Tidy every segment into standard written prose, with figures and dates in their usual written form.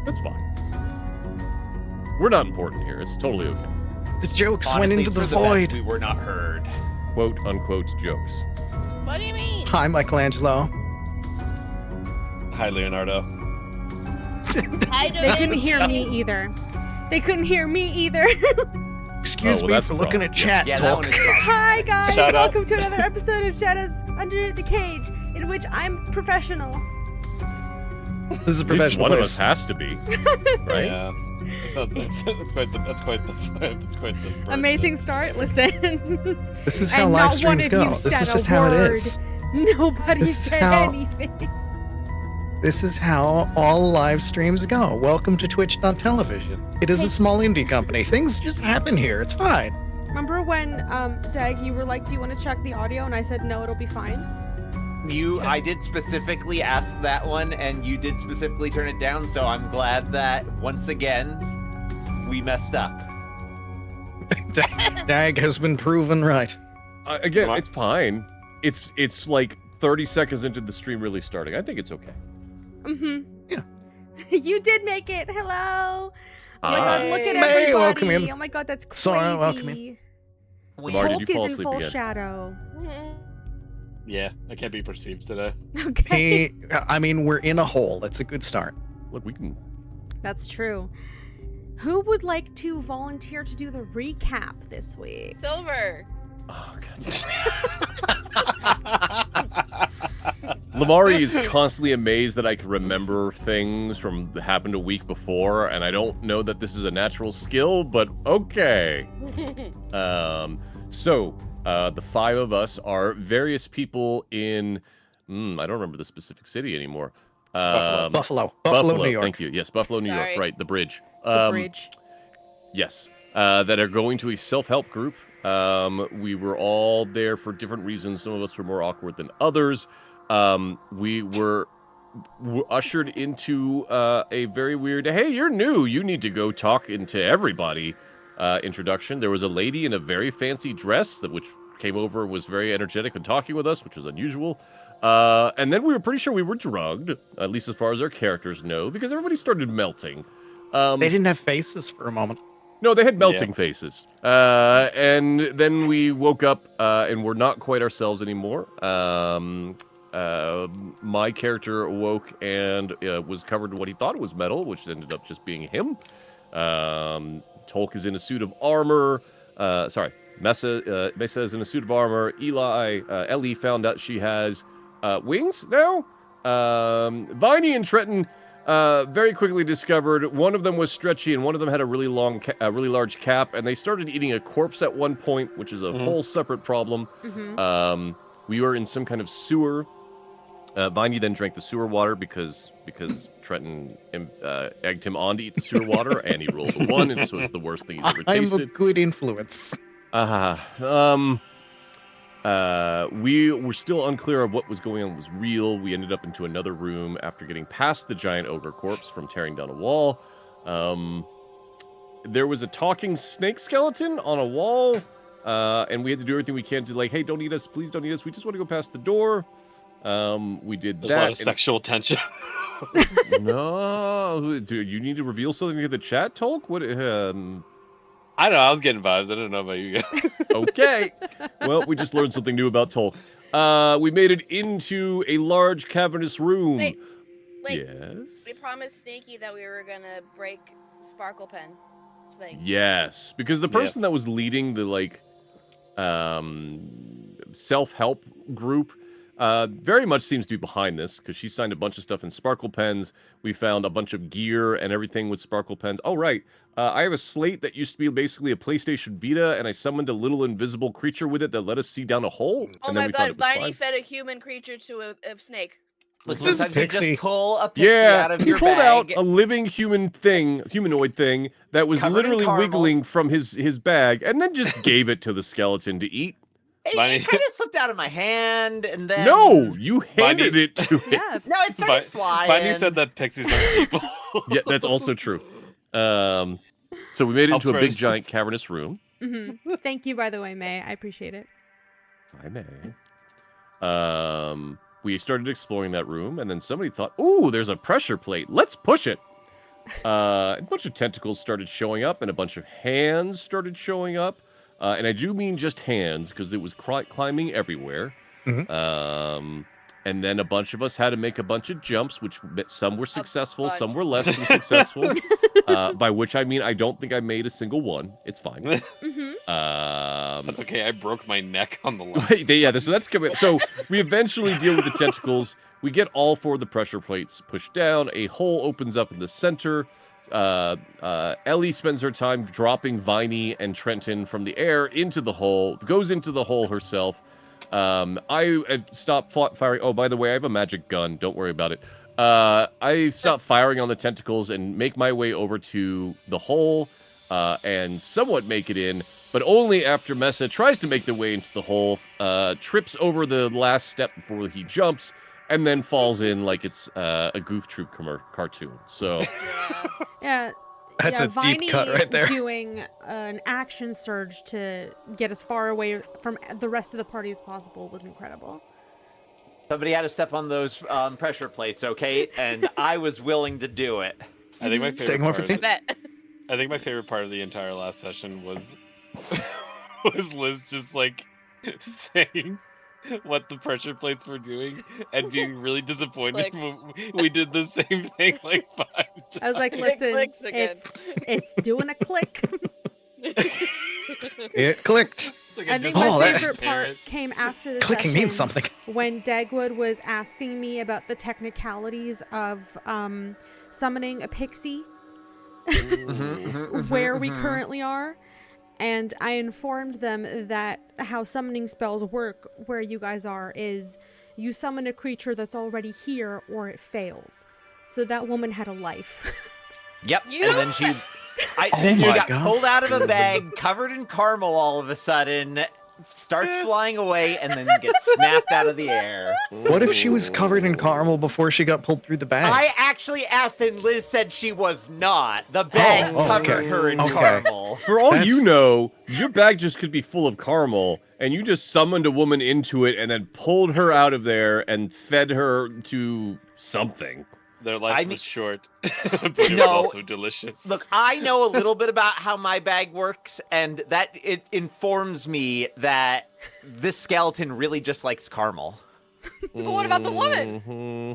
That's fine. We're not important here. It's totally okay. The jokes Honestly, went into the for void. best, we were not heard. Quote unquote jokes. What do you mean? Hi, Michelangelo. Hi, Leonardo. I They couldn't hear me either. They couldn't hear me either. Excuse well, me that's for a looking problem. at chat Yeah, that talk. one is fine. Hi guys, Shout out. welcome to another episode of Shadows Under the Cage, in which I'm professional. This is a At least professional one of us place. has to be, right? Yeah. That's quite the Amazing start. Listen. This is how And live not one streams of go. you This said is a just how it word. is. Nobody This is said how- anything. This is how all live streams go. Welcome to Twitch.television. It is a small indie company. Things just happen here. It's fine. Remember when, Dag, you were like, do you want to check the audio? And I said, no, it'll be fine. I did specifically ask that one, and you did specifically turn it down, so I'm glad that, once again, we messed up. Dag has been proven right. Again, What? it's fine. It's like 30 seconds into the stream really starting. I think it's okay. Mm-hmm. Yeah. You did make it. Hello. Oh my Hi. god, look at May, everybody. welcome in. Oh my god, that's crazy. Sora, welcome in. Lamar, did Tolk you fall is in asleep full again? shadow. Yeah, I can't be perceived today. Okay. I mean, we're in a hole. It's a good start. Look, we can. That's true. Who would like to volunteer to do the recap this week? Silver. Oh god. Lamari is constantly amazed that I can remember things from that happened a week before, and I don't know that this is a natural skill, but okay. So the five of us are various people in. I don't remember the specific city anymore. Buffalo, New York. Thank you. Yes, Buffalo, New York. Sorry. Right, the bridge. The bridge. Yes, that are going to a self-help group. We were all there for different reasons. Some of us were more awkward than others. We were ushered into a very weird, hey, you're new, you need to go talk into everybody introduction. There was a lady in a very fancy dress which came over, was very energetic and talking with us, which was unusual. And then we were pretty sure we were drugged, at least as far as our characters know, because everybody started melting. They didn't have faces for a moment. No, they had melting faces. And then we woke up and we're not quite ourselves anymore. My character awoke and was covered in what he thought was metal, which ended up just being him. Tolk is in a suit of armor. Mesa is in a suit of armor. Ellie found out she has wings now. Viney and Trenton very quickly discovered one of them was stretchy and one of them had a really large cap, and they started eating a corpse at one point, which is a whole separate problem. We were in some kind of sewer. Viney then drank the sewer water because Trenton egged him on to eat the sewer water, and he rolled a 1, and so it's the worst thing he's ever I'm a tasted. good influence. We were still unclear of what was going on was real. We ended up into another room after getting past the giant ogre corpse from tearing down a wall. There was a talking snake skeleton on a wall, and we had to do everything we can to hey, don't eat us, please don't eat us. We just want to go past the door. We did There's a lot of sexual tension. No, dude, you need to reveal something to the chat, Tolk? What? I don't know. I was getting vibes. I didn't know about you guys. Okay. Well, we just learned something new about Tolk. We made it into a large cavernous room. Wait. Yes. We promised Snaky that we were gonna break Sparkle Pen's thing. Yes, because the person Yes. that was leading the self-help group very much seems to be behind this, because she signed a bunch of stuff in Sparkle Pens. We found a bunch of gear and everything with Sparkle Pens. Oh, right. I have a slate that used to be basically a PlayStation Vita, and I summoned a little invisible creature with it that let us see down a hole. Oh and then my we found god, it was Viney fine. fed a human creature to a snake. Look, This is sometimes you Pixie. just pull a pixie Yeah, out of he your pulled out bag. a living humanoid thing that was Covered in literally caramel. wiggling from his bag, and then just gave it to the skeleton to eat. It kind of slipped out of my hand, and then... No, you handed Viney- it to it. Yeah. No, it started flying. Viney said that pixies are people. Yeah, that's also true. So we made it into a big, giant, cavernous room. Thank you, by the way, May. I appreciate it. I may. We started exploring that room, and then somebody thought, "Ooh, there's a pressure plate. Let's push it." A bunch of tentacles started showing up, and a bunch of hands started showing up. And I do mean just hands, because it was climbing everywhere. Mhm. And then a bunch of us had to make a bunch of jumps, which some were successful, bunch. some were less than successful. By which I mean I don't think I made a single one. It's fine. Mm-hmm. That's okay. I broke my neck on the last. Yeah, so that's coming. So we eventually deal with the tentacles. We get all 4 of the pressure plates pushed down. A hole opens up in the center. Ellie spends her time dropping Viney and Trenton from the air into the hole. Goes into the hole herself. I stopped firing. Oh, by the way, I have a magic gun. Don't worry about it. I stop firing on the tentacles and make my way over to the hole and somewhat make it in, but only after Mesa tries to make the way into the hole, trips over the last step before he jumps, and then falls in like it's a Goof Troop cartoon. So Yeah. That's a Viney deep cut right there. doing an action surge to get as far away from the rest of the party as possible was incredible. Somebody had to step on those pressure plates, okay? And I was willing to do it. I think my Taking favorite one for part. team. Bet. I think my favorite part of the entire last session was Liz just like saying what the pressure plates were doing and being really disappointed when we did the same thing like 5 times. I was like, It listen, clicks again. it's doing a click. It clicked. Like I think just Oh, my that- favorite part parrot. came after the Clicking session means something. when Dagwood was asking me about the technicalities of summoning a pixie, where we currently are, and I informed them that how summoning spells work where you guys are is you summon a creature that's already here or it fails. So that woman had a life. Yep. You- And then she Oh then she my got God. pulled out of a bag, covered in caramel all of a sudden, starts flying away, and then gets snapped out of the air. What if she was covered in caramel before she got pulled through the bag? I actually asked, and Liz said she was not. The bag covered okay. her in Okay. caramel. for all That's- you know, your bag just could be full of caramel, and you just summoned a woman into it and then pulled her out of there and fed her to something. Their life I was mean- short, but it was No. also delicious. Look, I know a little bit about how my bag works, and that it informs me that this skeleton really just likes caramel. But what about the woman?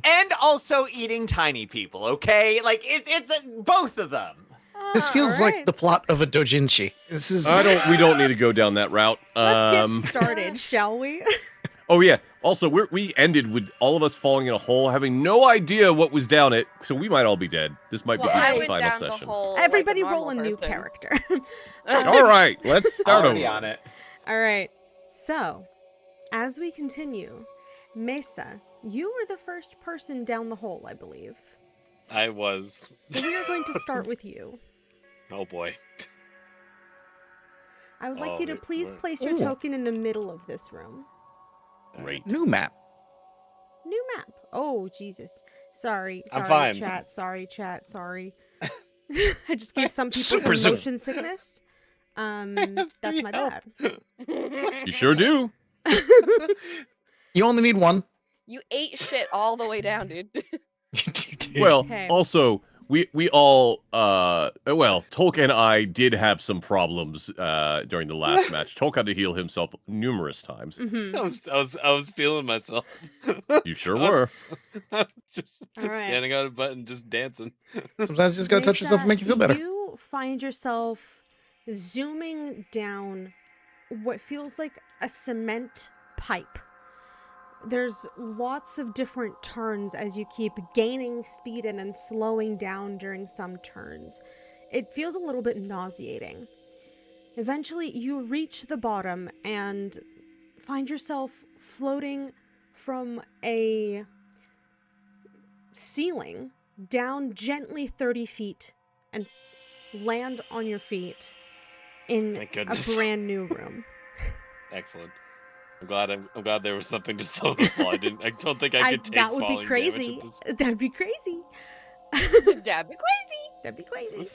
Mhm. And also eating tiny people, okay? Like, it's both of them. This feels like alright. the plot of a doujinshi. This is. We don't need to go down that route. Let's get started, shall we? Oh yeah. Also, we ended with all of us falling in a hole, having no idea what was down it. So we might all be dead. This might Well, be I the went final down session. the hole. Everybody like a roll a normal new person. character. All right, let's start Already over. on it. All right. So, as we continue, Mesa, you were the first person down the hole, I believe. I was. So we are going to start with you. Oh boy. I would like Oh, you to wait, please what? place your Ooh. token in the middle of this room. Great. New map. New map. Oh, Jesus. Sorry. I'm Sorry, fine. chat. Sorry, chat. Sorry. I just gave some people Super some zoom. motion sickness. That's my bad. You sure do. You only need one. You ate shit all the way down, dude. You did. Well, Okay. also we all well, Tolk and I did have some problems during the last match. Tolk had to heal himself numerous times. Mhm. I was feeling myself. You sure were. I was just All right. standing on a button, just dancing. Sometimes you just gotta touch yourself and Mesa, make you feel better. You find yourself zooming down what feels like a cement pipe. There's lots of different turns as you keep gaining speed and then slowing down during some turns. It feels a little bit nauseating. Eventually, you reach the bottom and find yourself floating from a ceiling down gently 30 feet and land on your feet in Thank a goodness. brand new room. Excellent. I'm glad there was something to slow the fall. I don't think I could take that would be falling damage crazy. at this That'd be crazy. That'd be crazy. That'd be crazy.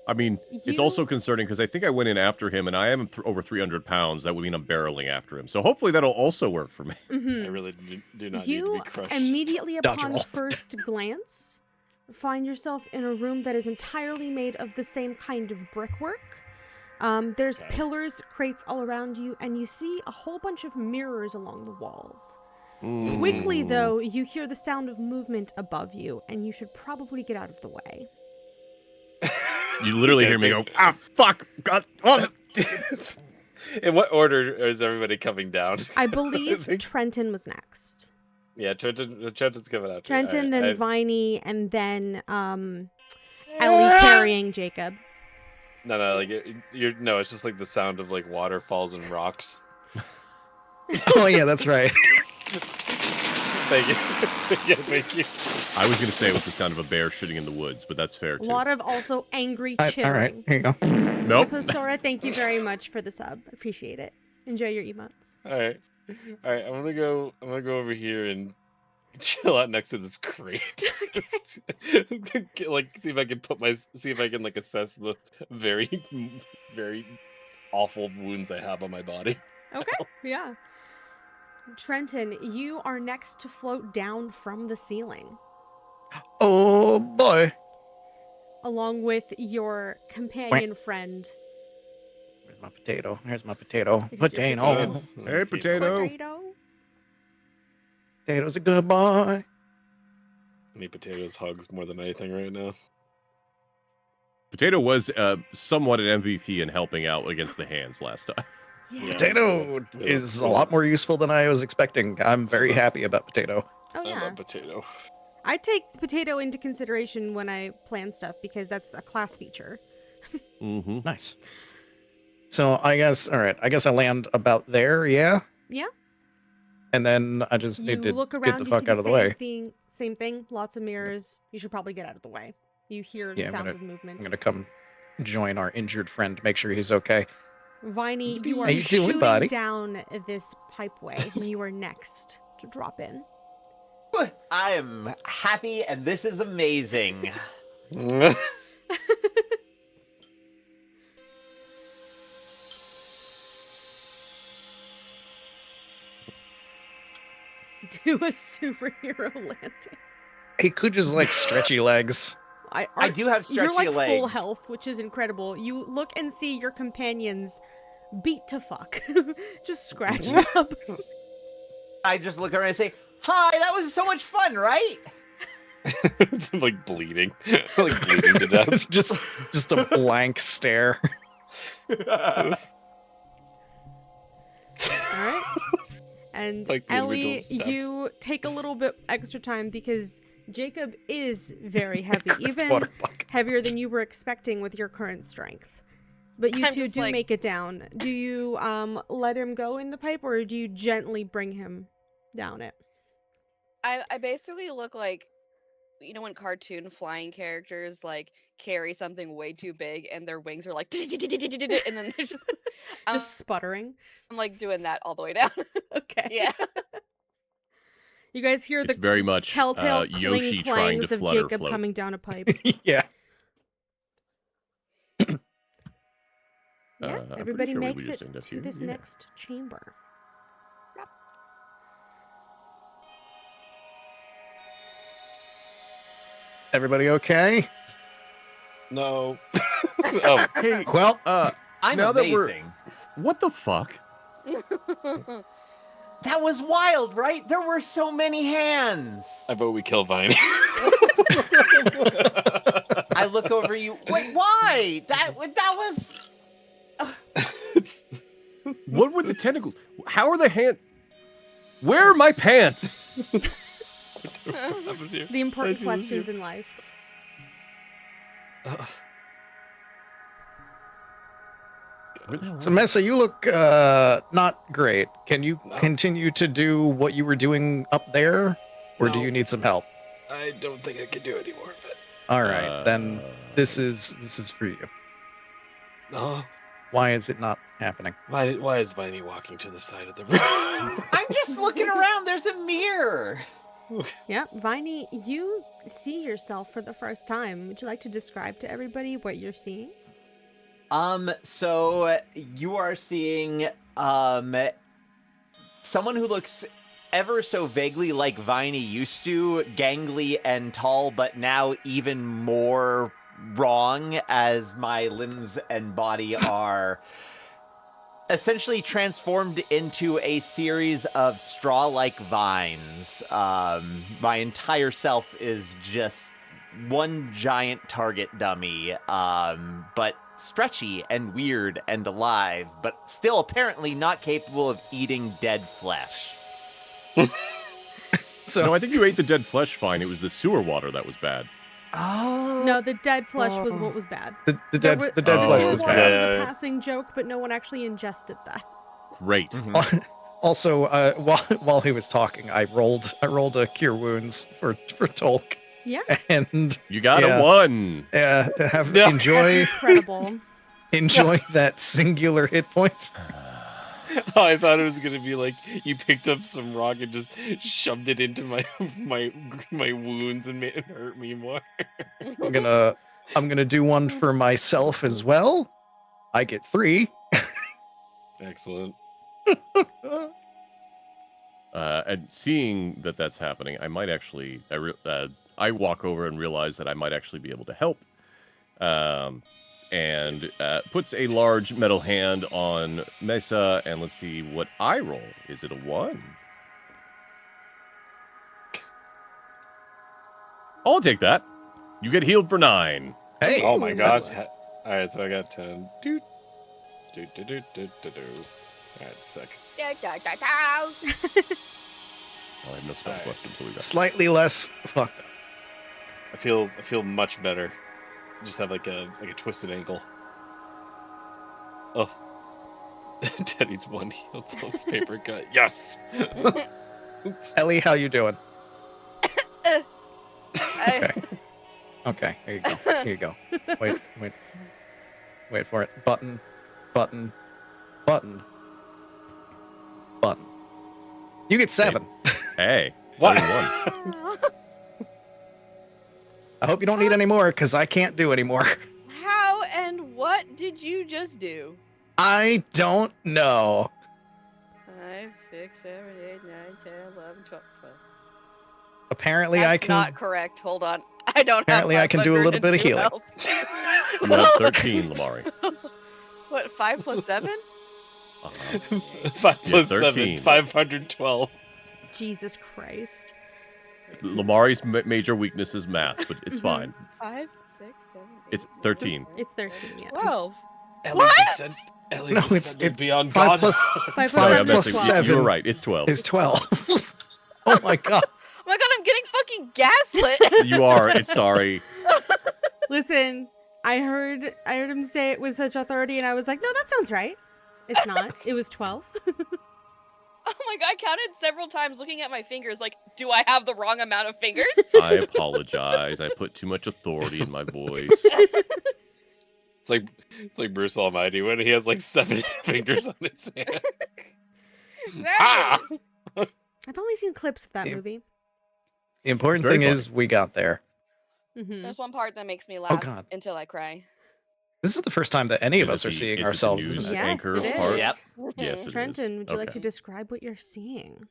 I mean, it's You- also concerning because I think I went in after him, and I am over 300 pounds. That would mean I'm barreling after him. So hopefully that'll also work for me. Mhm. I really do not need to You be crushed. immediately Dodge upon roll. first glance find yourself in a room that is entirely made of the same kind of brickwork. There's Okay. pillars, crates all around you, and you see a whole bunch of mirrors along the walls. Mm. Quickly, though, you hear the sound of movement above you, and you should probably get out of the way. You literally hear me go, ah, fuck, God, oh. In what order is everybody coming down? I believe think- Trenton was next. Yeah, Trenton's coming after. Trenton, Alright, then Viney, and then Ellie carrying Jacob. No, like no, it's just like the sound of like waterfalls and rocks. Oh yeah, that's right. Thank you. Yeah, thank you. I was going to say it was the sound of a bear shitting in the woods, but that's fair A too. lot of also angry All chilling. right, here you go. Nope. So Sora, thank you very much for the sub. Appreciate it. Enjoy your emotes. All right. I'm gonna go over here and chill out next to this crate. Like see if I can like assess the very very awful wounds I have on my body. Okay, yeah. Trenton, you are next to float down from the ceiling, Oh boy. along with your companion friend. Where's my potato? Here's my potato. Here's your Potato. potato. Hey, potato. Potato. Potato's a good boy. I need potatoes hugs more than anything right now. Potato was somewhat an MVP in helping out against the hands last time. Yeah. Potato is a lot more useful than I was expecting. I'm very happy about potato. Oh I'm yeah. a potato. I take potato into consideration when I plan stuff because that's a class feature. Mm-hmm. Nice. So I guess, all right, I guess I land about there, yeah? Yeah. And then I just You need to look get around, the you fuck see out of the way. same thing. Lots of mirrors. You should probably get out of the way. You hear the Yeah, I'm sounds gonna- of movement. I'm going to come join our injured friend, make sure he's okay. Viney, you are How you doing, shooting buddy? down this pipeway, and you are next to drop in. I am happy, and this is amazing. Do a superhero landing. He could just like stretchy legs. I do have stretchy You're like legs. full health, which is incredible. You look and see your companions beat to fuck, just scratched up. I just look around and say, "Hi, that was so much fun, right?" I'm like bleeding. Like bleeding to death. just a blank stare. All right. And Like the Ellie, original steps. you take a little bit extra time because Jacob is very heavy, even Water bucket. heavier than you were expecting with your current strength. But you I'm two just do like- make it down. Do you let him go in the pipe, or do you gently bring him down it? I basically look like, you know, when cartoon flying characters like carry something way too big and their wings are like, and then they're just, Just sputtering. I'm like doing that all the way down. Okay. Yeah. You guys hear It's the very much telltale Yoshi clang trying to clangs of flutter Jacob float. coming down a pipe. Yeah. Yeah, I'm pretty everybody sure we makes just it end up to here, this yeah. next chamber. Everybody okay? No. Oh, Hey, Well, I'm Now that we're- amazing. what the fuck? That was wild, right? There were so many hands. I vote we kill Viney. I look over you. Wait, why? That was. What were the tentacles? How are the hand? Where are my pants? The important questions in life. Where the hell so are Mesa, you look not great. Can you continue to do what you were doing up there? Or do No. you need some help? I don't think I can do any more of it. All right, then this is for you. No. Why is it not happening? Why is Viney walking to the side of the room? I'm just looking around. There's a mirror. Yeah, Viney, you see yourself for the first time. Would you like to describe to everybody what you're seeing? So you are seeing someone who looks ever so vaguely like Viney used to, gangly and tall, but now even more wrong as my limbs and body are essentially transformed into a series of straw-like vines. My entire self is just one giant target dummy, but stretchy and weird and alive, but still apparently not capable of eating dead flesh. So No, I think you ate the dead flesh fine. It was the sewer water that was bad. Oh. No, the dead flesh was what was bad. the There dead wa- the dead Oh, flesh sewer was water bad. was Yeah. a passing joke, but no one actually ingested that. Great. Mhm. Also, while he was talking, I rolled a cure wounds for Tolk, Yeah. and You got Yeah. a 1. have Yeah. enjoy Incredible. that singular hit point. Oh, I thought it was gonna be like you picked up some rock and just shoved it into my wounds and made it hurt me more. I'm gonna do one for myself as well. I get 3. Excellent. And seeing that that's happening, I might actually, I walk over and realize that I might actually be able to help. And puts a large metal hand on Mesa, and let's see what I roll. Is it a 1? I'll take that. You get healed for 9. Hey, Oh my Ooh. gosh. All right, so I got 10. Doot. Doot, doot, doot, doot, doot, doot. All right, sick. Oh, I have no spells Alright. left until we got. slightly less fucked up. I feel much better. Just have like a twisted ankle. Oh. Teddy's 1 healed, so it's paper cut. Yes. Ellie, how you doing? I, Okay, here you go. Here you go. Wait for it. Button. You get 7. Hey, What? that is 1. I hope you don't need any more, because I can't do any more. how and what did you just do? I don't know. 5, 6, 7, 8, 9, 10, 11, 12. Apparently, That's I can. not correct. Hold on. I don't Apparently I have can do a little bit of 502 healing. health. You have 13, Lamari. What, 5 plus 7? Uh-huh. 5 Yeah, plus 13. 7, 512. Jesus Christ. Lamari's major weakness is math, but it's fine. 5, 6, 7, 8. It's 13. It's 13, yeah. 12. Ellie's Ellie's No, it's ascended beyond 5 God. plus 5 Sorry, plus I'm 7 plus is messing. 12. You were 7 right. It's 12. is 12. Oh my god. Oh my god, I'm getting fucking gaslit. You are. It's sorry. Listen, I heard him say it with such authority, and I was like, no, that sounds right. It's not. It was 12. Oh my god, I counted several times looking at my fingers like, do I have the wrong amount of fingers? I apologize. I put too much authority in my voice. It's like Bruce Almighty when he has like 7 fingers on his hand. Exactly. Ah! I've only seen clips of that Yeah. movie. The important It's very thing is we got there. Mm-hmm. There's one part that makes me laugh God. until I cry. This is the first time that any of Is us it are the- seeing is it the ourselves, news isn't it? Yes, anchor it part? is. Yep. Yes, it Trenton, is. would you like Okay. to describe what you're seeing?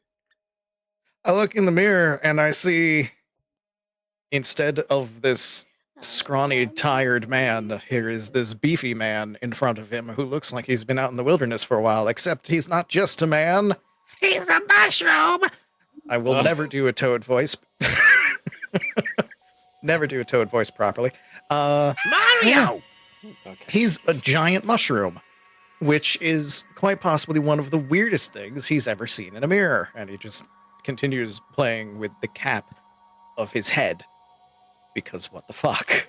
I look in the mirror and I see, instead of this scrawny, tired man, here is this beefy man in front of him who looks like he's been out in the wilderness for a while, except he's not just a man. He's a mushroom! I will never do a toad voice. Never do a toad voice properly. Mario! Okay. He's a giant mushroom, which is quite possibly one of the weirdest things he's ever seen in a mirror. And he just continues playing with the cap of his head. Because what the fuck?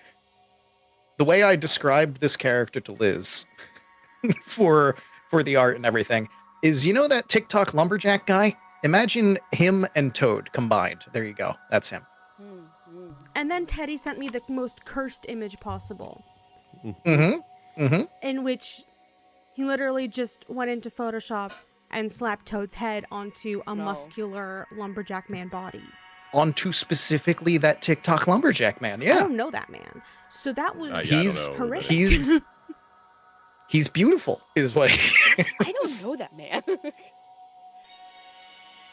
The way I described this character to Liz for the art and everything is, you know that TikTok lumberjack guy? Imagine him and Toad combined. There you go. That's him. And then Teddy sent me the most cursed image possible, Mm-hmm. in which he literally just went into Photoshop and slapped Toad's head onto a No. muscular lumberjack man body. Onto specifically that TikTok lumberjack man. I Yeah. don't know that man. So that was Yeah, I don't He's- know. horrific. He's beautiful, is what he I don't know that man.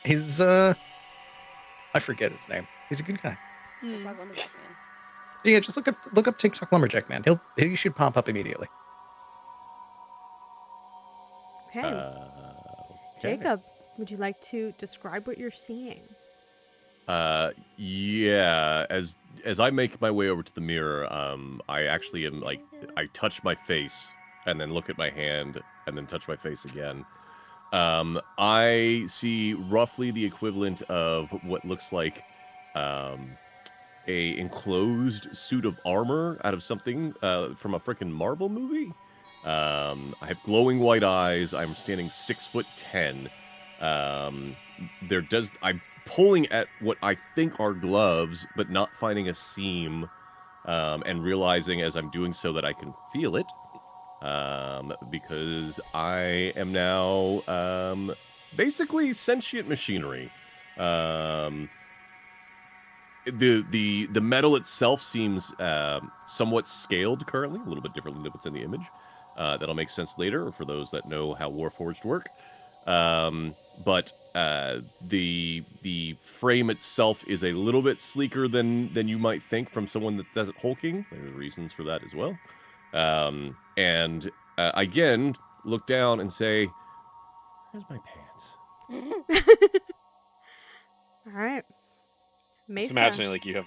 He's I forget his name. He's a good guy. TikTok lumberjack man. Yeah, just look up TikTok lumberjack man. He should pop up immediately. Okay. Okay. Jacob, would you like to describe what you're seeing? Yeah. As I make my way over to the mirror, I actually am like I touch my face and then look at my hand and then touch my face again. I see roughly the equivalent of what looks like a enclosed suit of armor out of something from a freaking Marvel movie. I have glowing white eyes. I'm standing 6'10". I'm pulling at what I think are gloves, but not finding a seam, and realizing as I'm doing so that I can feel it, because I am now basically sentient machinery. The metal itself seems somewhat scaled currently, a little bit differently than what's in the image. That'll make sense later for those that know how Warforged work. But the frame itself is a little bit sleeker than you might think from someone that doesn't hulking. There are reasons for that as well. And again, look down and say, "Where's my pants?" All right. Mesa. Just imagine like you have,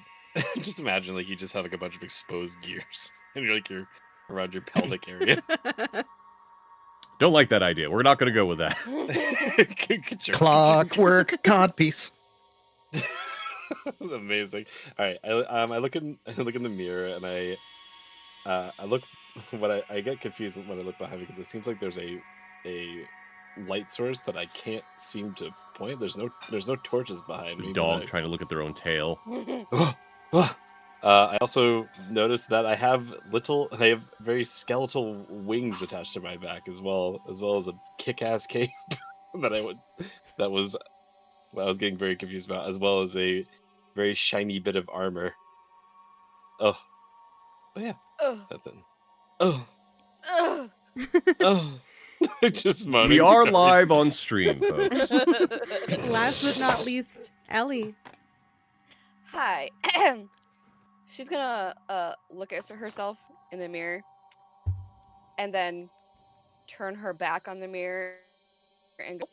just imagine like you just have like a bunch of exposed gears, and you're around your pelvic area. Don't like that idea. We're not going to go with that. Clockwork codpiece. Amazing. All right, I look in the mirror and I look what I get confused when I look behind me because it seems like there's a light source that I can't seem to point. There's no torches behind me. The dog trying to look at their own tail. I also noticed that I have very skeletal wings attached to my back as well as a kick-ass cape that I was getting very confused about, as well as a very shiny bit of armor. Oh yeah. That then. Oh. Just moaning. We are live on stream, folks. Last but not least, Ellie. Hi. She's gonna look at herself in the mirror and then turn her back on the mirror and go,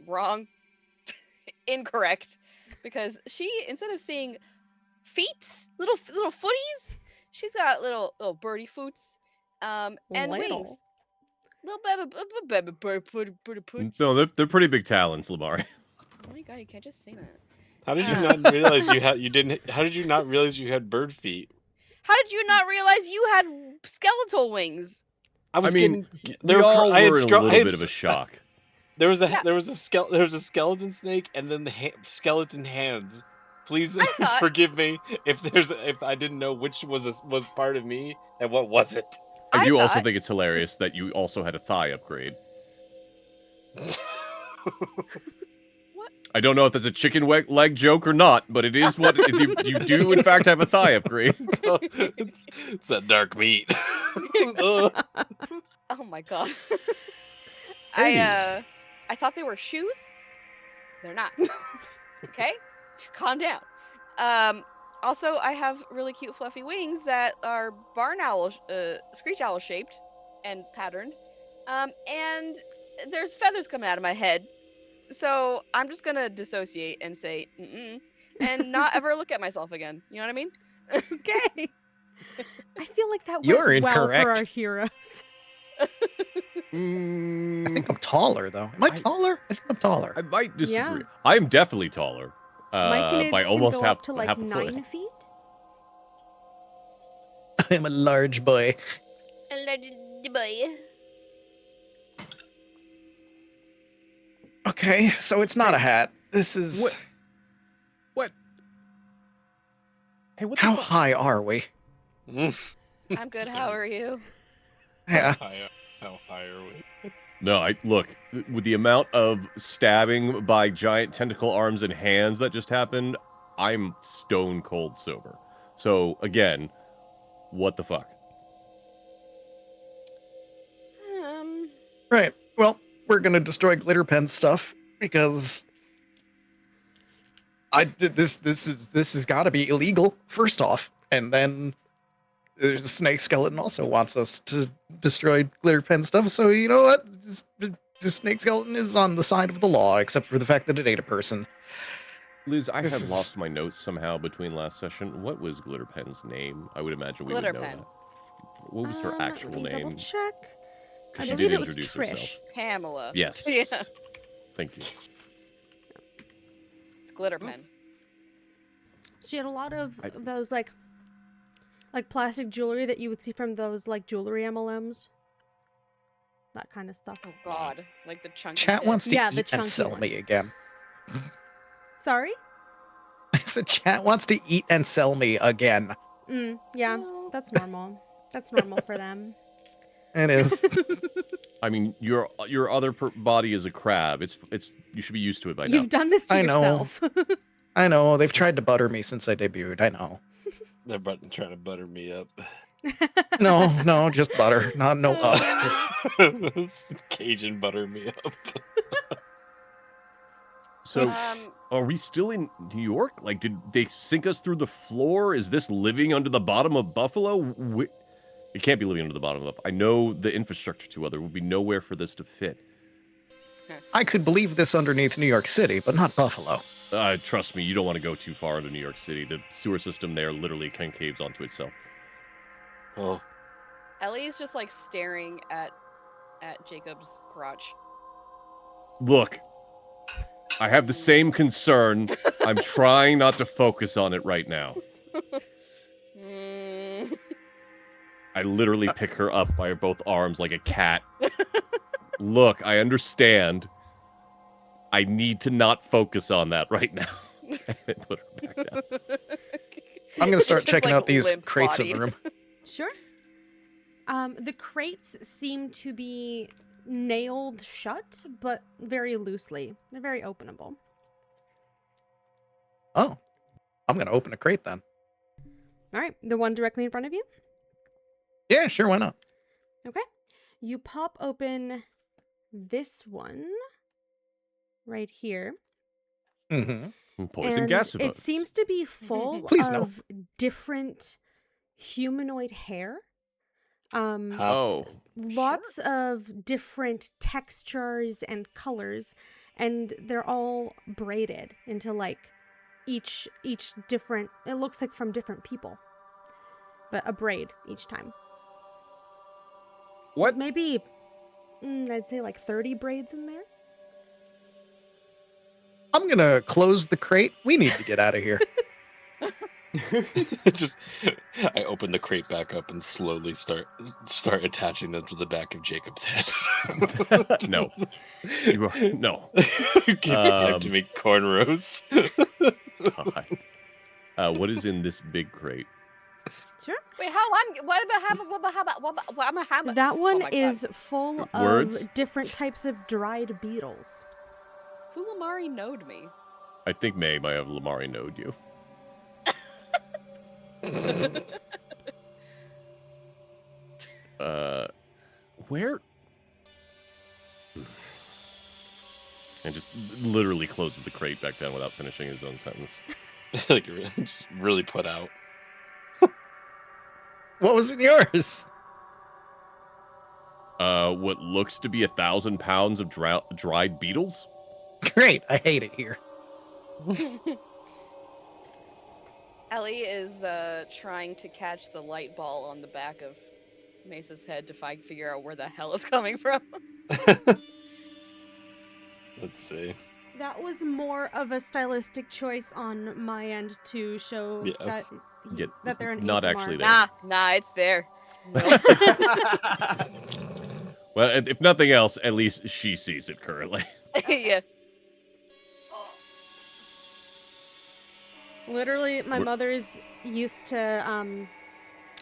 wrong. Incorrect. Because she, instead of seeing little footies, she's got little birdie foots, and wings. Little baby poots. No, they're pretty big talons, Lamari. Oh my god, you can't just say that. How did you not realize how did you not realize you had bird feet? How did you not realize you had skeletal wings? We all were in a little bit of a shock. There was a skeleton snake and then the skeleton hands. Please forgive me if I didn't know which was part of me and what wasn't. I do also think it's hilarious that you also had a thigh upgrade. What? I don't know if that's a chicken leg joke or not, but it is what you do in fact have a thigh upgrade. It's that dark meat. Oh my god. Hey. I thought they were shoes. They're not. Okay? Calm down. Also, I have really cute fluffy wings that are screech owl shaped and patterned. And there's feathers coming out of my head. So I'm just gonna dissociate and say and not ever look at myself again. You know what I mean? Okay. I feel like that You're went well incorrect. for our heroes. I think I'm taller, though. Am I taller? I think I'm taller. I might disagree. Yeah. I am definitely taller. Myconids by can almost go half, up to like half a 9 foot. feet. I'm a large boy. Okay, so it's not a hat. This is... What? Hey, what How the fuck? high are we? I'm good. How are you? Yeah. How high are we? No, look, with the amount of stabbing by giant tentacle arms and hands that just happened, I'm stone cold sober. So, again, what the fuck? Right. Well, we're gonna destroy Glitterpen's stuff, because this has got to be illegal first off, and then there's a snake skeleton also wants us to destroy glitter pen stuff. So you know what? This snake skeleton is on the side of the law, except for the fact that it ate a person. Liz, I This have is- lost my notes somehow between last session. What was Glitterpen's name? I would imagine we would know Glitterpen. that. What was her actual Let me double name? check. 'Cause I she believe did it was introduce Trish. herself. Pamela. Yes. Yeah. Thank you. It's glitter pen. She had a lot of I- those like plastic jewelry that you would see from those like jewelry MLMs. That kind of stuff. Oh God, like the chunky. Chat bit. wants to Yeah, the eat and chunky sell me ones. again. Sorry? I said chat wants to eat and sell me again. Yeah, No. that's normal. That's normal for them. It is. I mean, your other body is a crab. It's you should be used to it by now. You've done this to I know. yourself. I know, they've tried to butter me since I debuted. I know. They're trying to butter me up. No, just butter. No up. Just Cajun butter me up. So, are we still in New York? Like, did they sink us through the floor? Is this living under the bottom of Buffalo? It can't be living under the bottom of Buffalo. I know the infrastructure too well. There would be nowhere for this to fit. I could believe this underneath New York City, but not Buffalo. Trust me, you don't want to go too far into New York City. The sewer system there literally concaves onto itself. Oh, Ellie is just like staring at Jacob's crotch. Look, I have the same concern. I'm trying not to focus on it right now. Mm. I literally pick her up by both arms like a cat. Look, I understand. I need to not focus on that right now. And put her back down. I'm gonna start It's just, checking like, out these crates in the limp-bodied. room. Sure. The crates seem to be nailed shut, but very loosely. They're very openable. Oh, I'm gonna open a crate then. All right, the one directly in front of you. Yeah, sure, why not? Okay. You pop open this one right here. Mm-hmm. Poison and gas it seems to be full Please no. of different humanoid hair. Oh. Lots of different textures and colors, and they're all braided into like each different, it looks like from different people, but a braid each time. What? Maybe I'd say like 30 braids in there. I'm gonna close the crate. We need to get out of here. just I open the crate back up and slowly start attaching them to the back of Jacob's head. No. No. Keeps time to make cornrows. God. What is in this big crate? Sure. Wait, what about That one Oh my God. is full Words? of different types of dried beetles. Who Lamari knowed me? I think May might have Lamari knowed you. Where? And just literally closes the crate back down without finishing his own sentence. Like just really put out. What was in yours? What looks to be 1,000 pounds of dried beetles? Great, I hate it here. Ellie is trying to catch the light ball on the back of Mesa's head to figure out where the hell it's coming from. Let's see. That was more of a stylistic choice on my end to show Yeah. that Yeah, that they're an not ASMR. actually there. Nah, it's there. Well, if nothing else, at least she sees it currently. Yeah. Literally, my We're- mother is used to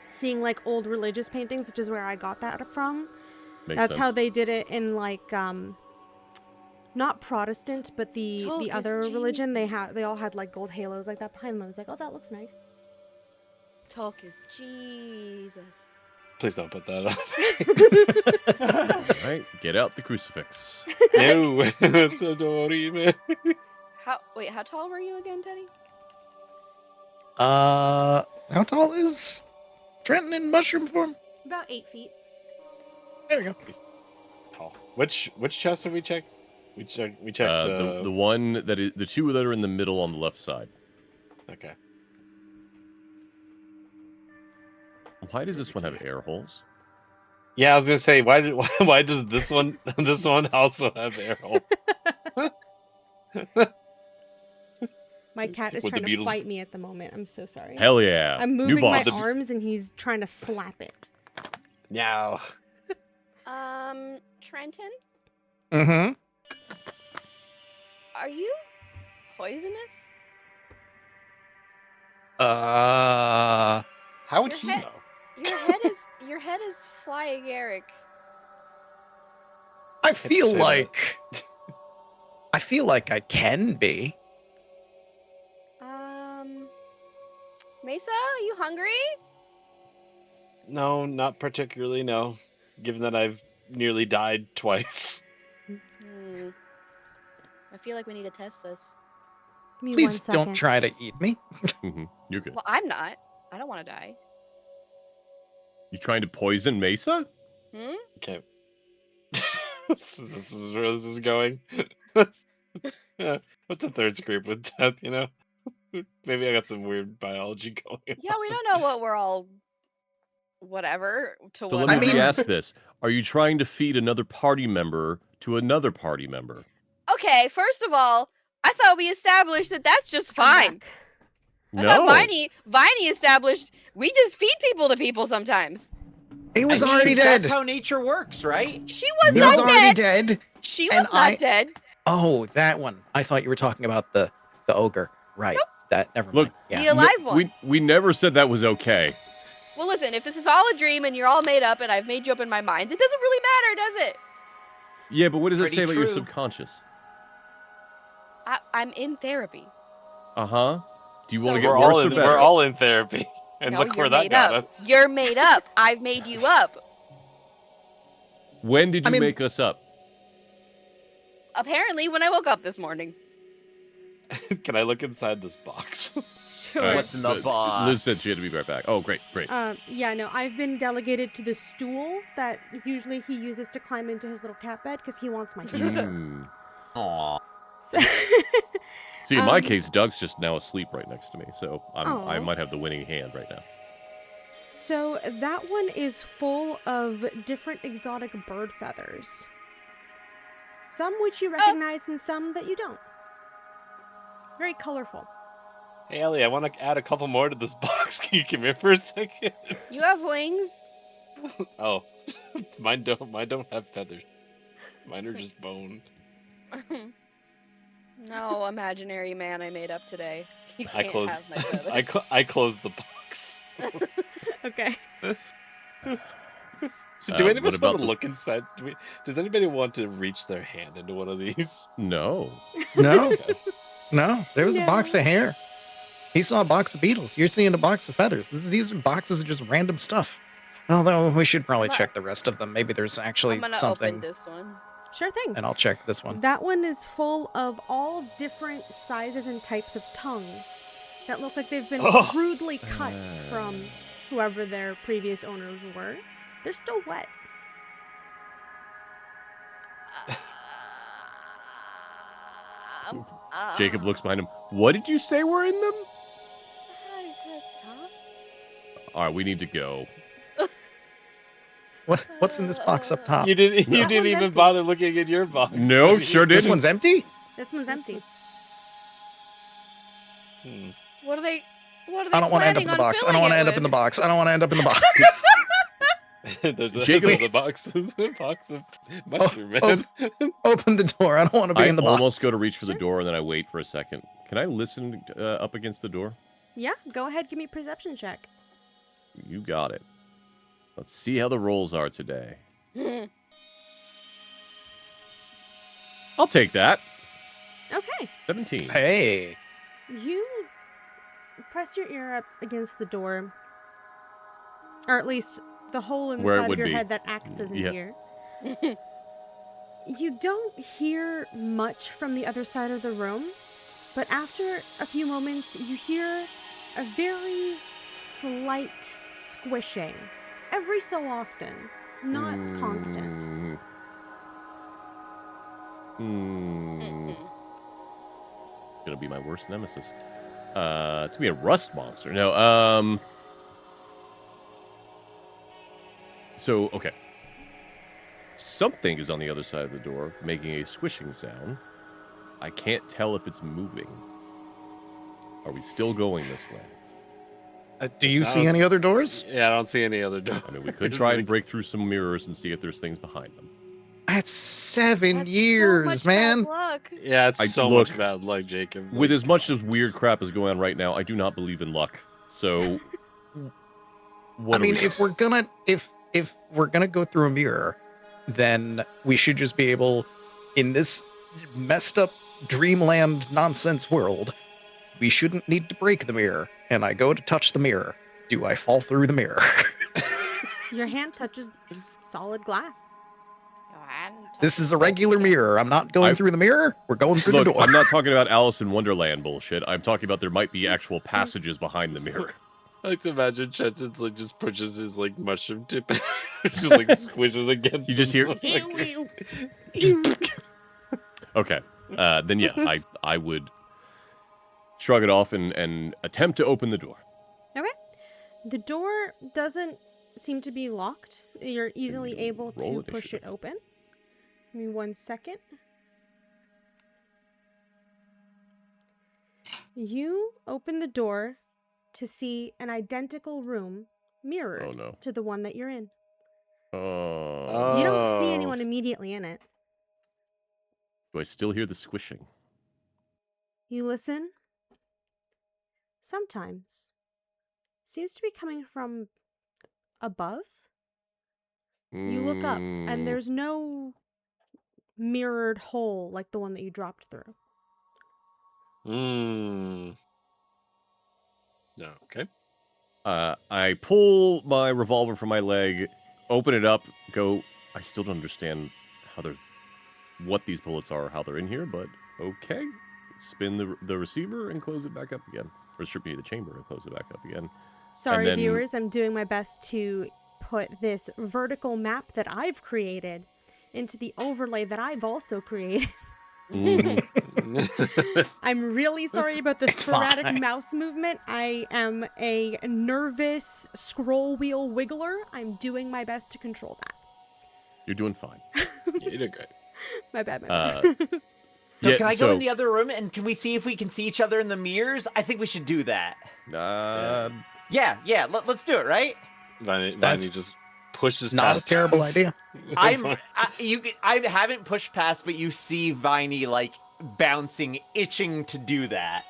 seeing like old religious paintings, which is where I got that from. Makes That's how sense. they did it in like not Protestant, but the Talk is other religion. Jesus. They all had like gold halos like that behind them. I was like, oh, that looks nice. Talk is Jesus. Please don't put that up. All right, get out the crucifix. No, so dorime. How tall were you again, Teddy? How tall is Trenton in mushroom form? About 8 feet. There we go. Tall. Which chest have we checked? We checked. The one that is the two that are in the middle on the left side. Okay. Why does this one have air holes? Yeah, I was gonna say why does this one also have air hole? My cat is With the trying to Beatles- fight me at the moment. I'm so sorry. Hell yeah! I'm New moving my boss. arms and he's trying to slap it. No. Trenton, Mm-hmm. are you poisonous? How would Your he head- know? Your head is fly agaric. I feel say that. like I can be. Mesa, are you hungry? No, not particularly. No, given that I've nearly died twice. I feel like we need to test this. Give me Please 1 second. don't try to eat me. You're good. Well, I'm not. I don't want to die. You trying to poison Mesa? Okay. this is where this is going. Yeah, what's the third script with death? You know, maybe I got some weird biology going. Yeah, we don't know what we're all. Whatever to So what. let me I mean- re-ask this: are you trying to feed another party member to another party member? Okay, first of all, I thought we established that that's just Come fine. back. I No. thought Viney established we just feed people to people sometimes. He was I mean, already dead. That's how nature works, right? She was He not was already dead. dead. She and was not dead. Oh, that one. I thought you were talking about the ogre. Right. That. Never Look, mind. Yeah. The alive one. We never said that was okay. Well, listen, if this is all a dream and you're all made up and I've made you up in my mind, it doesn't really matter, does it? Yeah, but what does it Pretty say about your true. subconscious? I'm in therapy. Uh-huh. Do you want to So- get We're worse all or in, better? we're all in therapy, and No, look you're where that made got up. us. You're made up. I've made you up. When did I you mean- make us up? Apparently, when I woke up this morning. Can I look inside this box? Sure. All right, What's in the Liz box? said she had to be right back. Oh, great. Yeah, no, I've been delegated to the stool that usually he uses to climb into his little cat bed because he wants my sugar. Mm. Aw. So- See, in my Um, case, Doug's just now asleep right next to me, so I Aw. might have the winning hand right now. So that one is full of different exotic bird feathers. Some which you recognize and some that you don't. Very colorful. Hey, Ellie, I want to add a couple more to this box. Can you come here for a second? You have wings. Oh, mine don't have feathers. Mine are just bone. No, imaginary man I made up today. You I can't closed. have my feathers. I closed the box. Okay. So do any of what us want about to the- look inside? Does anybody want to reach their hand into one of these? No. No. No. There was a No. box of hair. He saw a box of beetles. You're seeing a box of feathers. These are boxes of just random stuff. Although we should probably I'm check the rest of them. Maybe there's actually I'm gonna something. open this one. Sure thing. And I'll check this one. That one is full of all different sizes and types of tongues that look like they've been Oh. crudely cut from whoever their previous owners were. They're still wet. Jacob looks behind him. What did you say were in them? All right, we need to go. What's in this box up top? You didn't That one's even empty. bother looking in your box. No, sure This didn't. one's empty? This one's empty. Hmm. What are they? What are they I don't want to end up in planning the on box. I filling don't want it to end up in the with? box. I don't want to end up in the box. Jacob- there's a box of mushroom man. Open the door. I don't want to be I in the box. almost go to reach for the Sure. door, and then I wait for a second. Can I listen up against the door? Yeah, go ahead, give me a perception check. You got it. Let's see how the rolls are today. I'll take that. Okay. 17. Hey. You press your ear up against the door, or at least The hole in the Where it side of would your be. head that acts as an Yeah. ear. You don't hear much from the other side of the room, but after a few moments, you hear a very slight squishing. Every so often, not constant. Gonna be my worst nemesis. To be a rust monster. No, so, okay. Something is on the other side of the door, making a squishing sound. I can't tell if it's moving. Are we still going this way? Do you see any other doors? Yeah, I don't see any other doors. I mean, we could try and break through some mirrors and see if there's things behind them. That's 7 That's years, so much man. bad luck. Yeah, it's so look, much bad luck, Jacob. With as much as weird crap is going on right now, I do not believe in luck. So, what I mean, do we if we're gonna go through a mirror, then we should just be able, in this messed up dreamland nonsense world, we shouldn't need to break the mirror. And I go to touch the mirror. Do I fall through the mirror? Your hand touches solid glass. This is a regular mirror. I'm not going through the mirror. We're going through the door. I'm not talking about Alice in Wonderland bullshit. I'm talking about there might be actual passages behind the mirror. I like to imagine Chet's like just pushes his like mushroom tip and just like squishes against. You just hear. Okay, then yeah, I would shrug it off and attempt to open the door. Okay. The door doesn't seem to be locked. You're easily able to push it open. Give me 1 second. You open the door to see an identical room mirrored to the one that you're in. Oh. You don't see anyone immediately in it. Do I still hear the squishing? You listen. Sometimes. Seems to be coming from above. You look up, and there's no mirrored hole like the one that you dropped through. No, okay. I pull my revolver from my leg, open it up, go. I still don't understand what these bullets are, or how they're in here, but okay. Spin the receiver and close it back up again. Or strip me the chamber and close it back up again. Sorry, viewers, I'm doing my best to put this vertical map that I've created into the overlay that I've also created. I'm really sorry about the sporadic mouse movement. I am a nervous scroll wheel wiggler. I'm doing my best to control that. You're doing fine. You did great. My bad. So can I go in the other room and can we see if we can see each other in the mirrors? I think we should do that. Yeah. Let's do it, right? Viney just pushes not past. A terrible idea. I haven't pushed past, but you see Viney like bouncing, itching to do that.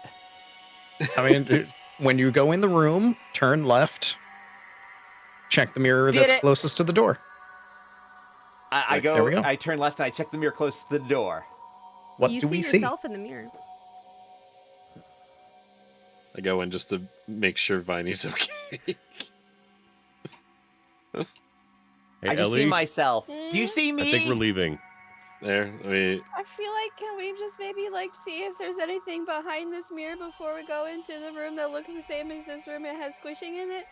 I mean, when you go in the room, turn left, check the mirror that's closest to the door. I turn left and I check the mirror close to the door. What you do we see? see? Yourself in the mirror. I go in just to make sure Viney's okay. Hey, I just Ellie, see myself. Do you see me? I think we're leaving. There, I feel like, can we just maybe like see if there's anything behind this mirror before we go into the room that looks the same as this room? It has squishing in it.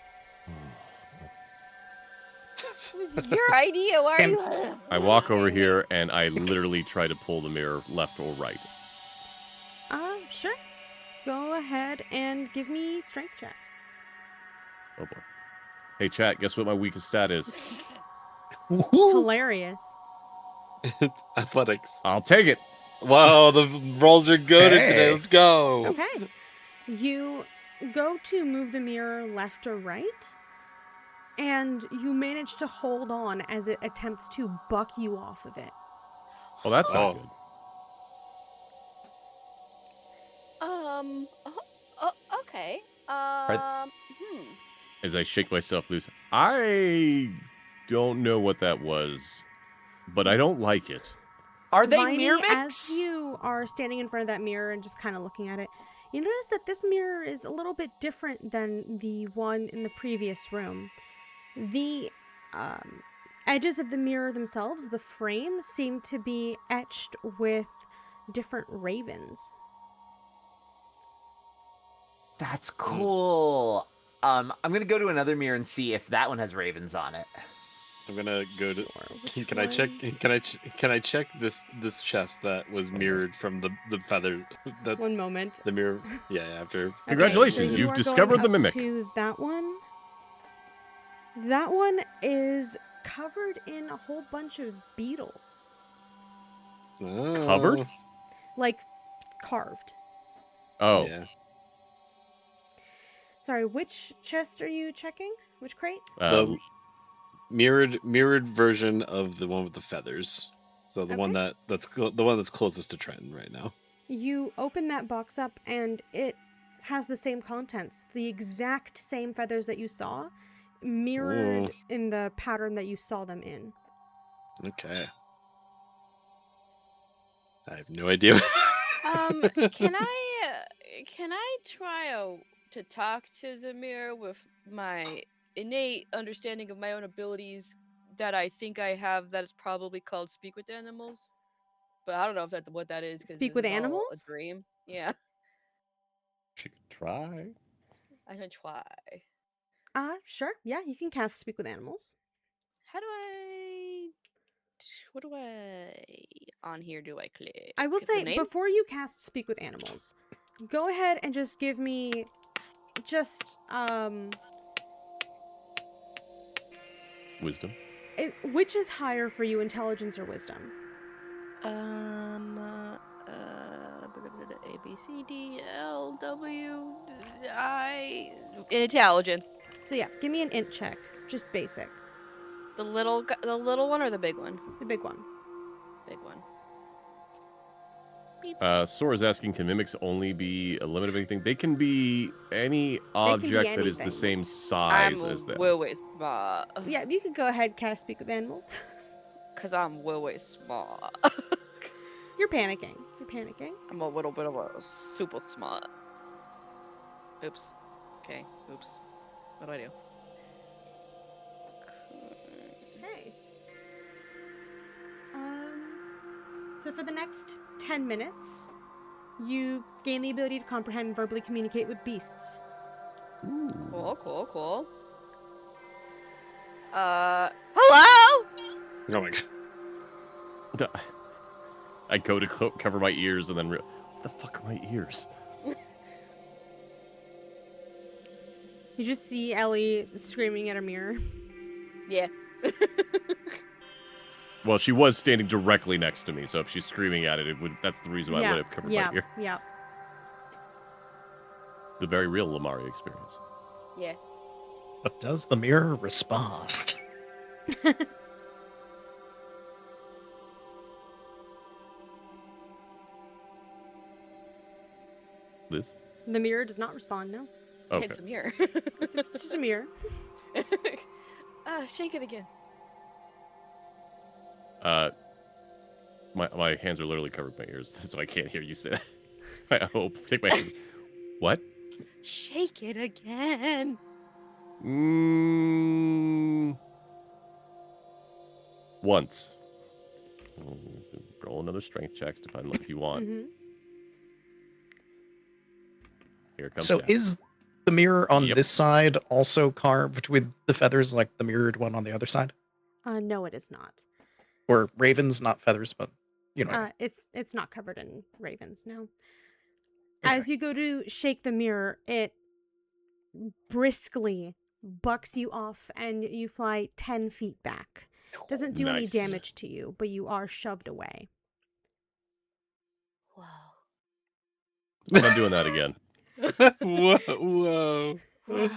It was your idea. Why are you? I walk over here and I literally try to pull the mirror left or right. Sure. Go ahead and give me strength check. Oh boy. Hey chat, guess what my weakest stat is? Hilarious. Athletics. I'll take it. Wow, the rolls are good today. Let's go. Okay. You go to move the mirror left or right, and you manage to hold on as it attempts to buck you off of it. Oh, that's not good. Okay. As I shake myself loose, I don't know what that was, but I don't like it. Are they Viney, mirror mix? as you are standing in front of that mirror and just kind of looking at it, you notice that this mirror is a little bit different than the one in the previous room. The edges of the mirror themselves, the frame, seem to be etched with different ravens. That's cool. I'm gonna go to another mirror and see if that one has ravens on it. I'm gonna go to. Sure, which Can I check? one? Can I check this chest that was mirrored from the feather? That's One moment. the mirror. Yeah, after. Congratulations, Okay, so you've are discovered going the up mimic. To that one. That one is covered in a whole bunch of beetles, Covered? like carved. Oh, Yeah. Sorry, which chest are you checking? Which crate? The mirrored version of the one with the feathers. So the one Okay. the one that's closest to Trenton right now. You open that box up and it has the same contents, the exact same feathers that you saw, mirrored in the pattern that you saw them in. Okay. I have no idea. Can I try to talk to the mirror with my innate understanding of my own abilities that I think I have that is probably called speak with animals? But I don't know if that's what that is because Speak this with is all a animals? dream. Yeah, she could try. I can try. Sure. Yeah, you can cast Speak with Animals. How do I? What do I on here? Do I click? I will The say, name? before you cast Speak with Animals, go ahead and just give me just, Wisdom. which is higher for you, intelligence or wisdom? A B C D L W I intelligence. So yeah, give me an int check, just basic. The little one or the big one? The big one. Big one. Sora's asking, can mimics only be a limit of anything? They can be any object that is the anything. same size I'm as them. way smart. Yeah, you can go ahead, cast Speak with Animals. Cause I'm way smart. You're panicking. You're panicking. I'm a little bit of a super smart. Oops. Okay. Oops. What do I do? Okay. So for the next 10 minutes, you gain the ability to comprehend and verbally communicate with beasts. Cool. Hello? Oh my god. I go to cover my ears and then what the fuck are my ears? You just see Ellie screaming at a mirror. Yeah. Well, she was standing directly next to me, so if she's screaming at it, that's the reason why I would have covered my ear. Yeah. The very real Lamari experience. Yeah. But does the mirror respond? Liz? The mirror does not respond, no. Okay. It's a mirror. It's just a mirror. Shake it again. My hands are literally covered with my ears, so I can't hear you say that. I hope. Take my hands. What? Shake it again. Once. Roll another strength checks to find if you want. Mm-hmm. Here comes So Jack. is the mirror on Yep. this side also carved with the feathers like the mirrored one on the other side? No, it is not. Or ravens, not feathers, but you know. What I mean. It's not covered in ravens, no. Okay. As you go to shake the mirror, it briskly bucks you off and you fly 10 feet back. Doesn't do any Nice. damage to you, but you are shoved away. Wow. I'm not doing that again. Whoa. Wow.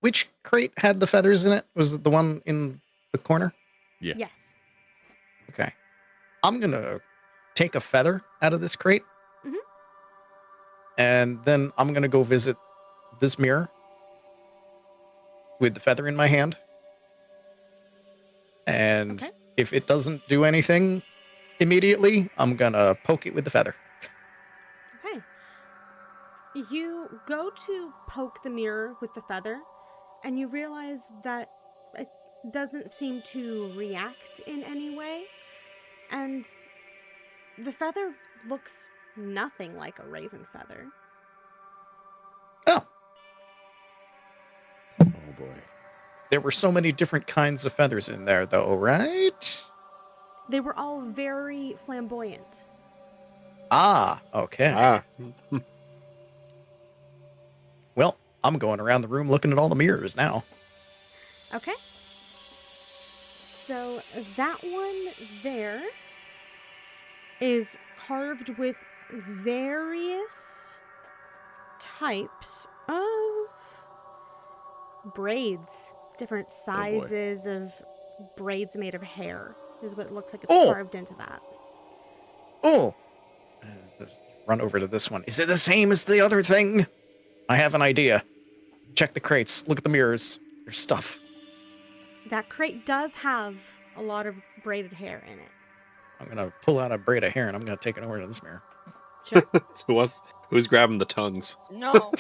Which crate had the feathers in it? Was it the one in the corner? Yeah. Yes. Okay. I'm going to take a feather out of this crate. Mhm. And then I'm going to go visit this mirror with the feather in my hand. And Okay. if it doesn't do anything immediately, I'm going to poke it with the feather. Okay. You go to poke the mirror with the feather, and you realize that doesn't seem to react in any way, and the feather looks nothing like a raven feather. Oh, Oh boy. there were so many different kinds of feathers in there, though, right? They were all very flamboyant. Ah, okay. Ah. Well, I'm going around the room looking at all the mirrors now. Okay. So that one there is carved with various types of braids, different sizes of braids made of hair is what it looks like it's Oh. carved into that. Oh! Just run over to this one. Is it the same as the other thing? I have an idea. Check the crates. Look at the mirrors. There's stuff. That crate does have a lot of braided hair in it. I'm going to pull out a braid of hair and I'm going to take it over to this mirror. Sure. Who's grabbing the tongues? No.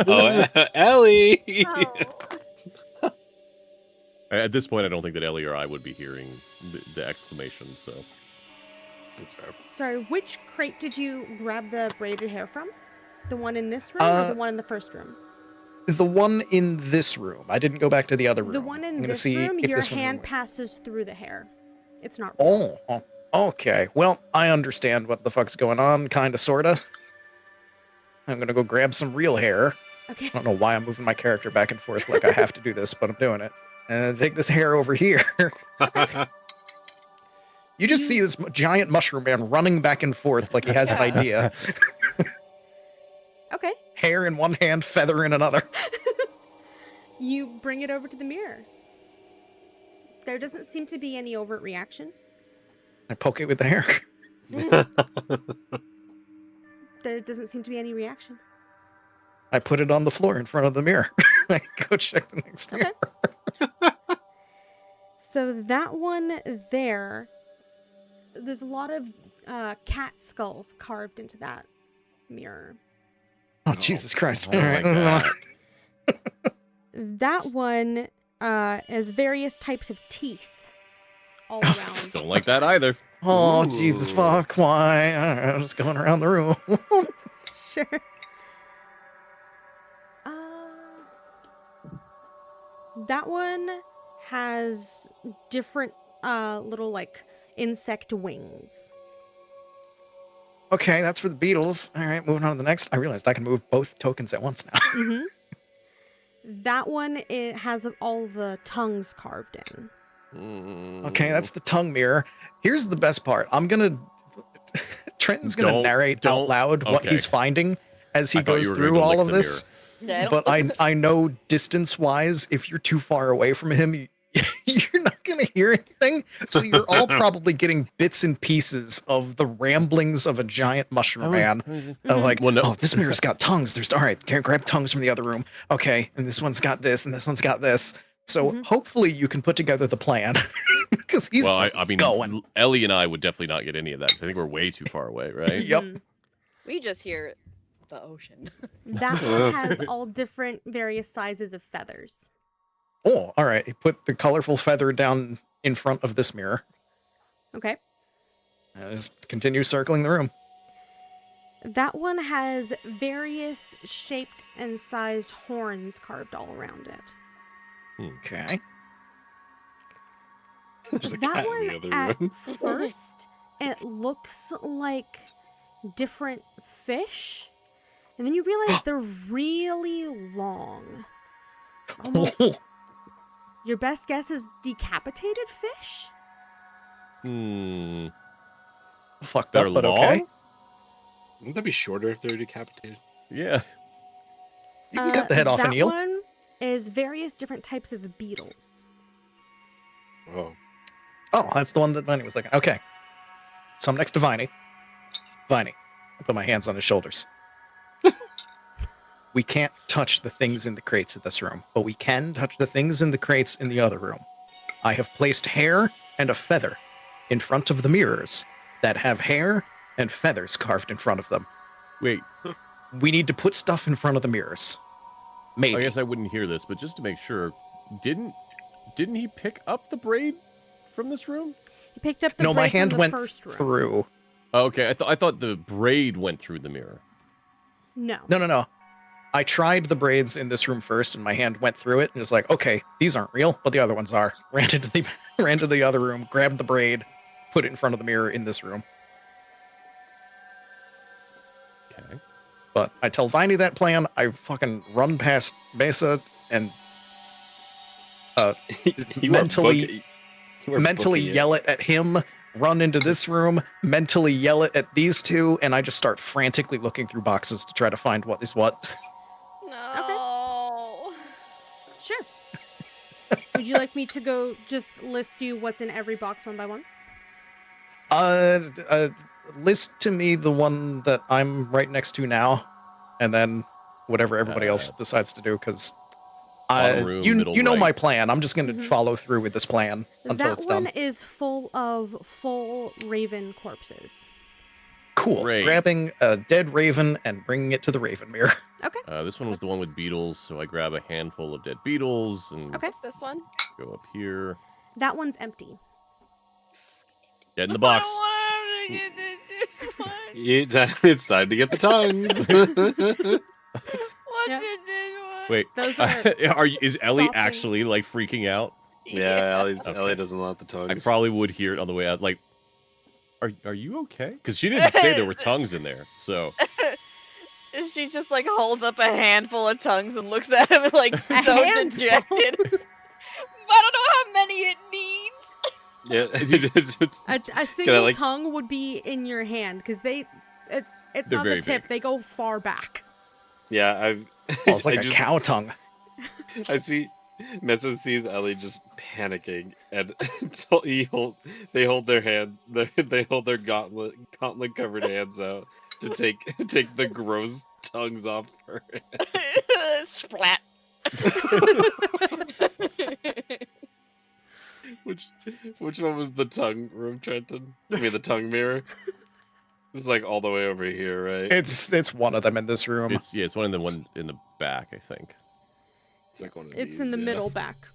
Oh, Ellie! No. At this point, I don't think that Ellie or I would be hearing the exclamation, so. That's fair. Sorry, which crate did you grab the braided hair from? The one in this room or the one in the first room? The one in this room. I didn't go back to the other room. The one I'm in gonna this see room, if your this one's hand in- passes through the hair. It's not. Oh, okay. Well, I understand what the fuck's going on, kinda, sorta. I'm gonna go grab some real hair. Okay. I don't know why I'm moving my character back and forth like I have to do this, but I'm doing it. And take this hair over here. You just see this giant mushroom man running back and forth like he has an idea. Okay. Hair in one hand, feather in another. You bring it over to the mirror. There doesn't seem to be any overt reaction. I poke it with the hair. There doesn't seem to be any reaction. I put it on the floor in front of the mirror. I go check the next Okay. mirror. So that one there, there's a lot of cat skulls carved into that mirror. Oh, Jesus Christ. I don't All right. like that. That one has various types of teeth all around. Don't like that either. Oh, Ooh. Jesus fuck. Why? I'm just going around the room. Sure. That one has different little like insect wings. Okay, that's for the beetles. All right, moving on to the next. I realized I can move both tokens at once now. Mm-hmm. That one, it has all the tongues carved in. Okay, that's the tongue mirror. Here's the best part. Trenton's gonna Don't- narrate out don't- loud what okay. he's finding as he I thought you goes were gonna through go all lick of the this. No. But I know distance-wise, if you're too far away from him, you're not gonna hear anything. So you're all probably getting bits and pieces of the ramblings of a giant mushroom man. Like, Well, no. oh, this mirror's got tongues. There's all right. Can't grab tongues from the other room. Okay, and this one's got this, and this one's got this. So hopefully you can put together the plan because he's Well, just I mean, going. Ellie and I would definitely not get any of that because I think we're way too far away, right? Yep. Mhm. We just hear the ocean. That one has all different various sizes of feathers. Oh, all right. He put the colorful feather down in front of this mirror. Okay. Just continue circling the room. That one has various shaped and sized horns carved all around it. Okay. There's a That cat in one, the other at room. first, it looks like different fish. And then you realize they're really long. Almost, your best guess is decapitated fish? Hmm. Fucked They're up, but long? okay. Wouldn't that be shorter if they're decapitated? Yeah. You can cut the head off an eel. That one is various different types of beetles. Oh. Oh, that's the one that Viney was looking at. Okay. So I'm next to Viney. Viney. I put my hands on his shoulders. We can't touch the things in the crates in this room, but we can touch the things in the crates in the other room. I have placed hair and a feather in front of the mirrors that have hair and feathers carved in front of them. Wait. We need to put stuff in front of the mirrors. Maybe. I guess I wouldn't hear this, but just to make sure, didn't didn't he pick up the braid from this room? He picked up the No, my braid from hand the went first room. through. Okay, I thought the braid went through the mirror. No. No. I tried the braids in this room first, and my hand went through it, and was like, okay, these aren't real, but the other ones are. Ran to the other room, grabbed the braid, put it in front of the mirror in this room. Okay. But I tell Viney that plan, I fucking run past Mesa and You are mentally booking it. yell it at him, run into this room, mentally yell it at these two, and I just start frantically looking through boxes to try to find what is what. No. Sure. Would you like me to go just list you what's in every box one by one? List to me the one that I'm right next to now, and then whatever everybody else decides to do, because Bottom room, you middle know right. my plan. I'm just going to follow through with this plan until That it's one done. is full of full raven corpses. Cool. Great. Grabbing a dead raven and bringing it to the raven mirror. Okay. This one was the one with beetles, so I grab a handful of dead beetles and Okay. What's this one? go up here. That one's empty. Get in the box. I don't want to get this one. It's time to get the tongues. What's Yeah. in this one? Wait, Those are is Ellie sopping. actually like freaking out? Yeah, Okay. Ellie doesn't want the tongues. I probably would hear it on the way out. Like, are you okay? Because she didn't say there were tongues in there. So She just like holds up a handful of tongues and looks at him like A so handful? dejected. I don't know how many it needs. Yeah. A single like- tongue would be in your hand because it's They're not very the tip. big. They go far back. Yeah, Oh, it's like I a just- cow tongue. I see Mesa sees Ellie just panicking, and they hold their hands, they hold their gauntlet covered hands out to take the gross tongues off her. Splat. Which one was the tongue room, Trenton? I mean the tongue mirror. It was like all the way over here, right? It's one of them in this room. it's one in the back, I think. It's like one of It's these, in the yeah. middle back.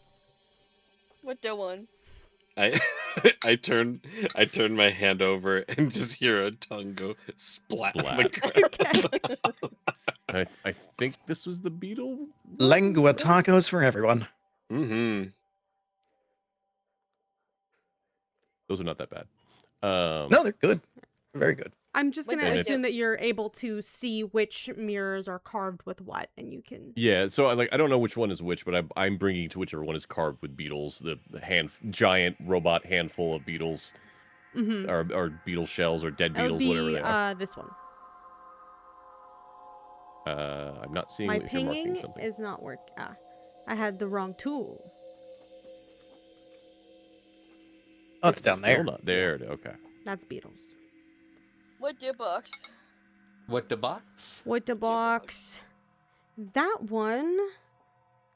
What the one? I turn my hand over and just hear a tongue go splat. On the Splat. ground. I think this was the beetle. Lengua tacos for everyone. Mm-hmm. Those are not that bad. No, they're good. Very good. I'm just Like gonna the- assume that you're able to see which mirrors are carved with what, and you can. Yeah, so I don't know which one is which, but I'm bringing to whichever one is carved with beetles. The giant robot handful of beetles, Mm-hmm. or beetle shells, or dead That would beetles, whatever be they are. this one. I'm not seeing My if you're marking pinging something. is not work. I had the wrong tool. Oh, it's down Still there. not there. Okay. That's beetles. What the box? What the box? What the box? That one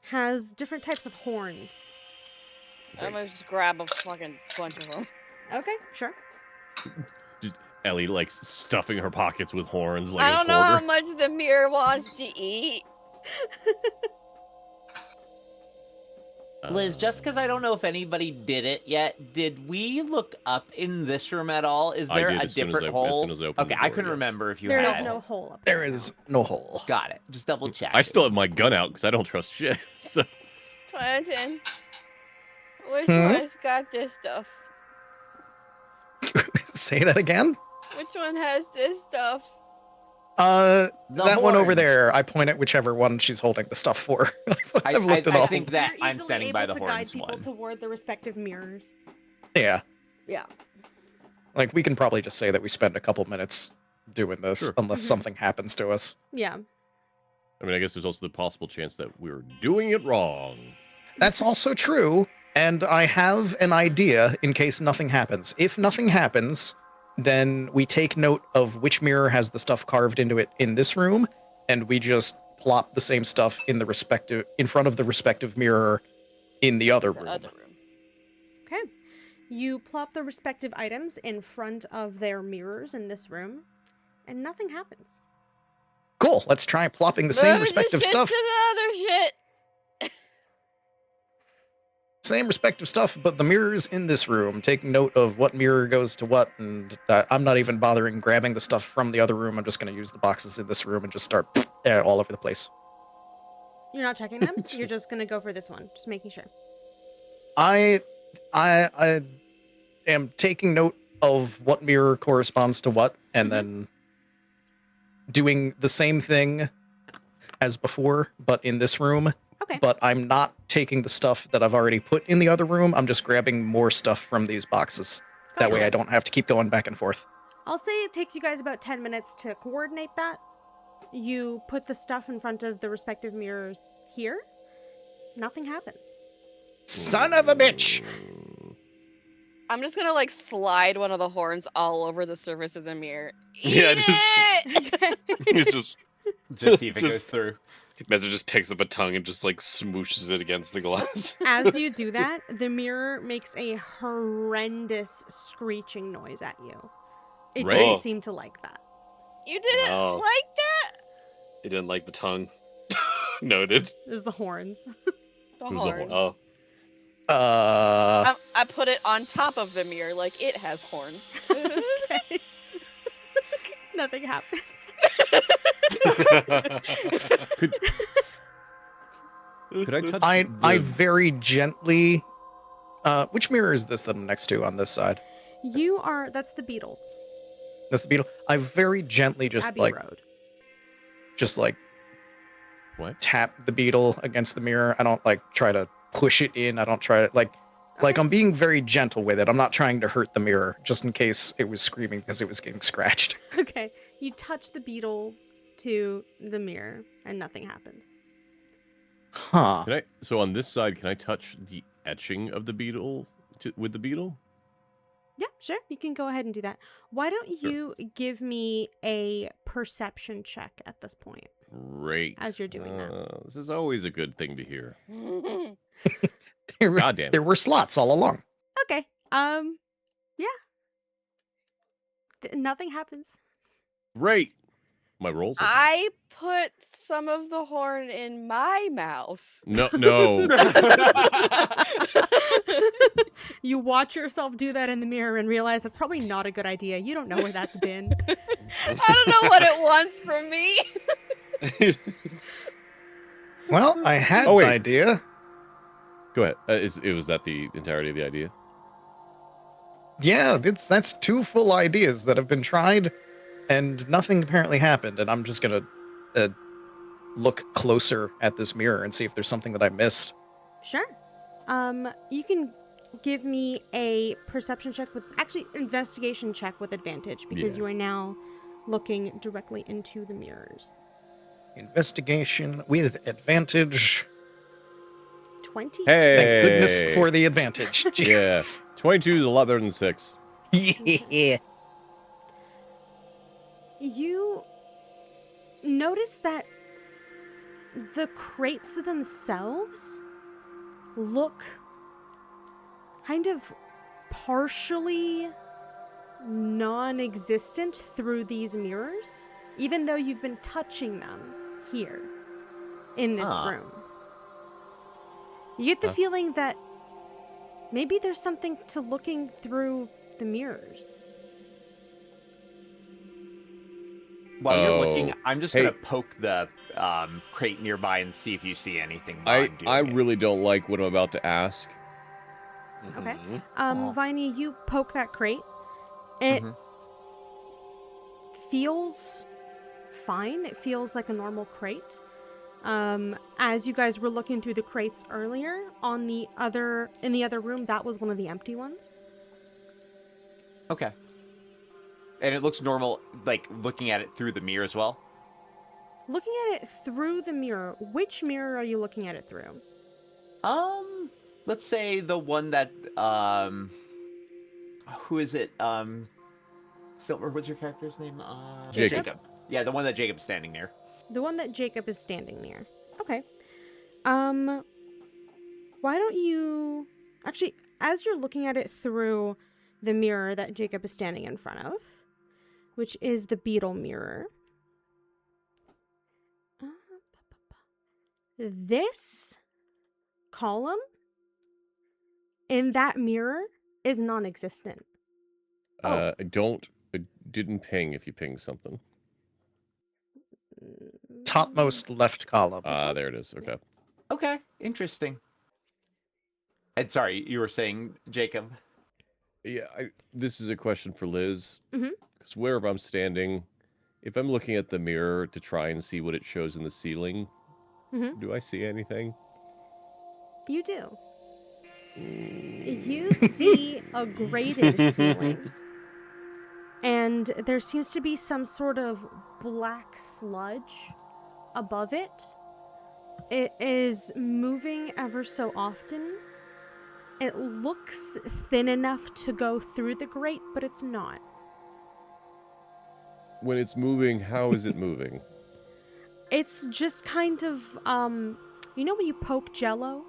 has different types of horns. I'm gonna just grab a fucking bunch of them. Okay, sure. Just Ellie like stuffing her pockets with horns like I a don't know how hoarder. much the mirror wants to eat. Liz, just because I don't know if anybody did it yet, did we look up in this room at all? Is I there did a as soon as different as hole? soon as I opened Okay, the I door, couldn't yes. remember if you There had is it. no hole up There there. is no hole. Got it. Just double check. I still have my gun out because I don't trust shit. So Clinton, which Hmm? one's got this stuff? Say that again? Which one has this stuff? The That one over horns. there. I point at whichever one she's holding the stuff for. I- I've looked I at all. think that You're I'm easily standing by able the to guide horns people one. toward the respective mirrors. Yeah. Yeah. Like, we can probably just say that we spend a couple minutes doing this, Sure. unless Mhm. something happens to us. Yeah. I mean, I guess there's also the possible chance that we're doing it wrong. That's also true, and I have an idea in case nothing happens. If nothing happens, then we take note of which mirror has the stuff carved into it in this room, and we just plop the same stuff in front of the respective mirror in the other The room. other room. Okay. You plop the respective items in front of their mirrors in this room, and nothing happens. Cool. Let's try plopping the same Move respective shit stuff. to the other shit. same respective stuff, but the mirrors in this room, taking note of what mirror goes to what, and I'm not even bothering grabbing the stuff from the other room. I'm just going to use the boxes in this room and just start all over the place. You're not checking them? You're just gonna go for this one. Just making sure. I am taking note of what mirror corresponds to what, and then doing the same thing as before, but in this room. Okay. But I'm not taking the stuff that I've already put in the other room. I'm just grabbing more stuff from these boxes. That way I don't have to keep going back and forth. I'll say it takes you guys about 10 minutes to coordinate that. You put the stuff in front of the respective mirrors here. Nothing happens. Son of a bitch! I'm just gonna like slide one of the horns all over the surface of the mirror. Yeah, Eat it! It's just See if it Just- goes through. Meza just picks up a tongue and just like smooshes it against the glass. As you do that, the mirror makes a horrendous screeching noise at you. It Right. didn't seem to like that. You didn't Oh. like that? He didn't like the tongue. Noted. This is the horns. The Who's the horns. horn? Oh, I put it on top of the mirror like it has horns. Okay. Nothing happens. Could I touch? I very gently... which mirror is this that I'm next to on this side? That's the Beatles. That's the beetle. I very gently Abbey Road. just like What? tap the beetle against the mirror. I don't like try to push it in. I don't try to like I'm being very gentle with it. I'm not trying to hurt the mirror, just in case it was screaming because it was getting scratched. Okay. You touch the Beatles to the mirror and nothing happens. Huh. Can I? So on this side, can I touch the etching of the beetle with the beetle? Yeah, sure. You can go ahead and do that. Why don't Sure. you give me a perception check at this point? Great. As you're doing that. This is always a good thing to hear. There were, God damn it. there were slots all along. Okay. Yeah. Nothing happens. Great. My rolls. I put some of the horn in my mouth. No, no. You watch yourself do that in the mirror and realize that's probably not a good idea. You don't know where that's been. I don't know what it wants from me. Well, I had Oh, wait. an idea. Go ahead. Was that the entirety of the idea? Yeah, that's two full ideas that have been tried, and nothing apparently happened. And I'm just gonna look closer at this mirror and see if there's something that I missed. Sure. You can give me a perception check investigation check with advantage because Yeah. you are now looking directly into the mirrors. Investigation with advantage. 22. Hey. Thank goodness for the advantage. Yeah. Jeez. 22 is a lot better than 6. Yeah. You notice that the crates themselves look kind of partially non-existent through these mirrors, even though you've been touching them here in this room. You get the feeling that maybe there's something to looking through the mirrors. While you're Oh, looking, I'm just hey. gonna poke the crate nearby and see if you see anything. while I'm doing I it. really don't like what I'm about to ask. Okay. Mhm. Viney, you poke that crate. It Mhm. feels fine. It feels like a normal crate. As you guys were looking through the crates earlier in the other room, that was one of the empty ones. Okay. And it looks normal, like looking at it through the mirror as well. Looking at it through the mirror, which mirror are you looking at it through? Let's say the one that who is it? Silver. What's your character's name? Jacob. Yeah, the one that Jacob's standing near. The one that Jacob is standing near. Okay. Why don't you actually, as you're looking at it through the mirror that Jacob is standing in front of, which is the beetle mirror. This column in that mirror is non-existent. I didn't ping if you pinged something. Topmost left column. There it is. Okay. Okay, interesting. And sorry, you were saying, Jacob? Yeah, this is a question for Liz. Mhm. Because wherever I'm standing, if I'm looking at the mirror to try and see what it shows in the ceiling, do I see anything? You do. You see a grated ceiling, and there seems to be some sort of black sludge above it. It is moving ever so often. It looks thin enough to go through the grate, but it's not. When it's moving, how is it moving? It's just kind of, you know when you poke Jell-O?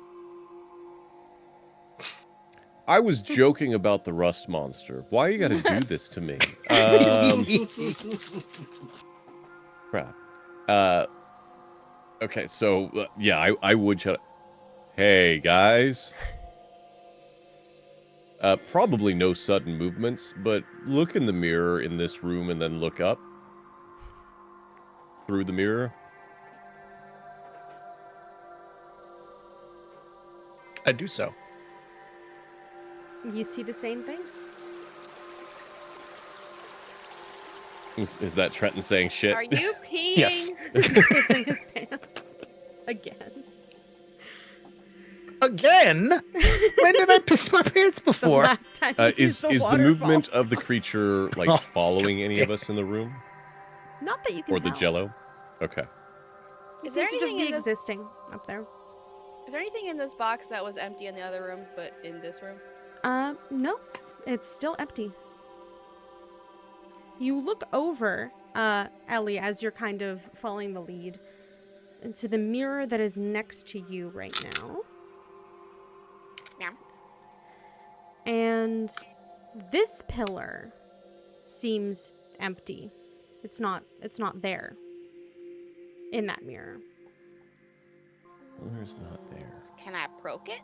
I was joking about the rust monster. Why you gotta do this to me? Crap. Okay, so, yeah, I would shut up. Hey, guys. Probably no sudden movements, but look in the mirror in this room and then look up. Through the mirror. I do so. You see the same thing? Is that Trenton saying shit? Are you peeing? Yes. Pissing his pants. Again. Again? When did I piss my pants The before? last time you Is used the the waterfall movement of the spot. creature, like, Oh, following any of damn. us in the room? Not that you can Or the tell. jello? Okay. It Is there seems to just anything be in this- existing up there. Is there anything in this box that was empty in the other room, but in this room? No. It's still empty. You look over, Ellie, as you're kind of following the lead, into the mirror that is next to you right now. Yeah. And this pillar seems empty. It's not there in that mirror. Where's not there? Can I proke it?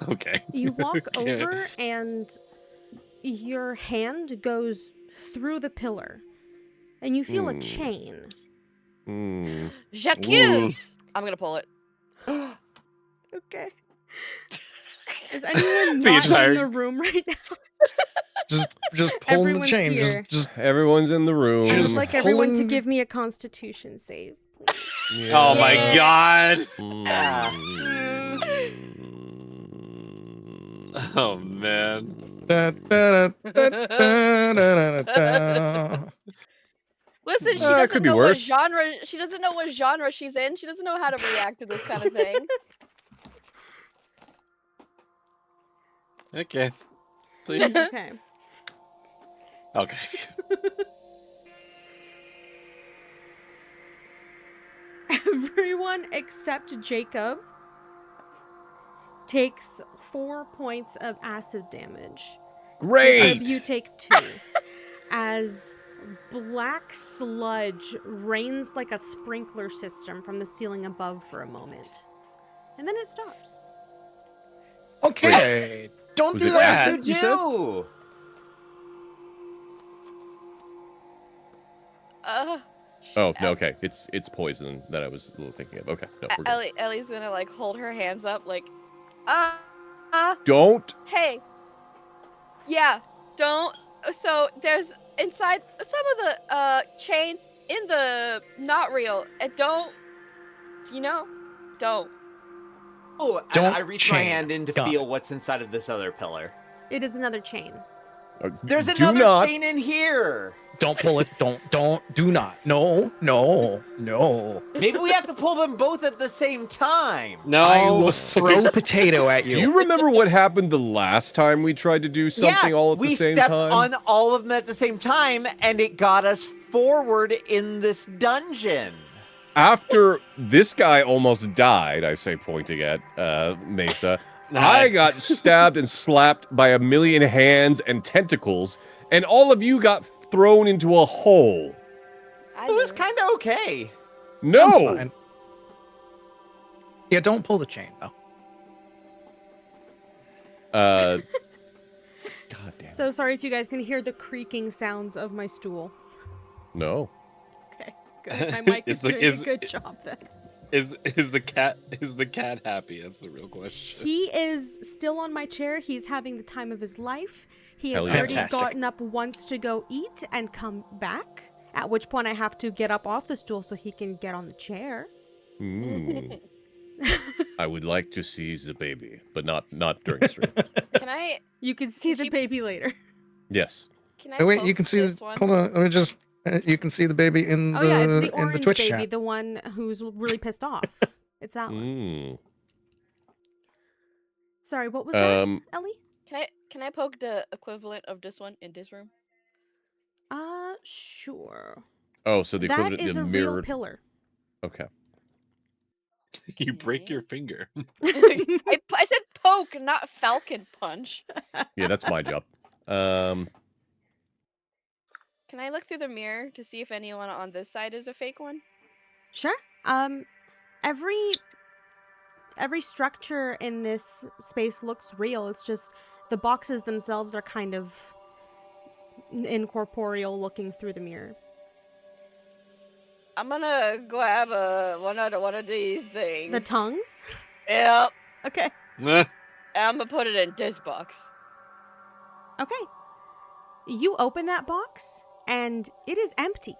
Okay. You walk Okay. over and your hand goes through the pillar and you feel a chain. Hmm. J'accuse! I'm gonna pull it. Okay. Is anyone The not entire- in the room right now? Just pulling the Everyone's chain. here. Just Everyone's in the room. I Just would like everyone to pulling- give me a constitution save, please. Yeah. Oh my Yeah. god. Mm. Oh man. Da, da, da, da, da, da, da. Listen, she It doesn't could be know worse. what genre. She doesn't know what genre she's in. She doesn't know how to react to this kind of thing. Okay. Please. Okay. Okay. Everyone except Jacob takes 4 points of acid damage. Great. Jacob, you take 2. As black sludge rains like a sprinkler system from the ceiling above for a moment. And then it stops. Okay. Don't Was do it that. acid? You said? do? Oh no. Okay. It's poison that I was thinking of. Okay. No. We're good. Ellie's gonna like hold her hands up, like, Don't. hey, yeah, don't. So there's inside some of the chains in the not real. And don't, don't. Oh, and Don't I reach my chain. hand in to Got feel it. what's inside of this other pillar. It is another chain. There's Do another not. chain in here. Don't pull it. Do not. No. Maybe we have to pull them both at the same time. No. I will throw potato at Do you. you remember what happened the last time we tried to do something yeah, all at we the same stepped time? on all of them at the same time, and it got us forward in this dungeon. After this guy almost died, I say pointing at Mesa, I got stabbed and slapped by a million hands and tentacles, and all of you got thrown into a hole. It was kind of okay. No! Fine. Yeah, don't pull the chain though. God damn. So sorry if you guys can hear the creaking sounds of my stool. No. Okay, good. My mic is doing a good job then. Is the cat happy? That's the real question. He is still on my chair. He's having the time of his life. He has Hell yeah. already Fantastic. gotten up once to go eat and come back. At which point I have to get up off the stool so he can get on the chair. Mm. I would like to see the baby, but not during stream. Can I? You can see the She- baby later. Yes. Can I? Oh wait, you poke can see this the. one? Hold on, let me just. You can see the baby in the Oh yeah, it's the in orange the Twitch baby, chat. the one who's really pissed off. It's that one. Mm. Sorry, what was that, Um. Ellie? Can I poke the equivalent of this one in this room? Sure. Oh, so the That equivalent is the a real mirrored. pillar. Okay. You break Okay. your finger. I said poke, not falcon punch. Yeah, that's my job. Can I look through the mirror to see if anyone on this side is a fake one? Sure. Every structure in this space looks real. It's just the boxes themselves are kind of incorporeal looking through the mirror. I'm gonna grab one of these things. The tongues? Yep. Okay. And I'm gonna put it in this box. Okay. You open that box and it is empty.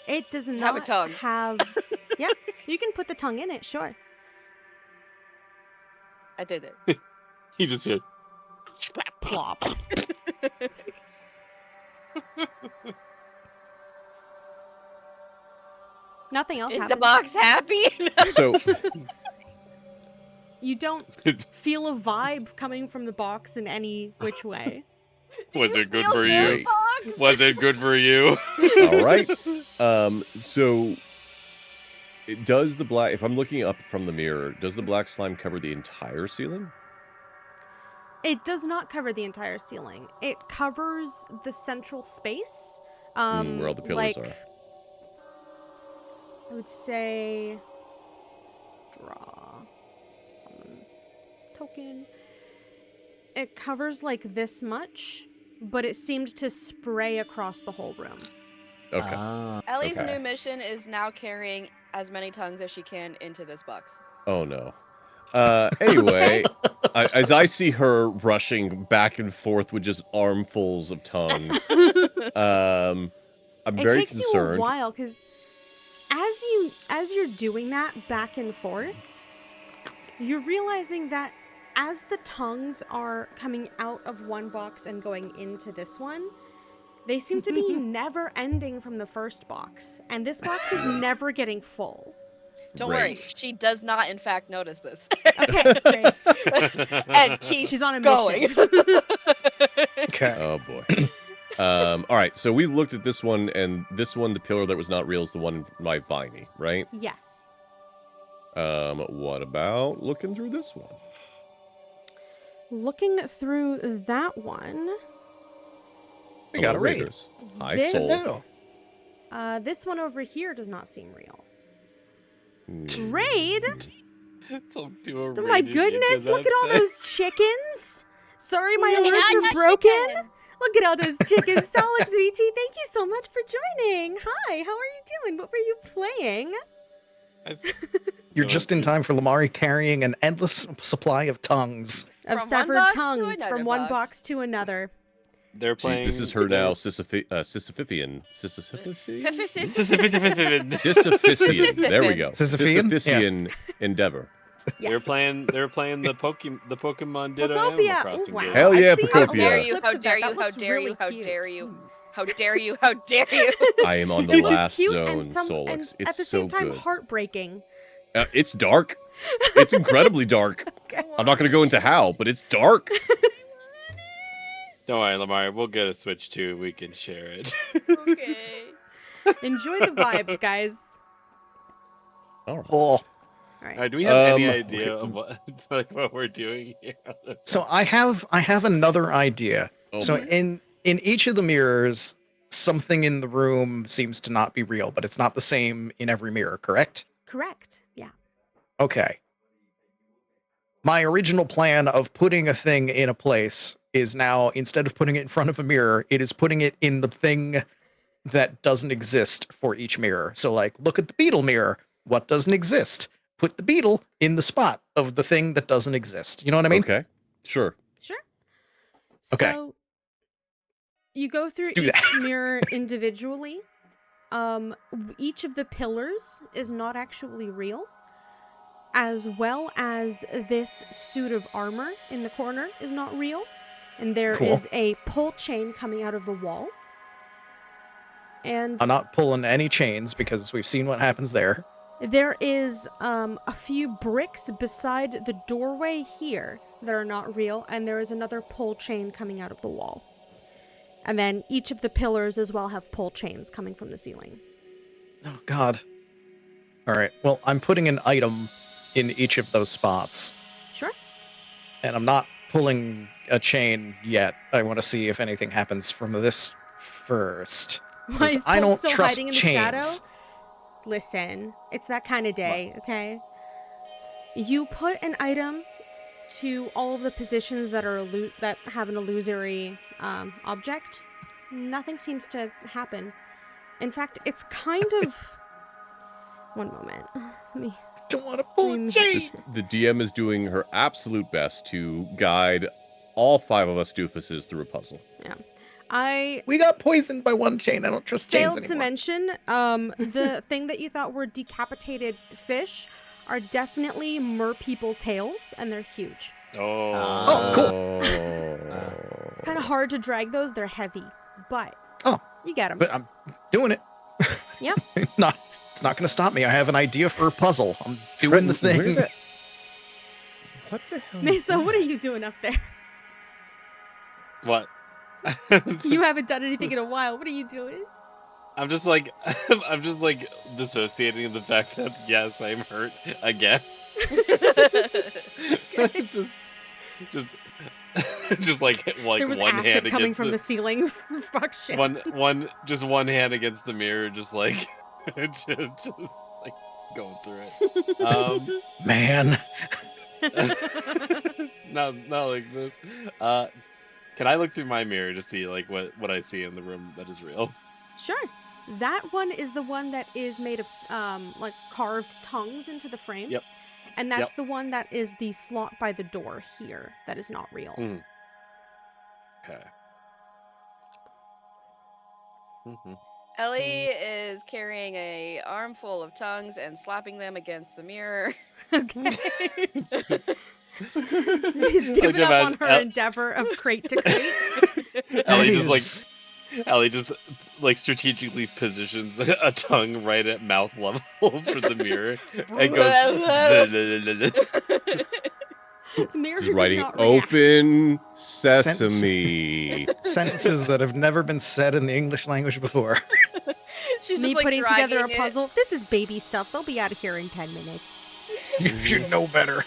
It does not Have a tongue. have Yeah, you can put the tongue in it, sure. I did it. You just hear. Plop. Nothing else Is happens. the box happy? So You don't feel a vibe coming from the box in any which way. Was you it good feel for good, you? box? Was it good for you? all right. So does the black? If I'm looking up from the mirror, does the black slime cover the entire ceiling? It does not cover the entire ceiling. It covers the central space. Where all the pillars like, are. I would say draw token. It covers like this much, but it seemed to spray across the whole room. Okay. Ellie's Okay. new mission is now carrying as many tongues as she can into this box. Oh no. Anyway, as I see her rushing back and forth with just armfuls of tongues, I'm It very takes you a concerned. while because as you're doing that back and forth, you're realizing that as the tongues are coming out of one box and going into this one, they seem to be never ending from the first box, and this box is never getting full. Don't Right. worry, she does not, in fact, notice this. Okay, great. And she's on a going. mission. Okay. Oh boy. All right. So we looked at this one, and this one, the pillar that was not real, is the one by Viney, right? Yes. What about looking through this one? Looking through that one, We got a raid. Raiders. High This- soul. this one over here does not seem real. Hmm. Raid? Don't do a Oh my raid into goodness, look that at all thing. those chickens. Sorry, my alerts are broken. Look at all those chickens. Solix VT, thank you so much for joining. Hi, how are you doing? What were you playing? You're So just in it's- time for Lamari carrying an endless supply of tongues. Of From one severed box to tongues another from one box. box to another. They're playing. This is her now, Sisyphean. Sisyphean? Sisyphean. There we go. Sisyphean? Sisyphean endeavor. Yes. They're playing the Pokemon Ditto Procopia. Animal Ooh, Crossing wow. game. Hell I've yeah, seen Procopia. a lot Dare of you, clips how of dare that. you, That how looks dare really you, how cute. dare you. How dare you, how dare you. I am on the It was last cute zone, and Solix. at It's the so same time good. heartbreaking. It's dark. It's incredibly dark. Okay. I'm not going to go into how, but it's dark. Don't worry, Lamar. We'll get a Switch too. We can share it. Okay. Enjoy the vibes, guys. All right. Oh. All right. Alright, do we have any Um, idea of what we're doing here? So I have another idea. Oh, So boy. in each of the mirrors, something in the room seems to not be real, but it's not the same in every mirror, correct? Correct. Yeah. Okay. my original plan of putting a thing in a place is now, instead of putting it in front of a mirror, it is putting it in the thing that doesn't exist for each mirror. So, like, look at the beetle mirror. What doesn't exist? Put the beetle in the spot of the thing that doesn't exist. You know what I mean? Okay. Sure. Sure. Okay. So you go through do each that. mirror individually. Each of the pillars is not actually real, as well as this suit of armor in the corner is not real. And there Cool. is a pull chain coming out of the wall. And I'm not pulling any chains because we've seen what happens there. there is a few bricks beside the doorway here that are not real, and there is another pull chain coming out of the wall. And then each of the pillars as well have pull chains coming from the ceiling. Oh, God. All right. Well, I'm putting an item in each of those spots, Sure. and I'm not pulling a chain yet. I want to see if anything happens from this first. Why is I Tolt don't still trust hiding in the chains. shadow? Listen, it's that kind of day, okay? You put an item to all of the positions that are that have an illusory object. Nothing seems to happen. In fact, it's kind of... One moment. Let me... Don't want to pull a chain. The DM is doing her absolute best to guide all 5 of us doofuses through a puzzle. Yeah. We got poisoned by one chain. I don't trust chains failed to anymore. mention, the thing that you thought were decapitated fish are definitely merpeople tails, and they're huge. Oh, cool. It's kind of hard to drag those. They're heavy, but you get them. But I'm doing it. Yep. It's not going to stop me. I have an idea for a puzzle. I'm doing the thing. What the hell? Mesa, what are you doing up there? What? You haven't done anything in a while. What are you doing? I'm just like dissociating the fact that yes, I'm hurt again. just like There was one acid hand coming against from the ceiling. Fuck shit. one hand against the mirror, just like just like going through it. Man. Not like this. Can I look through my mirror to see like what I see in the room that is real? Sure. That one is the one that is made of like carved tongues into the frame. Yep. And that's the one that is the slot by the door here that is not real. Mm. Okay. Mm-hmm. Ellie is carrying a armful of tongues and slapping them against the mirror. Okay. She's given up on her endeavor of crate to crate. Ellie just like strategically positions a tongue right at mouth level for the mirror and goes. The mirror Just does writing not react. open sesame. Sentences that have never been said in the English language before. She's Me just, like, putting together a dragging it. puzzle. This is baby stuff. They'll be out of here in 10 minutes. You should know better.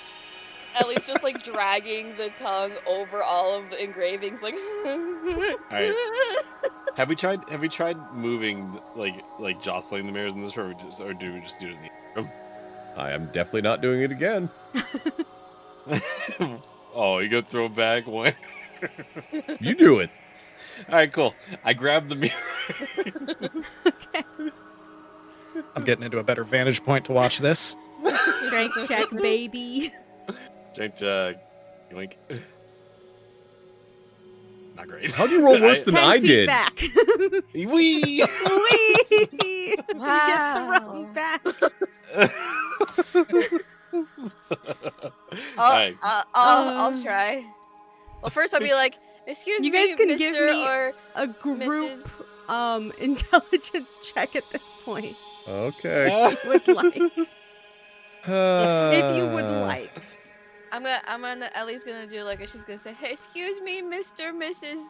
Ellie's just like dragging the tongue over all of the engravings, like. Alright. Have we tried moving like jostling the mirrors in this room, or do we just do it in the room? I am definitely not doing it again. Oh, you gonna throw it back? What? You do it. All right, cool. I grabbed the mirror. Okay. I'm getting into a better vantage point to watch this. Strength check, baby. Check. Yoink. Not great. How'd you roll worse than 10 I feet did? back. Wee. Wee! Wow. Get thrown back. I'll try. Well, first I'll be like, excuse me, You guys can Mr. give me or a group Mrs. intelligence check at this point. Okay. Would like. If you would like. I'm gonna Ellie's gonna do like she's gonna say, hey, excuse me, Mr. Mrs.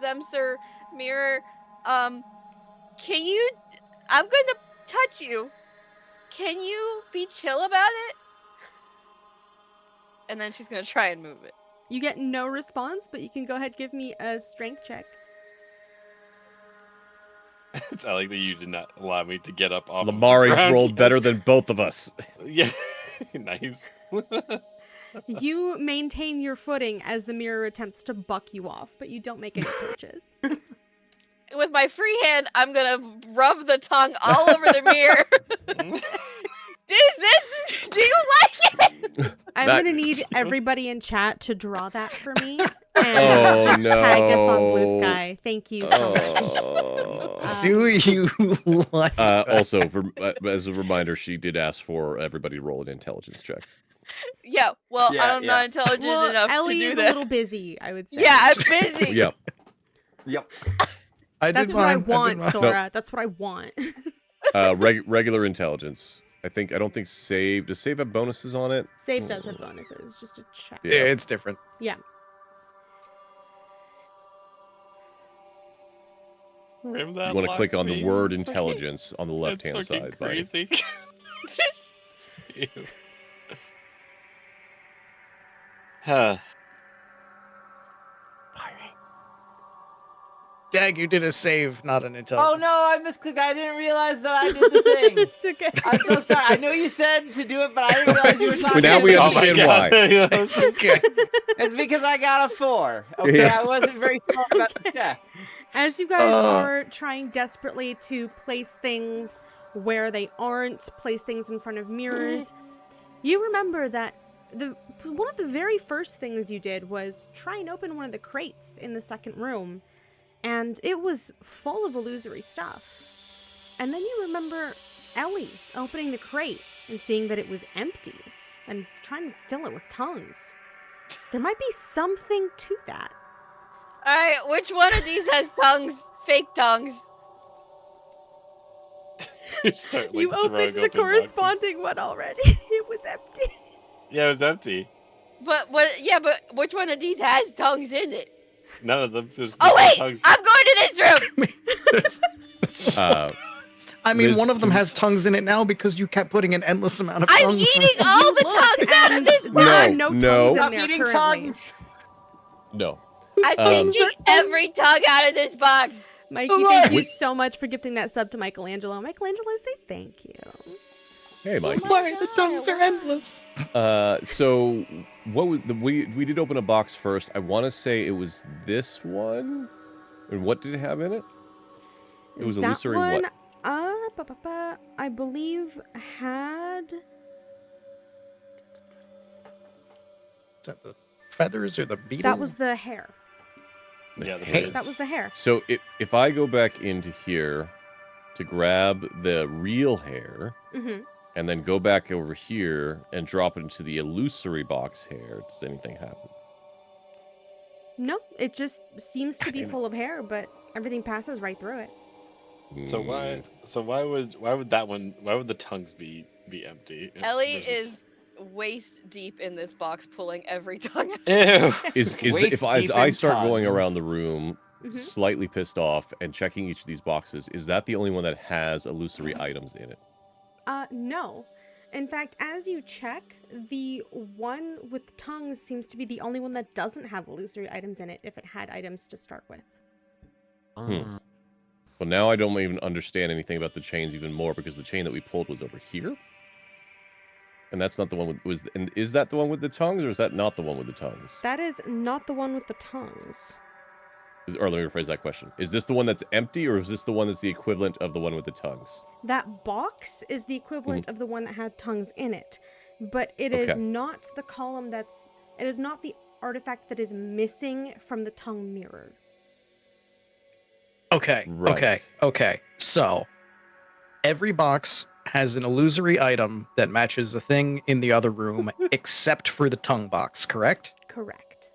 Zemser Mirror, can you? I'm gonna touch you. Can you be chill about it? And then she's gonna try and move it. You get no response, but you can go ahead and give me a strength check. I like that you did not allow me to get up off. Lamari of the ground. rolled better than both of us. Yeah, nice. You maintain your footing as the mirror attempts to buck you off, but you don't make any approaches. With my free hand, I'm gonna rub the tongue all over the mirror. Do you like it? I'm That- gonna need everybody in chat to draw that for me and just tag us on Blue Sky. Thank you so much. Do you like that? Also, as a reminder, she did ask for everybody to roll an intelligence check. Yeah, well, Yeah, I'm not intelligent Well, enough Ellie to do is that. a little busy, I would say. Yeah, I'm busy. Yeah. Yep. I That's did what I mine. want, did mine. Sora. That's what I want. Regular intelligence. I don't think save. Does save have bonuses on it? Save does have bonuses, just a check. Yeah, it's different. Yeah. Remember that You want to block click on the me? word It's fucking- intelligence on the left hand it's fucking side. buddy. crazy. Ew. Huh. Dag, you did a save, not an Oh intelligence. no, I misclicked. I didn't realize that I did the thing. It's okay. I'm so sorry. I know you said to do it, but I didn't realize you were So talking. now we about understand me. why. It's okay. It's because I got a 4. Okay, Yes. I wasn't very sure about the check. As you guys are trying desperately to place things where they aren't, place things in front of mirrors, you remember that one of the very first things you did was try and open one of the crates in the second room, and it was full of illusory stuff. And then you remember Ellie opening the crate and seeing that it was empty and trying to fill it with tongues. There might be something to that. All right, which one of these has tongues? Fake tongues. Start, like, You throwing opened the open corresponding one already. It was empty. boxes. Yeah, it was empty. But what? Yeah, but which one of these has tongues in it? None of them. There's Oh wait, tongues. I'm going to this room. I mean, Liz, one of them can- has tongues in it now because you kept putting an endless amount of I'm tongues. eating all the tongues out of this There box. are No, no no. tongues in Stop there eating currently. tongues. No. I'm taking every tongue out of this box. Mikey, thank you so much for gifting that sub to Michelangelo. Michelangelo, say thank you. Hey, Mike. Why the tongues are endless? So what was we did open a box first. I want to say it was this one. And what did it have in it? It was that illusory one, what? I believe had... Is that the feathers or the beetle? That was the hair. Yeah, the Hey. birds. That was the hair. So if I go back into here to grab the real hair Mm-hmm. and then go back over here and drop it into the illusory box hair, does anything happen? No, it just seems to be full of hair, but everything passes right through it. So why? So why would that one? Why would the tongues be empty? Ellie versus- is waist deep in this box, pulling every tongue out. Ew. Is Waist if as deep I in start going tongues. around the room, Mhm. slightly pissed off and checking each of these boxes, is that the only one that has illusory items in it? No. In fact, as you check, the one with tongues seems to be the only one that doesn't have illusory items in it if it had items to start with. Well, now I don't even understand anything about the chains even more because the chain that we pulled was over here, and that's not the one with And is that the one with the tongues, or is that not the one with the tongues? That is not the one with the tongues. Or let me rephrase that question: is this the one that's empty, or is this the one that's the equivalent of the one with the tongues? That box is the equivalent of the one that had tongues in it, but it is Okay. not the column that's... It is not the artifact that is missing from the tongue mirror. Okay. Right. Okay. So every box has an illusory item that matches a thing in the other room, except for the tongue box, correct? Correct.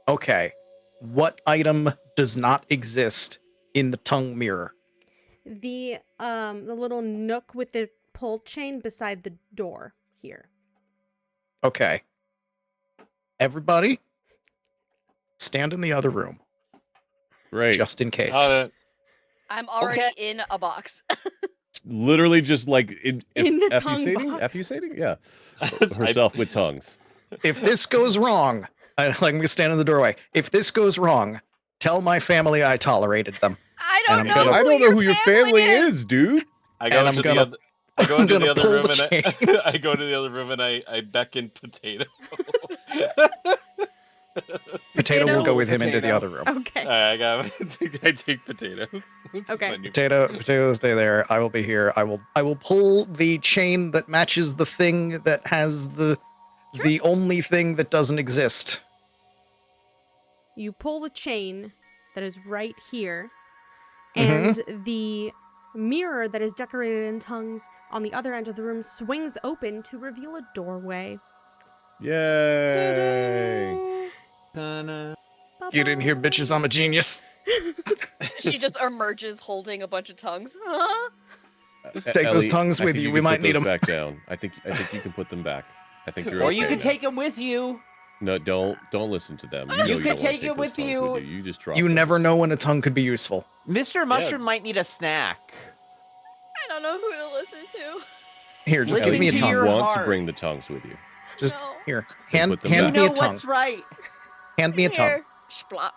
Okay. What item does not exist in the tongue mirror? The little nook with the pull chain beside the door here. Okay. Everybody, stand in the other room, Right. just in case. I'm already Okay. in a box. Literally just like In the tongue effusating? box. Effusating? Yeah. Herself with tongues. If this goes wrong, like we stand in the doorway. If this goes wrong, tell my family I tolerated them. I And don't I'm know. gonna- I don't know who your family is, dude. I go And into I'm gonna- I go I'm into the gonna other pull room the and I go to the other room and I beckon Potato. Potato will go with him into the Potato. other room. Okay. Alright, I take Potato. This is Okay. my new Potato, stay there. I will be here. I will pull the chain that matches the thing that has the only thing that doesn't exist. You pull the chain that is right here, Mhm. and the mirror that is decorated in tongues on the other end of the room swings open to reveal a doorway. Yay! Ta-da. You didn't hear, bitches. I'm a genius. She just emerges holding a bunch of tongues. Huh? Take those Ellie, tongues I with think you. can We put might need those them. back down. I think you can put them back. I think you're Or okay you can now. take them with you. No, don't listen to them. You know You you can don't wanna take it those with tongues you. with you. You just drop You them. never know when a tongue could be useful. Mr. Mushroom it's- might need a snack. I don't know who to listen to. Here, just Listen give me a to you tongue. your want heart. to bring the tongues with you. Just No. here. Then Hand put them You hand back. me a know tongue. what's right. Hand me a tongue. Here. Splop.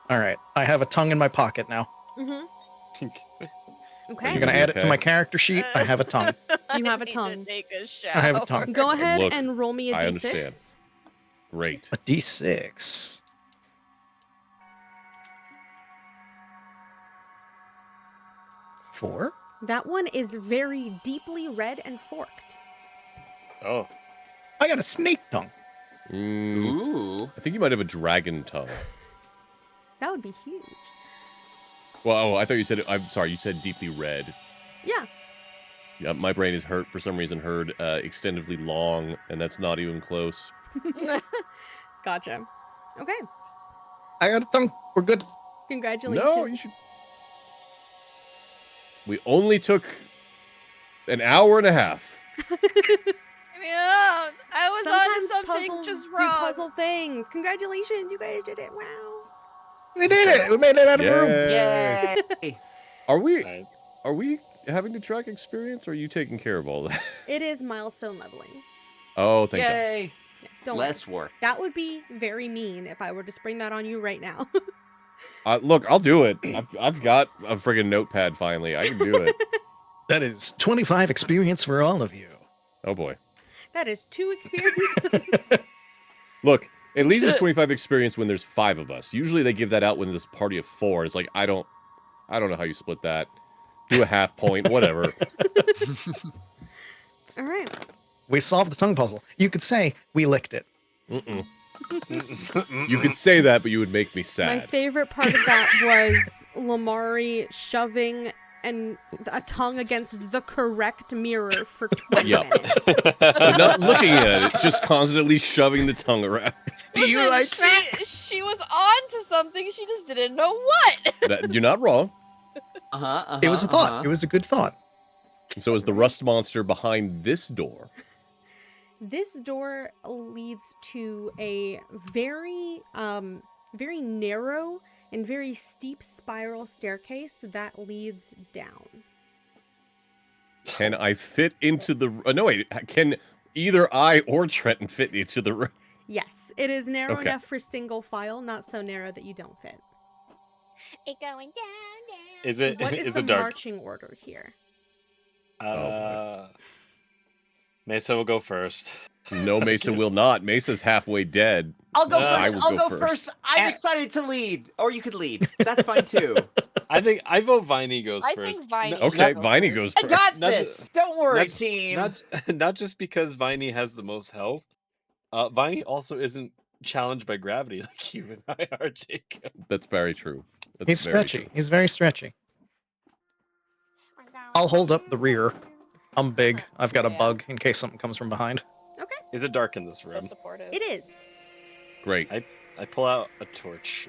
All right. I have a tongue in my pocket now. Mm-hmm. Are Okay. You're gonna you add it to okay? my character sheet. I have a tongue. You have a need tongue. To take a shower. I have a tongue. Go ahead Look, and roll me a I d6. understand. Great. A D6. 4. That one is very deeply red and forked. Oh. I got a snake tongue. Ooh. I think you might have a dragon tongue. That would be huge. Well, I thought you said. I'm sorry. You said deeply red. Yeah. Yeah, my brain is hurt for some reason. Heard extendedly long, and that's not even close. Gotcha. Okay. I got a tongue. We're good. Congratulations. No, you should. We only took an hour and a half. Yeah, I was Sometimes on something puzzles just do wrong. puzzle things. Congratulations, you guys did it. Wow. We did it. We made it out of the room. Yay! Yay. Are we? Alright. Are we having to track experience, or are you taking care of all that? It is milestone leveling. Oh, thank God. Yay. Don't worry. Less work. That would be very mean if I were to spring that on you right now. Look, I'll do it. I've got a friggin' notepad finally. I can do it. That is 25 experience for all of you. Oh boy. That is 2 experience. Look, at least there's 25 experience when there's 5 of us. Usually they give that out when there's a party of 4. It's like I don't know how you split that. Do a half point, whatever. All right. We solved the tongue puzzle. You could say we licked it. Mm-mm. You could say that, but you would make me My sad. favorite part of that was Lamari shoving a tongue against the correct mirror for 20 Yep. minutes. But not looking at it, just constantly shoving the tongue around. Do you Listen, like she was on to something. She just didn't know what. You're not wrong. It was a thought. It was a good thought. So is the rust monster behind this door? This door leads to a very narrow and very steep spiral staircase that leads down. Can I fit into the... no, wait. Can either I or Trenton fit into the room? Yes, it is narrow Okay. enough for single file, not so narrow that you don't fit. It going down. Is it What is is the it dark? marching order here? boy. Mesa will go first. No, Mesa will not. Mesa's halfway dead. I'll go I first. will I'll go go first. first. I'm excited to lead. Or you could lead. That's fine too. I think I vote Viney goes I first. think Viney. Okay, should go Viney first. goes I first. got Not this. Don't worry, not- team. Not just because Viney has the most health. Viney also isn't challenged by gravity like you and I are, Jacob. That's very true. That's He's very stretchy. true. He's very stretchy. I'll hold up the rear. I'm big. I've got a Yeah. bug in case something comes from behind. Is it dark in this So room? supportive. It is. Great. I pull out a torch.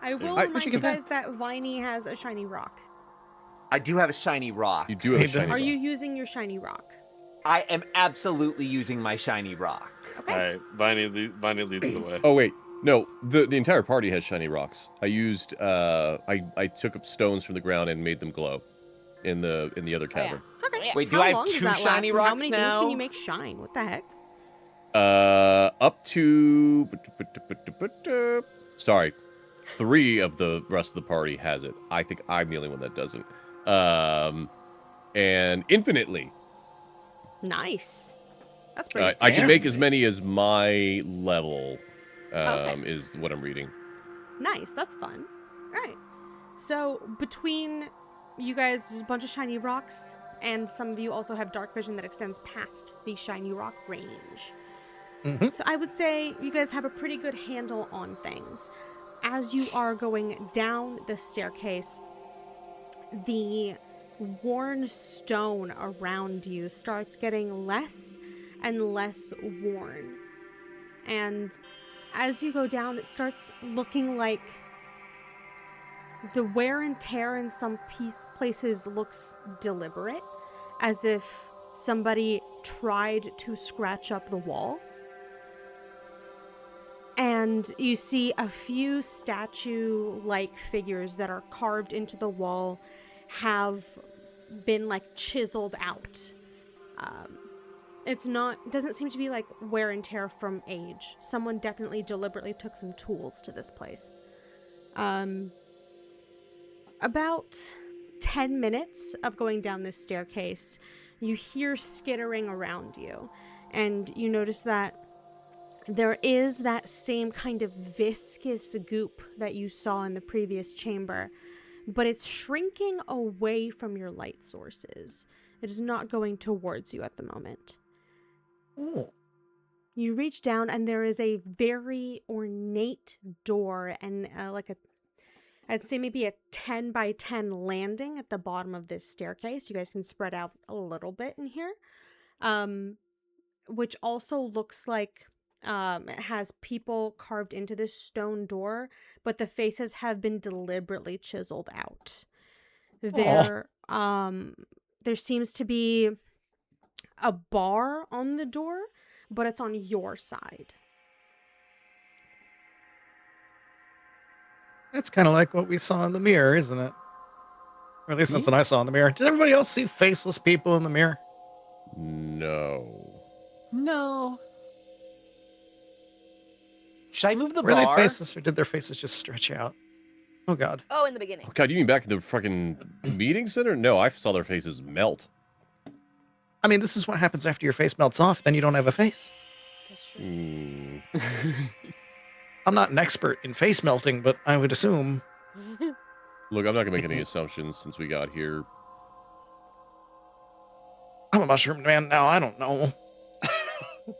I will I- remind you you get that. guys that Viney has a shiny rock. I do have a shiny rock. You do have a He does. shiny Are rock. you using your shiny rock? I am absolutely using my shiny rock. Okay. Alright, Viney leads the way. Oh wait, no. The entire party has shiny rocks. I used I took up stones from the ground and made them glow in the other Oh, yeah. cavern. Okay. Wait, do How I have long does two that shiny last? And how rocks many things can now? you make shine? What the heck? Up to sorry, 3 of the rest of the party has it. I think I'm the only one that doesn't. and infinitely. Nice. That's pretty I sick. can make as many as my level, Okay. is what I'm reading. Nice. That's fun. Right. So between you guys, there's a bunch of shiny rocks, and some of you also have dark vision that extends past the shiny rock range. Mm-hmm. So I would say you guys have a pretty good handle on things. As you are going down the staircase, the worn stone around you starts getting less and less worn. And as you go down, it starts looking like the wear and tear in some places looks deliberate, as if somebody tried to scratch up the walls. And you see a few statue-like figures that are carved into the wall have been like chiseled out. Doesn't seem to be like wear and tear from age. Someone definitely deliberately took some tools to this place. About 10 minutes of going down this staircase, you hear skittering around you, and you notice that there is that same kind of viscous goop that you saw in the previous chamber, but it's shrinking away from your light sources. It is not going towards you at the moment. Oh. You reach down, and there is a very ornate door and I'd say maybe a 10 by 10 landing at the bottom of this staircase. You guys can spread out a little bit in here. Which also looks like it has people carved into this stone door, but the faces have been deliberately chiseled out. There seems to be a bar on the door, but it's on your side. That's kind of like what we saw in the mirror, isn't it? Or at least that's what I saw in the mirror. Did everybody else see faceless people in the mirror? No. No. Should I move the Were bar? they faceless, or did their faces just stretch out? Oh, God. Oh, in the beginning. Oh, God, you mean back in the fucking meeting center? No, I saw their faces melt. I mean, this is what happens after your face melts off. Then you don't have a face. That's true. I'm not an expert in face melting, but I would assume. Look, I'm not gonna make any assumptions since we got here. I'm a mushroom man now. I don't know.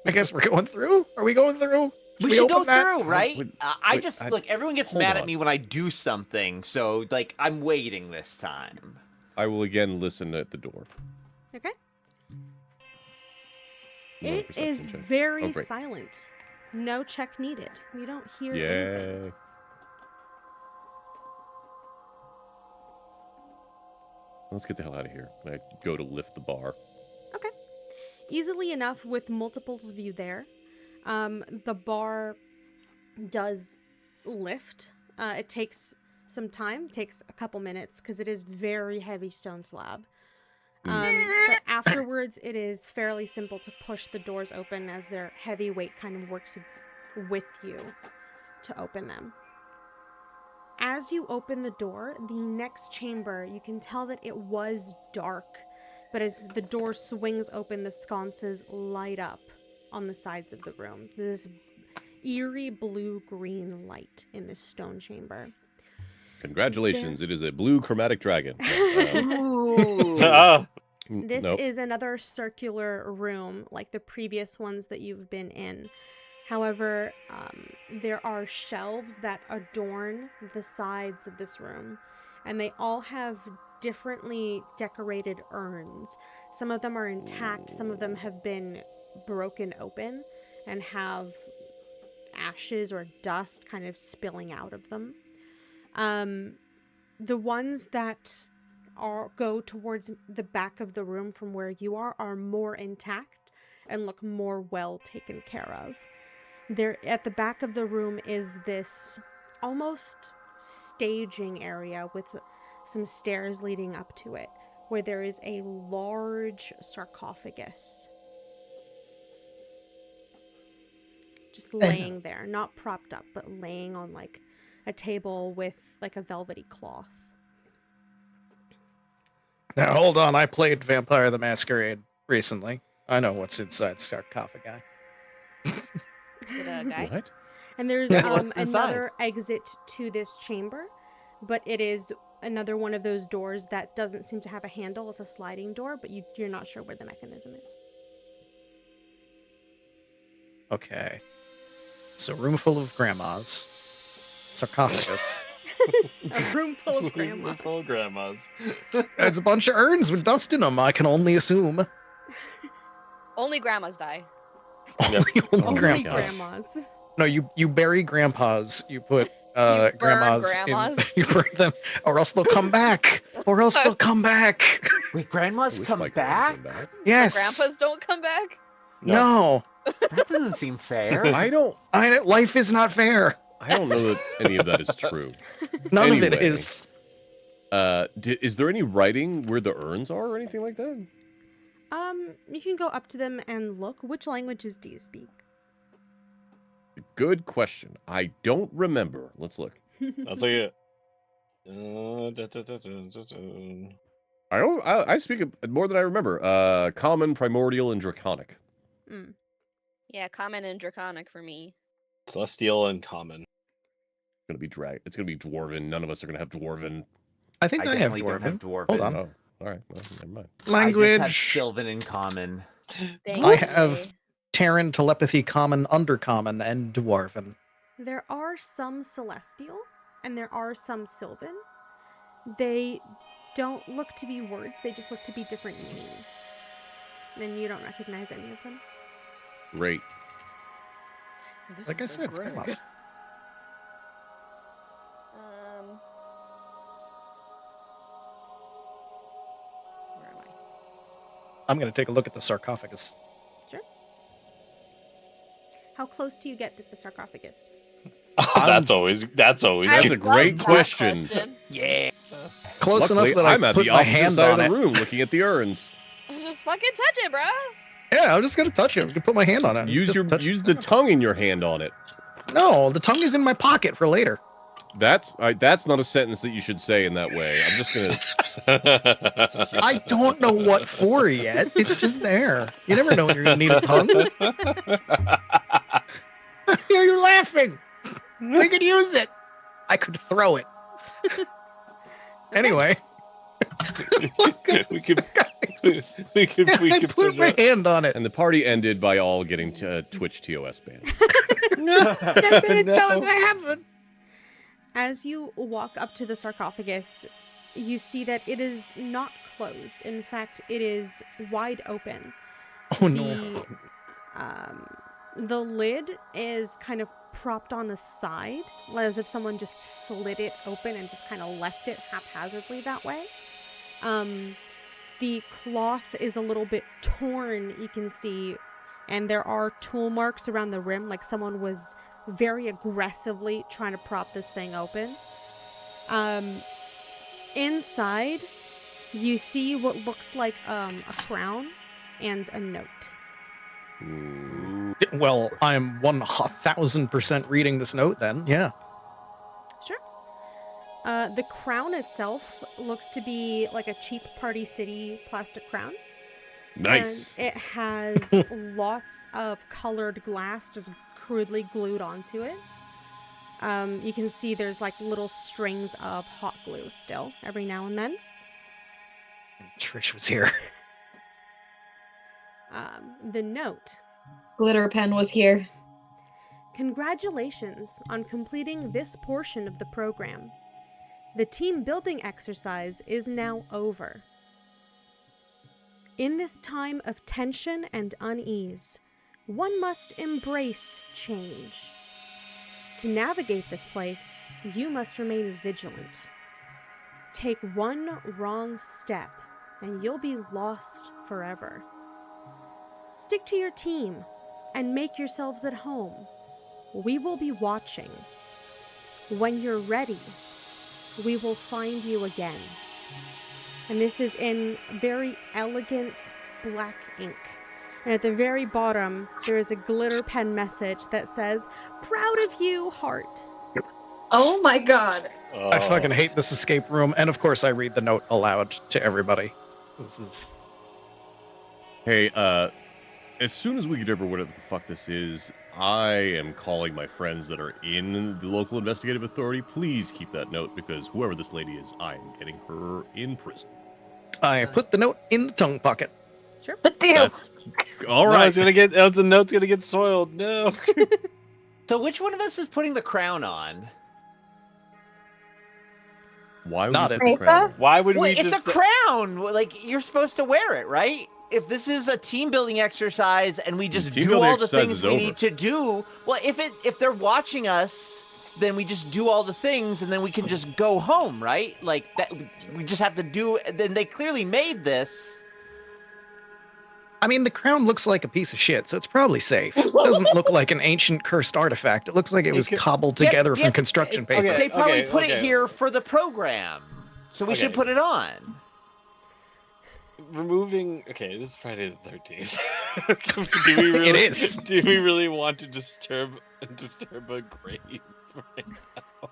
I guess we're going through? Are we going through? We should go open that? through, right? Wait, Look, everyone gets hold mad on. at me when I do something, so, like, I'm waiting this time. I will again listen at the door. Okay. You want a It perception is check? very Oh, great. silent. No check needed. You don't hear anything. Yeah. Let's get the hell out of here. I go to lift the bar. Okay. Easily enough with multiples of you there. The bar does lift. It takes some time. It takes a couple minutes because it is very heavy stone slab. But afterwards, it is fairly simple to push the doors open as their heavy weight kind of works with you to open them. As you open the door, the next chamber, you can tell that it was dark, but as the door swings open, the sconces light up on the sides of the room. This eerie blue-green light in this stone chamber. Congratulations, it is a blue chromatic dragon. Ooh. This Nope. is another circular room like the previous ones that you've been in. However, there are shelves that adorn the sides of this room, and they all have differently decorated urns. Some of them are intact, some of them have been broken open and have ashes or dust kind of spilling out of them. The ones that go towards the back of the room from where you are more intact and look more well taken care of. There at the back of the room is this almost staging area with some stairs leading up to it, where there is a large sarcophagus just laying there, not propped up, but laying on like a table with like a velvety cloth. Now, hold on. I played Vampire the Masquerade recently. I know what's inside sarcophagi. Is it a guy? What? And there's What's inside? another exit to this chamber, but it is another one of those doors that doesn't seem to have a handle. It's a sliding door, but you're not sure where the mechanism is. Okay. So, room full of grandmas. Sarcophagus. A room full of grandma. Full of grandmas. It's a bunch of urns with dust in them, I can only assume. Only grandmas die. Only Only grandmas. grandmas. No, you bury grandpas. You put You burn grandmas, grandmas? you burn them, or else they'll come back. Or else they'll come back. Wait, grandmas Wish come my grandmas back? came back. Yes. Grandpas don't come back? No. That doesn't seem fair. Life is not fair. I don't know that any of that is true. None of it Anyway. is. Is there any writing where the urns are or anything like that? You can go up to them and look. Which languages do you speak? Good question. I don't remember. Let's look. That's like it. I speak more than I remember. Common, primordial, and draconic. Mm. Yeah, common and draconic for me. Celestial and common. It's gonna be dwarven. None of us are gonna have dwarven. I think I have definitely don't dwarven. have dwarven. Hold on. Oh, all right. Well, never mind. Language. I just have Sylvan in common. Thank I you. have Terran, telepathy, common, undercommon, and dwarven. There are some celestial, and there are some sylvan. They don't look to be words, they just look to be different names. And you don't recognize any of them. Great. This Like I one's so said, it's gross. grandmas. Where am I? I'm going to take a look at the sarcophagus. Sure. How close do you get to the sarcophagus? That's always That's a good. great that question. Yeah. Close Luckily, enough that I'm I at put the my opposite hand side on of it. the room looking at the urns. Just fucking touch it, bro. Yeah, I'm just going to touch it. I'm going to put my hand on it. Use Just touch- the tongue in your hand on it. No, the tongue is in my pocket for later. That's not a sentence that you should say in that way. I'm just gonna. I don't know what for yet. It's just there. You never know when you're going to need a tongue. You're laughing. We could use it. I could throw it. Anyway. we could I put my hand on it. And the party ended by all getting Twitch TOS banned. It's not going to happen. As you walk up to the sarcophagus, you see that it is not closed. In fact, it is wide open. Oh no. The lid is kind of propped on the side, as if someone just slid it open and just kind of left it haphazardly that way. The cloth is a little bit torn, you can see, and there are tool marks around the rim, like someone was very aggressively trying to prop this thing open. Inside, you see what looks like a crown and a note. Well, I'm 1,000% reading this note then. Yeah. Sure. The crown itself looks to be like a cheap Party City plastic crown. Nice. And it has lots of colored glass just crudely glued onto it. You can see there's like little strings of hot glue still every now and then. Trish was here. The note. Glitter pen was here. Congratulations on completing this portion of the program. The team building exercise is now over. In this time of tension and unease, one must embrace change. To navigate this place, you must remain vigilant. Take one wrong step, and you'll be lost forever. Stick to your team and make yourselves at home. We will be watching. When you're ready, we will find you again. And this is in very elegant black ink. And at the very bottom, there is a glitter pen message that says, "Proud of you, heart." Oh my god. I fucking hate this escape room. And of course, I read the note aloud to everybody. This is Hey, as soon as we get over whatever the fuck this is, I am calling my friends that are in the local investigative authority. Please keep that note, because whoever this lady is, I am getting her in prison. I put the note in the tongue pocket. Sure. The deal. That's all No, right. it's gonna get. The note's gonna get soiled. No. So which one of us is putting the crown on? Why would Not you it. put the Mesa? crown? Why would Well, we it's just? a crown. Like, you're supposed to wear it, right? If this is a team building exercise and we just team do building all the exercise things is we over. need to do, well, if they're watching us, then we just do all the things and then we can just go home, right? Like that, we just have to do. Then they clearly made this. I mean, the crown looks like a piece of shit, so it's probably safe. It doesn't look like an ancient cursed artifact. It looks like it was cobbled Yep, together from yep. construction Okay. paper. They probably put it okay. here for the program, so we should Okay. put it on. Removing. Okay, this is Friday the 13th. Do we really? It is. Do we really want to disturb a grave? Right?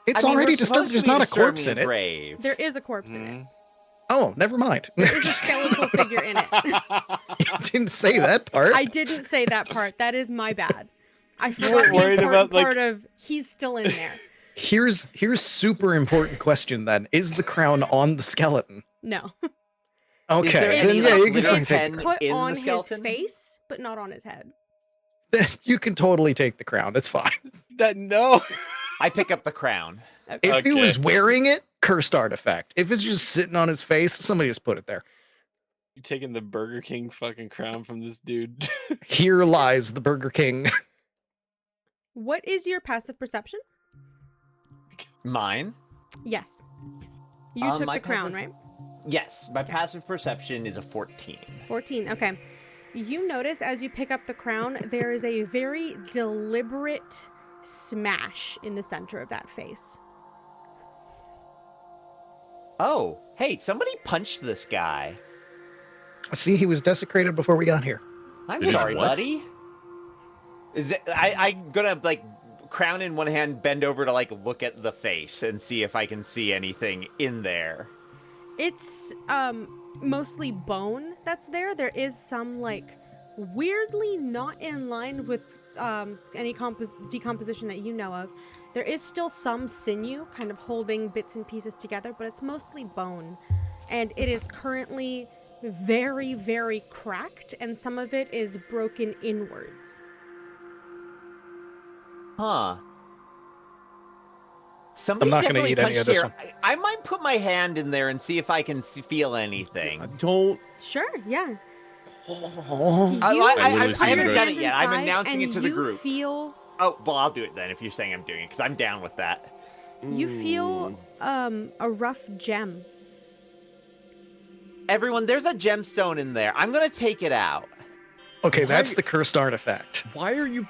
It's I mean, already we're disturbed. supposed There's to be not a disturbing corpse in a it. grave. There is a corpse in it. Mhm. Oh, never mind. There is a skeletal figure in it. You didn't say that part. I didn't say that part. That is my bad. I You forgot weren't the worried important about, like- part of he's still in there. Here's super important question then. Is the crown on the skeleton? No. Okay, there then any, yeah, like, you can glitter fucking take pen? the Put in the on his skeleton? face, but not on his head. crown. You can totally take the crown. It's fine. No. I pick up the crown. Okay. If he Okay. was wearing it, cursed artifact. If it's just sitting on his face, somebody just put it there. You taking the Burger King fucking crown from this dude? Here lies the Burger King. What is your passive perception? Mine? Yes. You took my the crown, passive- right? Yes, my passive perception is a 14. 14. Okay. You notice as you pick up the crown, there is a very deliberate smash in the center of that face. Oh, hey, somebody punched this guy. See, he was desecrated before we got here. I'm Did he sorry, what? buddy. Is it? I'm gonna like crown in one hand, bend over to like look at the face and see if I can see anything in there. It's mostly bone that's there. There is some like weirdly not in line with any decomposition that you know of. There is still some sinew kind of holding bits and pieces together, but it's mostly bone. And it is currently very, very cracked, and some of it is broken inwards. Huh. Somebody not gonna definitely eat any punched of this here. I might put my hand in there and see if I can feel anything. Don't. Sure, yeah. Oh, You I literally put see your you done hand it yet. I'm inside announcing and it to the you group. Feel, Oh, well, I'll do it then if you're saying I'm doing it, because I'm down with that. you feel a rough gem. Everyone, there's a gemstone in there. I'm gonna take it out. okay, that's Why- the cursed artifact. Why are you?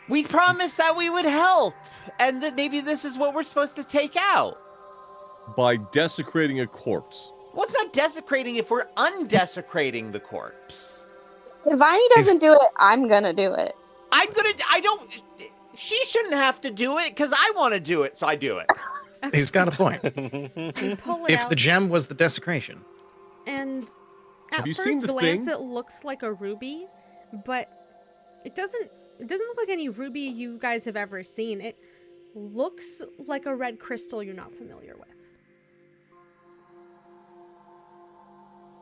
We promised that we would help, and that maybe this is what we're supposed to take out. By desecrating a corpse. Well, it's not desecrating if we're undesecrating the corpse. If Viney doesn't do it, I'm gonna do it. I don't. She shouldn't have to do it because I want to do it, so I do it. He's got a point. You pull it If out, the gem was the desecration. and Have at you first seen the glance thing? it looks like a ruby, but it doesn't look like any ruby you guys have ever seen. It looks like a red crystal you're not familiar with.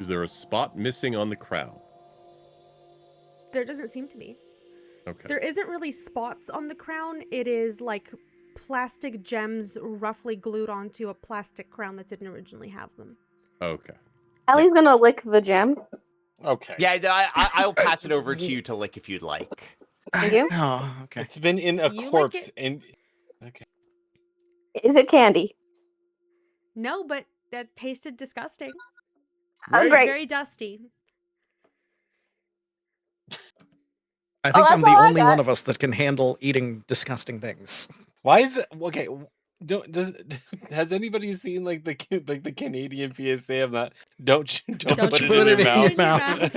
Is there a spot missing on the crown? There doesn't seem to be. Okay. There isn't really spots on the crown. It is like plastic gems roughly glued onto a plastic crown that didn't originally have them. Okay. Ellie's gonna lick the gem. Okay. Yeah, I'll pass it over to you to lick if you'd like. Thank you. Oh, okay. It's been in a You like corpse it? and. Okay. Is it candy? No, but that tasted disgusting. I'm great. Very dusty. I think that's I'm the all I only got. one of us that can handle eating disgusting things. Why is it okay? Has anybody seen like the Canadian PSA? I'm not. Don't put it in your mouth.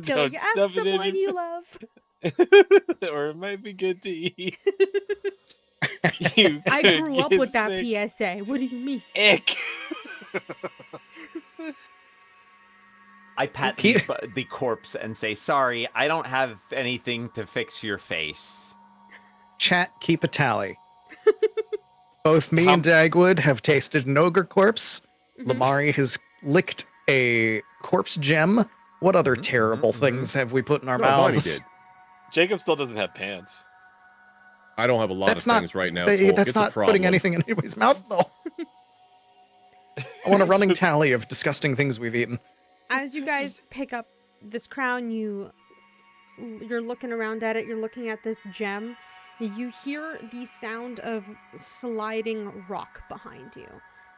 Till you ask stuff it in someone your- you love. or it might be good to eat. I grew up with that PSA. What do you mean? Ick. I pat the corpse and say, "Sorry, I don't have anything to fix your face." Chat, keep a tally. Both me and Dagwood have tasted an ogre corpse. Lamari has licked a corpse gem. What other terrible things have we put in our Bonnie mouths? did. Jacob still doesn't have pants. I don't have a lot That's of not, things right now. that's it's not a problem. putting anything in anybody's mouth, though. I want a running tally of disgusting things we've eaten. As you guys pick up this crown, you're looking around at it, you're looking at this gem. You hear the sound of sliding rock behind you,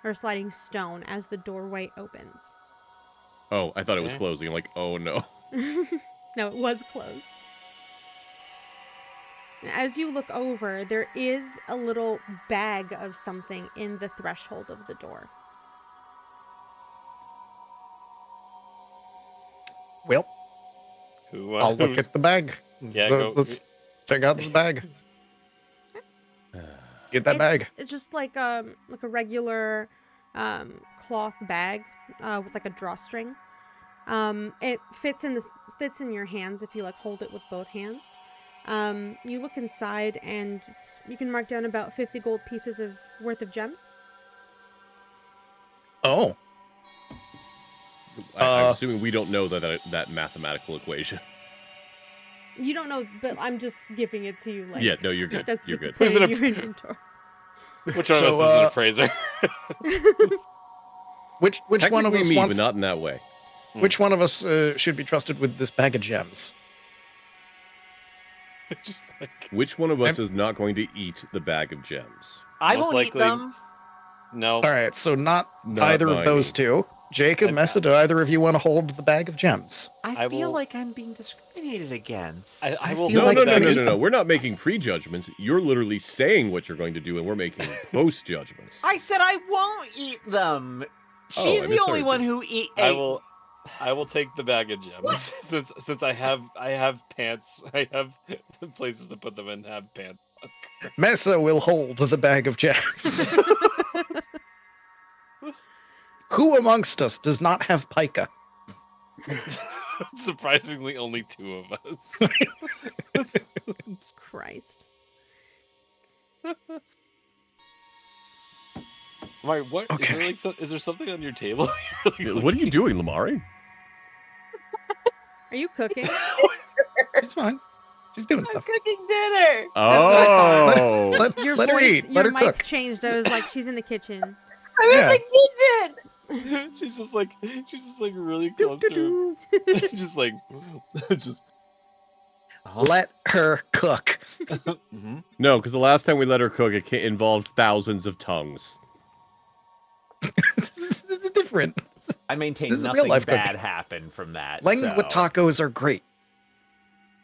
or sliding stone as the doorway opens. Oh, I thought it was closing. I'm like, oh no. No, it was closed. And as you look over, there is a little bag of something in the threshold of the door. Well, I'll look at the bag. Yeah, let's check out this bag. Get that bag. It's just like a regular cloth bag with like a drawstring. It fits in your hands if you like hold it with both hands. You look inside and you can mark down about 50 gold pieces worth of gems. Oh. I'm assuming we don't know that mathematical equation. You don't know, but I'm just giving it to you. Like, yeah, no, you're good. That's you're good. good. To put in your inventory. Which one of us is an appraiser? Which one of us wants? But not in that way. Which one of us should be trusted with this bag of gems? Just like, which one of us is not going to eat the bag of gems? I Most won't likely- eat them. No. All right, so not Not either of those Viney. two. Jacob, Messa, do either of you want to hold the bag of gems? I feel like I'm being discriminated against. I will feel No, like no, you're no, gonna no, eat no. We're not making prejudgments. You're literally saying what you're going to do, and we're making post judgments. I said I won't eat them. Oh, She's I the only misheard one you. who I will take the bag of gems since I have pants. I have places to put them in. Have pants. Messa will hold the bag of gems. Who amongst us does not have pica? Surprisingly, only two of us. Christ. Mari, what? Okay. Is there something on your table? What are you doing, Lamari? Are you cooking? It's fine. She's doing I'm stuff. cooking dinner. Oh, Your Let her voice, eat. your Let her mic cook. changed. I was like, she's in the kitchen. I'm Yeah. in the kitchen. she's just like really close to her. just like just. Let her cook. Mm-hmm. no, because the last time we let her cook, it involved thousands of tongues. This is different. I maintain This is real nothing life bad cooking. happened from that. Lengua so. tacos are great.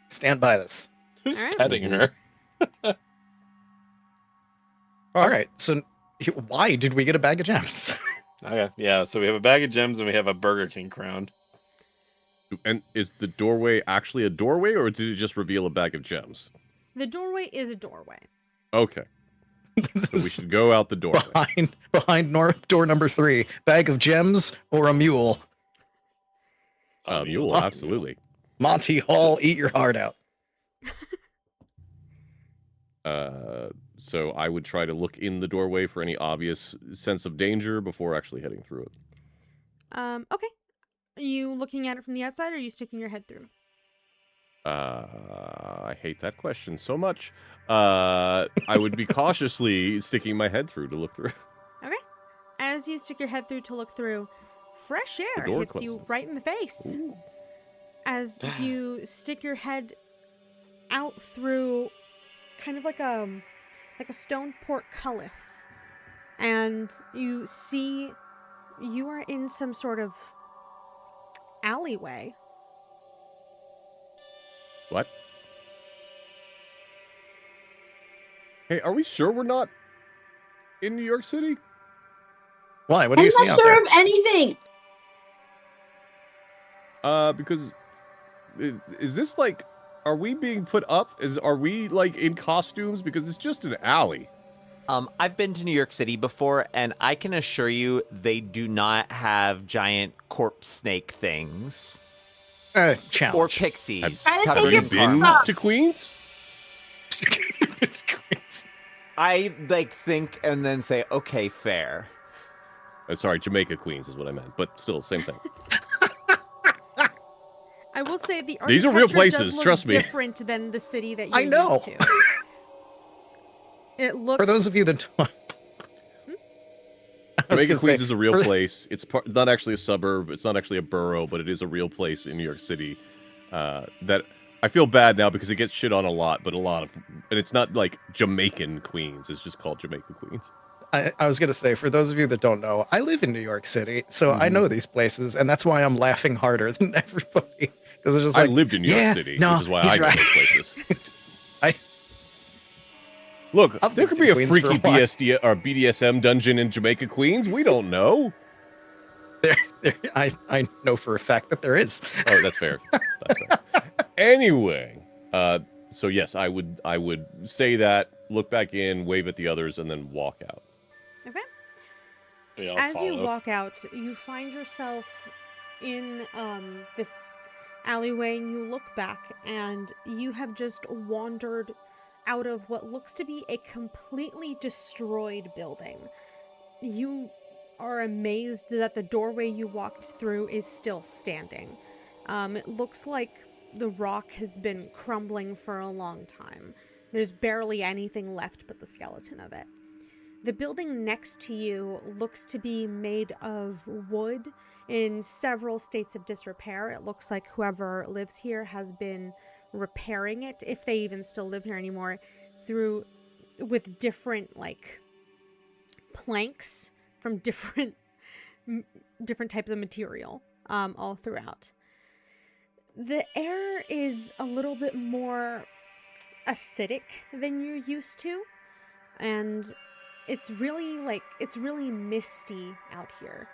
Stand by this. Who's All right. petting her? All right. So, why did we get a bag of gems? Okay, yeah. So we have a bag of gems and we have a Burger King crown. And is the doorway actually a doorway, or did it just reveal a bag of gems? The doorway is a doorway. Okay, so we should go out the doorway. behind door number 3. Bag of gems or a mule? Mule, absolutely. Monty Hall, eat your heart out. So I would try to look in the doorway for any obvious sense of danger before actually heading through it. Okay. Are you looking at it from the outside, or are you sticking your head through? I hate that question so much. I would be cautiously sticking my head through to look through. Okay. As you stick your head through to look through, fresh air door hits you closes. right in the face. Ooh. As you stick your head out through kind of like a stone portcullis, and you see you are in some sort of alleyway. What? Hey, are we sure we're not in New York City? Why? What do I'm you see not out sure there? of anything. Because is this like, are we being put up? Are we like in costumes? Because it's just an alley. I've been to New York City before, and I can assure you they do not have giant corpse snake things. Or Challenge. pixies. Try to Have take you your been pants off. to Queens? I think and then say, okay, fair. Sorry, Jamaica, Queens is what I meant, but still, same thing. I will say the These are architecture real does places, look trust me. different than the city that you're I know. used to. It looks. For those of you that don't, Jamaica, Queens is a real place. It's not actually a suburb. It's not actually a borough, but it is a real place in New York City. That I feel bad now because it gets shit on a lot, but and it's not like Jamaican Queens. It's just called Jamaica Queens. I was going to say, for those of you that don't know, I live in New York City, so I know these places, and that's why I'm laughing harder than everybody. Because it's just like, I lived in New York City, which is why I know those places. Look, there could be a freaky BDSM dungeon in Jamaica, Queens. We don't know. I know for a fact that there is. Oh, that's fair. That's fair. Anyway, so yes, I would say that, look back in, wave at the others, and then walk out. Okay. As you walk out, you find yourself in this alleyway, and you look back, and you have just wandered out of what looks to be a completely destroyed building. You are amazed that the doorway you walked through is still standing. It looks like the rock has been crumbling for a long time. There's barely anything left but the skeleton of it. The building next to you looks to be made of wood in several states of disrepair. It looks like whoever lives here has been repairing it, if they even still live here anymore, with different planks from different types of material all throughout. The air is a little bit more acidic than you're used to, and it's really misty out here.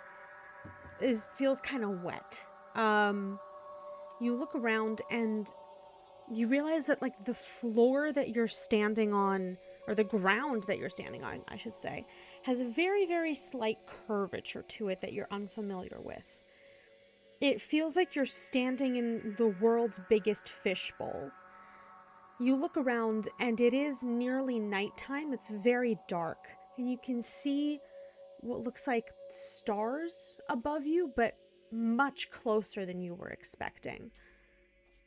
It feels kind of wet. You look around and you realize that the floor that you're standing on, or the ground that you're standing on, I should say, has a very, very slight curvature to it that you're unfamiliar with. It feels like you're standing in the world's biggest fishbowl. You look around and it is nearly nighttime. It's very dark, and you can see what looks like stars above you, but much closer than you were expecting.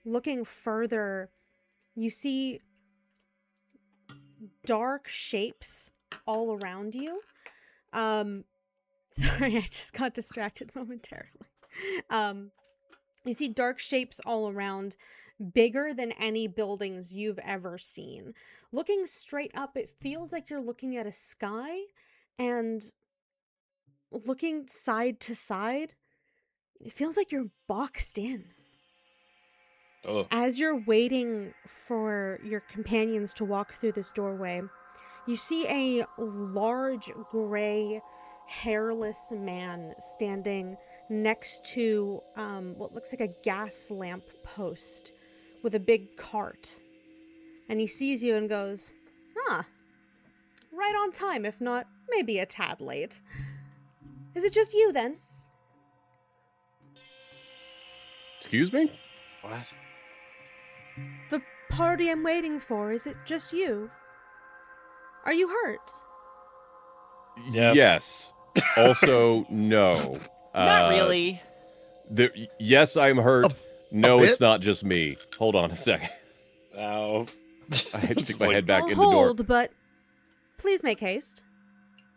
Looking further, you see dark shapes all around you. Sorry, I just got distracted momentarily. You see dark shapes all around, bigger than any buildings you've ever seen. Looking straight up, it feels like you're looking at a sky, and looking side to side, it feels like you're boxed in. Oh. As you're waiting for your companions to walk through this doorway, you see a large gray, hairless man standing next to what looks like a gas lamp post with a big cart. And he sees you and goes, right on time, if not maybe a tad late. Is it just you then? Excuse me? What? The party I'm waiting for, is it just you? Are you hurt? Yes. Also, no. Not really. Yes, I'm hurt. No, bit? it's not just me. Hold on a second. Ow. I had to stick my head back I'll in the door. hold, but please make haste.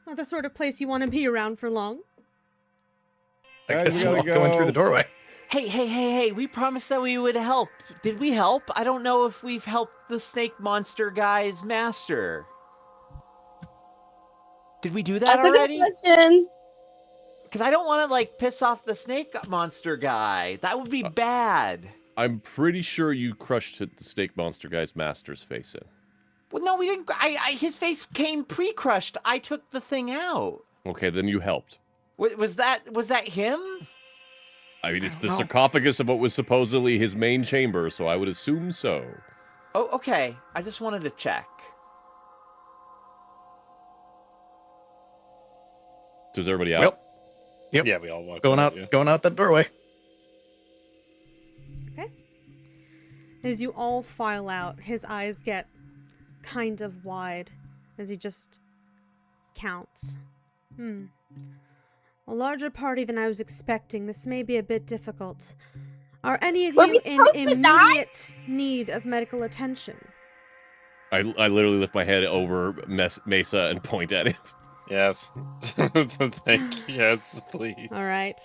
Not the sort of place you want to be around for long. I guess we're all going through the doorway. Hey, we promised that we would help. Did we help? I don't know if we've helped the snake monster guy's master. Did we do that That's already? a good question. Because I don't want to piss off the snake monster guy. That would be bad. I'm pretty sure you crushed the snake monster guy's master's face in. Well, no, we didn't. His face came pre-crushed. I took the thing out. Okay, then you helped. Was that him? I mean, it's the know. sarcophagus of what was supposedly his main chamber, so I would assume so. Oh, okay. I just wanted to check. is everybody out? Well, Yep. Yeah, we all walk going out. out, Yeah. going out that doorway. Okay. As you all file out, his eyes get kind of wide as he just counts. A larger party than I was expecting. This may be a bit difficult. Are any of Were you we in supposed to die? immediate need of medical attention? I literally lift my head over Mesa and point at him. Yes. Thank you. Yes, please. All right.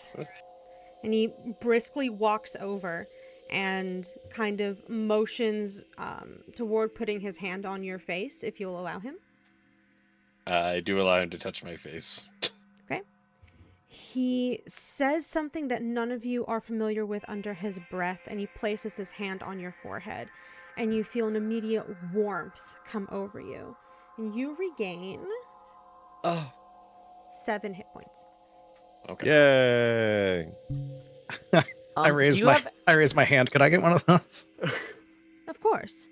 And he briskly walks over and kind of motions toward putting his hand on your face, if you'll allow him. I do allow him to touch my face. Okay. He says something that none of you are familiar with under his breath, and he places his hand on your forehead, and you feel an immediate warmth come over you. And you regain Oh. 7 hit points. Okay. Yay! I raise my hand. Could I get one of those? Of course.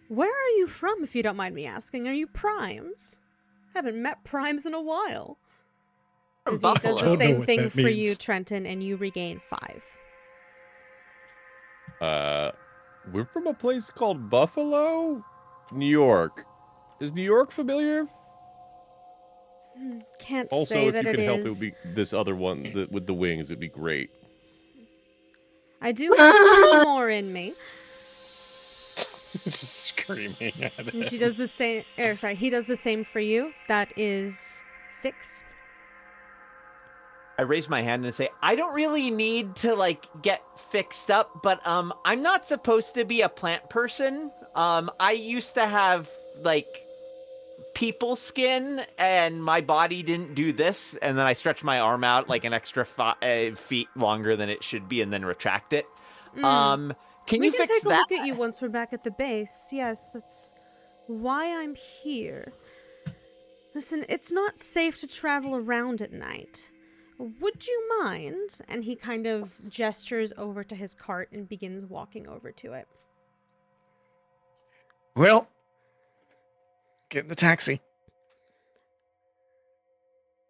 Where are you from, if you don't mind me asking? Are you primes? Haven't met primes in a while. From As he does Buffalo. the Don't know same what thing that for you, means. Trenton, and you regain 5. We're from a place called Buffalo, New York. Is New York familiar? Can't Also, say if that you it could help, it is. would be this other one with the wings. It'd be great. I do have 2 more in me. Just screaming at And it. she does the same. He does the same for you. That is 6. I raise my hand and say, I don't really need to like get fixed up, but I'm not supposed to be a plant person. I used to have like people skin, and my body didn't do this, and then I stretch my arm out like an extra 5 feet longer than it should be, and then retract it. Can We you can fix take a that? look at you once we're back at the base. Yes, that's why I'm here. Listen, it's not safe to travel around at night. Would you mind? And he kind of gestures over to his cart and begins walking over to it. Well, get in the taxi.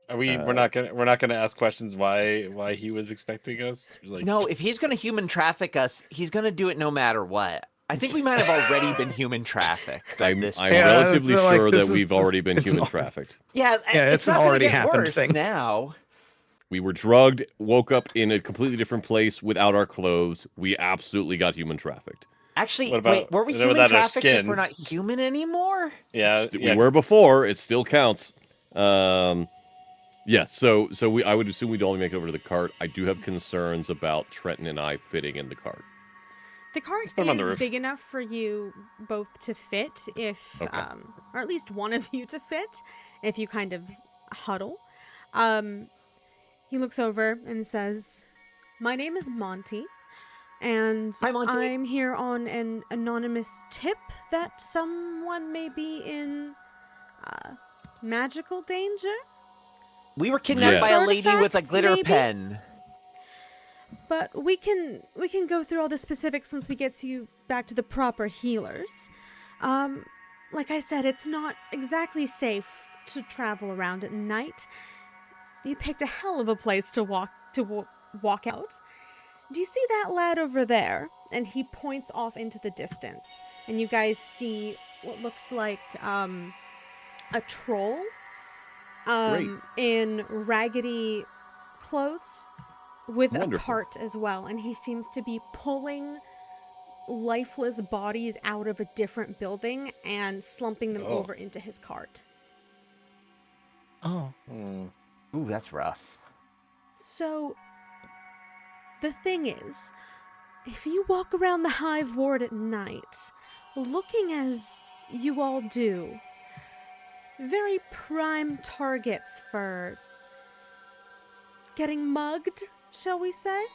Are we? We're not gonna ask questions why he was expecting us. Like, No, if he's gonna human traffic us, he's gonna do it no matter what. I think we might have already been human trafficked. I'm Yeah, relatively so, like, sure this that is- we've this- already been it's human all- trafficked. it's an not gonna already get happened worse thing. now. We were drugged, woke up in a completely different place without our clothes. We absolutely got human trafficked. Actually, What about- wait, were we without human our trafficked if skin? we're not human anymore? yeah, We were before. It still counts. Yes. So I would assume we'd only make it over to the cart. I do have concerns about Trenton and I fitting in the cart. The cart put him on the is roof. big enough for you both to fit, if, Okay. or at least one of you to fit, if you kind of huddle. He looks over and says, "My name is Monty, and Hi, Monty. I'm here on an anonymous tip that someone may be in magical danger. We were kidnapped Yes. by a lady with a Artifacts, glitter maybe? pen. But we can go through all the specifics once we get to you back to the proper healers. Like I said, it's not exactly safe to travel around at night. You picked a hell of a place to walk out. Do you see that lad over there?" And he points off into the distance, and you guys see what looks like a troll Great. in raggedy clothes with Wonderful. a cart as well, and he seems to be pulling lifeless bodies out of a different building and slumping them Oh. over into his cart. Oh. Ooh, that's rough. So, the thing is, if you walk around the Hive Ward at night, looking as you all do, very prime targets for getting mugged, shall we say?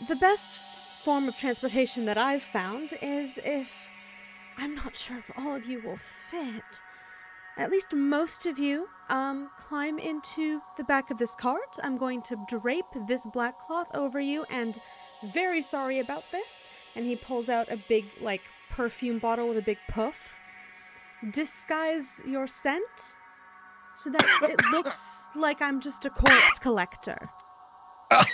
The best form of transportation that I've found is if... I'm not sure if all of you will fit. At least most of you climb into the back of this cart. I'm going to drape this black cloth over you, and very sorry about this. And he pulls out a big, like, perfume bottle with a big puff. Disguise your scent so that it looks like I'm just a corpse collector.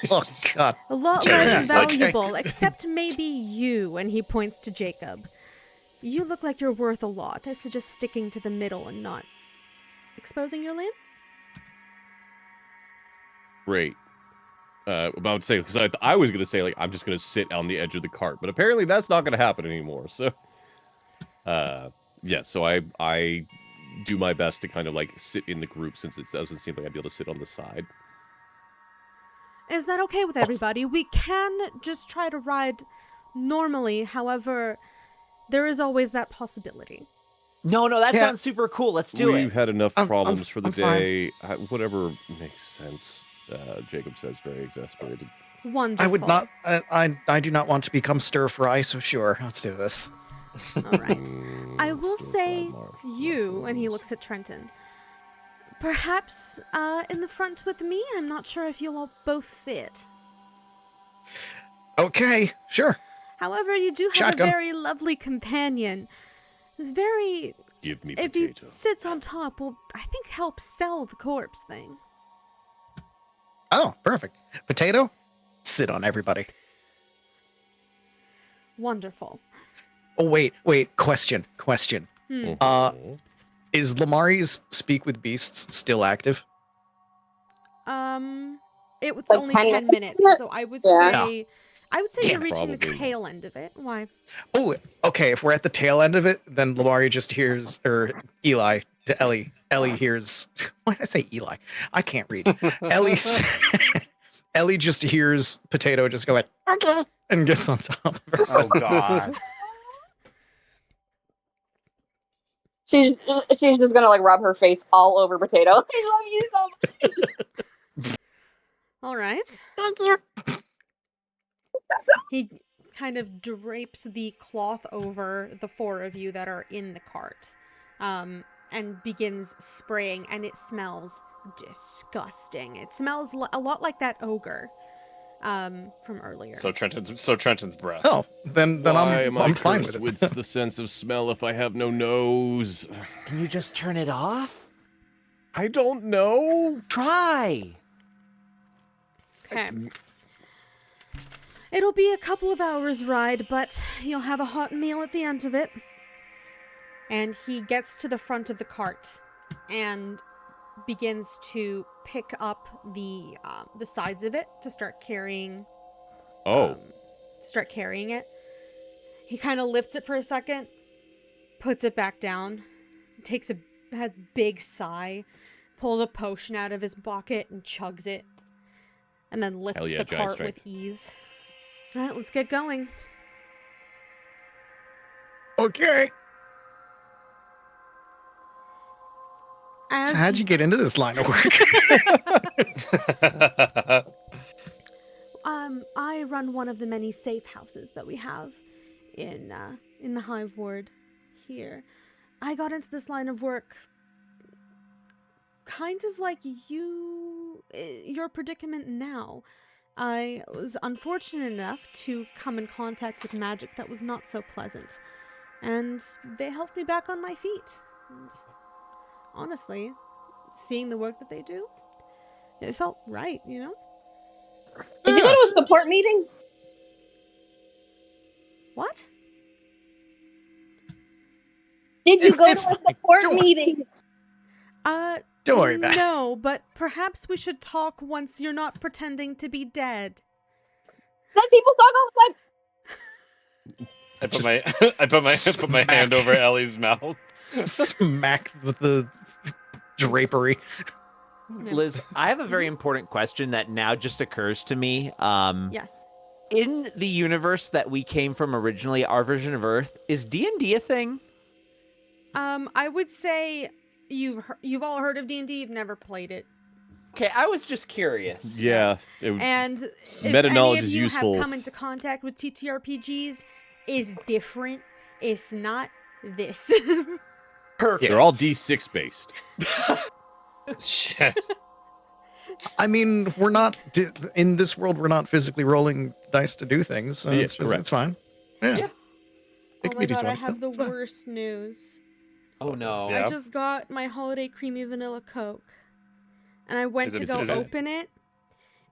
Oh God. A lot less valuable, except maybe you, and he points to Jacob. You look like you're worth a lot. I suggest sticking to the middle and not exposing your limbs. Great. About to say, because I was going to say, like, I'm just going to sit on the edge of the cart, but apparently that's not going to happen anymore. So, yeah, so I do my best to kind of like sit in the group since it doesn't seem like I'd be able to sit on the side. Is that okay with everybody? We can just try to ride normally. However, there is always that possibility. No, that sounds super cool. Let's do it. We've had enough problems for the I'm fine. day. Whatever makes sense. Jacob says, very exasperated. Wonderful. I would not. I do not want to become stir fry. So sure, let's do this. All right. I will Stir-fry say you, and he marshmallows. looks at Trenton. Perhaps in the front with me. I'm not sure if you'll all both fit. Okay, sure. However, you do have Shotgun. a very lovely companion. Who's very. Give me If he potato. sits on top, will I think help sell the corpse thing. Oh, perfect. Potato, sit on everybody. Wonderful. Oh wait. Question. Hmm. Is Lamari's Speak with Beasts still active? It was Like only 10 10 minutes, minutes? so I would Yeah. say. I would say Damn you're it. reaching the Probably. tail end of it. Why? Oh, okay. If we're at the tail end of it, then Lamari just hears, or Eli to Ellie. Ellie hears. Why did I say Eli? I can't read. Ellie just hears Potato just go like, okay, and gets on top of her. Oh God. She's just gonna like rub her face all over Potato. I love you so much. All right. Thank you. He kind of drapes the cloth over the four of you that are in the cart, and begins spraying, and it smells disgusting. It smells a lot like that ogre from earlier. So Trenton's breath. Oh, then Why am I I'm fine cursed with it. with the sense of smell if I have no nose? Can you just turn it off? I don't know. Try. Okay. It'll be a couple of hours ride, but you'll have a hot meal at the end of it. And he gets to the front of the cart and begins to pick up the sides of it to start carrying. Start carrying it. He kind of lifts it for a second, puts it back down, takes a big sigh, pulls a potion out of his pocket and chugs it, and then lifts Hell yeah, the giant cart strength. with ease. All right, let's get going. Okay. As So how'd you get into this line of work? I run one of the many safe houses that we have in the Hive Ward here. I got into this line of work kind of like your predicament now. I was unfortunate enough to come in contact with magic that was not so pleasant, and they helped me back on my feet. And honestly, seeing the work that they do, it felt right, you know? Did you go to a support meeting? What? Did you It's- go it's to a fine. support Don't- meeting? Don't worry about it. No, but perhaps we should talk once you're not pretending to be dead. Let people talk all the time. I put my hand over Ellie's mouth. Smack with the drapery. Liz, I have a very important question that now just occurs to me. Yes. In the universe that we came from originally, our version of Earth, is D&D a thing? I would say you've all heard of D&D, you've never played it. Okay, I was just curious. Yeah. It would, And if Meta any knowledge of is you useful. have come into contact with TTRPGs, is different. It's not this. Perfect. they're all D6 based. Shit. I mean, we're not in this world. We're not physically rolling dice to do things, so Yeah, it's correct. fine. Yeah. Yeah. It Oh could my be god, I D20 have the still, it's fine. worst news. Oh no. Yeah. I just got my holiday creamy vanilla Coke. And I went Is to it- go is it- open it,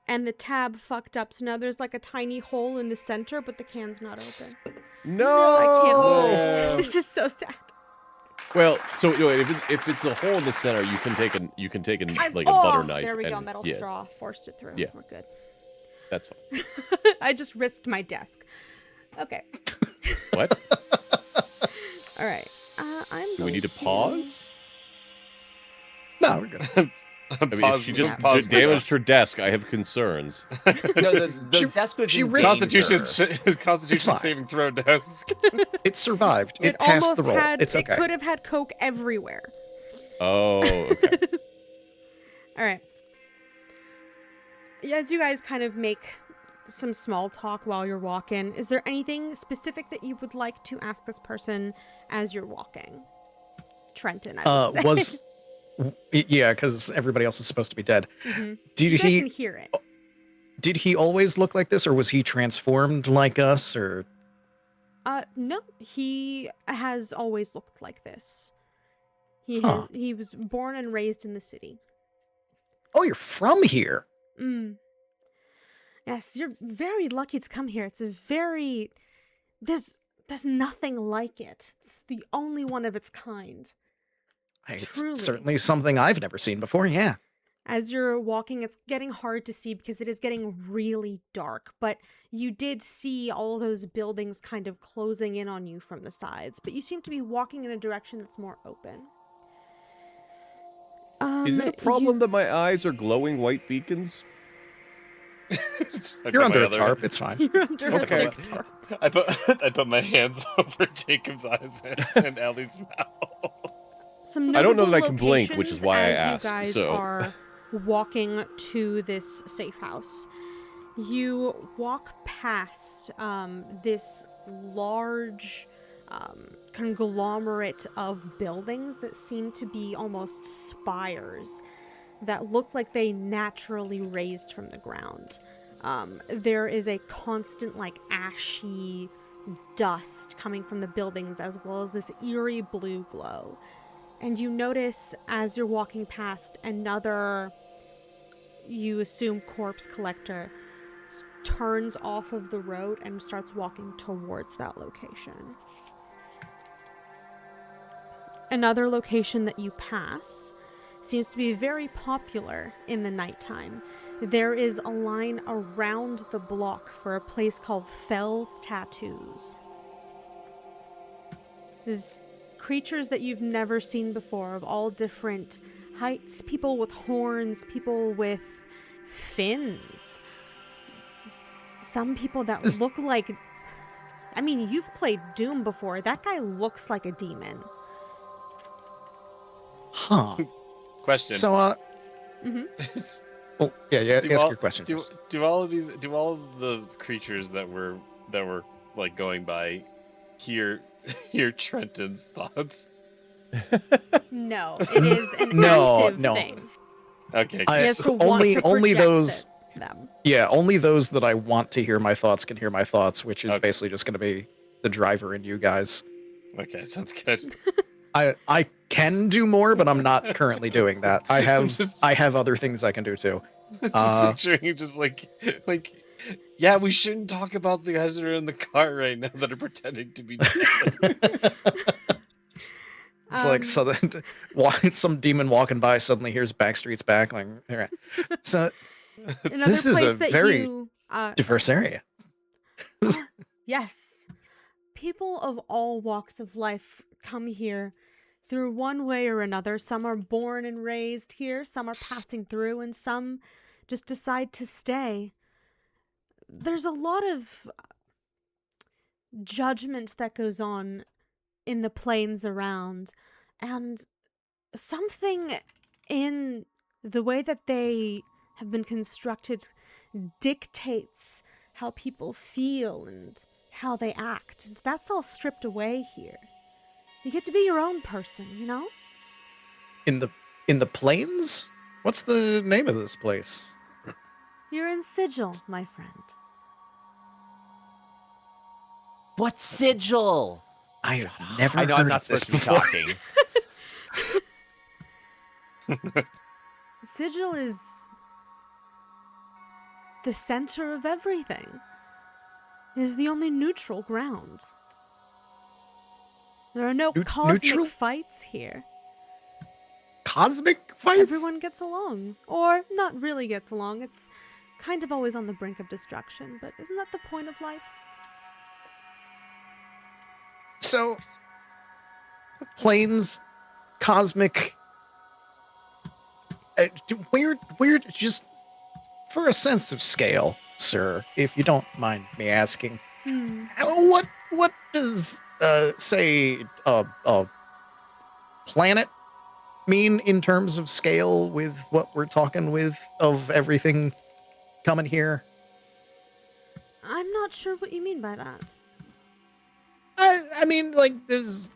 and the tab fucked up. So now there's like a tiny hole in the center, but the can's not open. No, I can't open it. No. This is so sad. Well, so if it's a hole in the center, you can take a like a butter knife. There we go, and- metal yeah, straw. Forced it through. Yeah. We're good. That's fine. I just risked my desk. Okay. What? All right. I'm Do we going need to pause? No, we're good. I mean, if she just pause damaged her desk, I have concerns. No, the desk was she in risked- danger. His Constitution fine. saving throw desk. It survived. It passed almost the roll. had. It's It okay. could have had Coke everywhere. Oh, okay. All right. As you guys kind of make some small talk while you're walking, is there anything specific that you would like to ask this person as you're walking? Trenton, I would say. Yeah, because everybody else is supposed to be dead. Mhm. Did You guys he can hear it. did he always look like this, or was he transformed like us, or No, he has always looked like this. Huh. He was born and raised in the city. oh, you're from here? Mm. Yes, you're very lucky to come here. It's a very there's nothing like it. It's the only one of its kind. It's Truly. certainly something I've never seen before. Yeah. As you're walking, it's getting hard to see because it is getting really dark, but you did see all those buildings kind of closing in on you from the sides, but you seem to be walking in a direction that's more open. Is it a problem that my eyes are glowing white beacons? You're under a tarp. It's fine. You're under a Okay. thick tarp. I put my hands over Jacob's eyes and Ellie's mouth. Some I don't know notable that I can blink, which is locations why I as asked, you guys so. are walking to this safe house. You walk past this large conglomerate of buildings that seem to be almost spires that look like they naturally raised from the ground. There is a constant, like, ashy dust coming from the buildings, as well as this eerie blue glow. And you notice as you're walking past another, you assume, corpse collector turns off of the road and starts walking towards that location. Another location that you pass seems to be very popular in the nighttime. There is a line around the block for a place called Fell's Tattoos. There's creatures that you've never seen before of all different heights, people with horns, people with fins. Some people that look like... I mean, you've played Doom before. That guy looks like a demon. Huh. Question. So, oh, yeah, Do ask all- your question Do, first. do all of the creatures that were like going by hear Trenton's thoughts? No, it is an No, active no. thing. Okay. I- He has to want only- to only project those- them. Yeah, only those that I want to hear my thoughts can hear my thoughts, which is Okay. basically just going to be the driver and you guys. Okay, sounds good. I can do more, but I'm not currently doing that. I have Just- I have other things I can do too. Just picturing just like yeah, we shouldn't talk about the guys that are in the car right now that are pretending to be dead. It's like some demon walking by suddenly hears Backstreet's Back. Like, all right. So Another this is place a that very you diverse area. yes, people of all walks of life come here through one way or another. Some are born and raised here, some are passing through, and some just decide to stay. There's a lot of judgment that goes on in the plains around, and something in the way that they have been constructed dictates how people feel and how they act. And that's all stripped away here. You get to be your own person, you know? In the plains? What's the name of this place? You're in Sigil, my friend. What's sigil? I have never I know heard I'm not of this supposed to be before. talking. Sigil is the center of everything. It is the only neutral ground. There are no cosmic neutral? fights here. Cosmic fights? Everyone gets along. Or not really gets along. It's kind of always on the brink of destruction, but isn't that the point of life? So, planes, cosmic. Where, just for a sense of scale, sir, if you don't mind me asking, what does, say, a planet mean in terms of scale with what we're talking with of everything coming here? I'm not sure what you mean by that. I mean, like, there's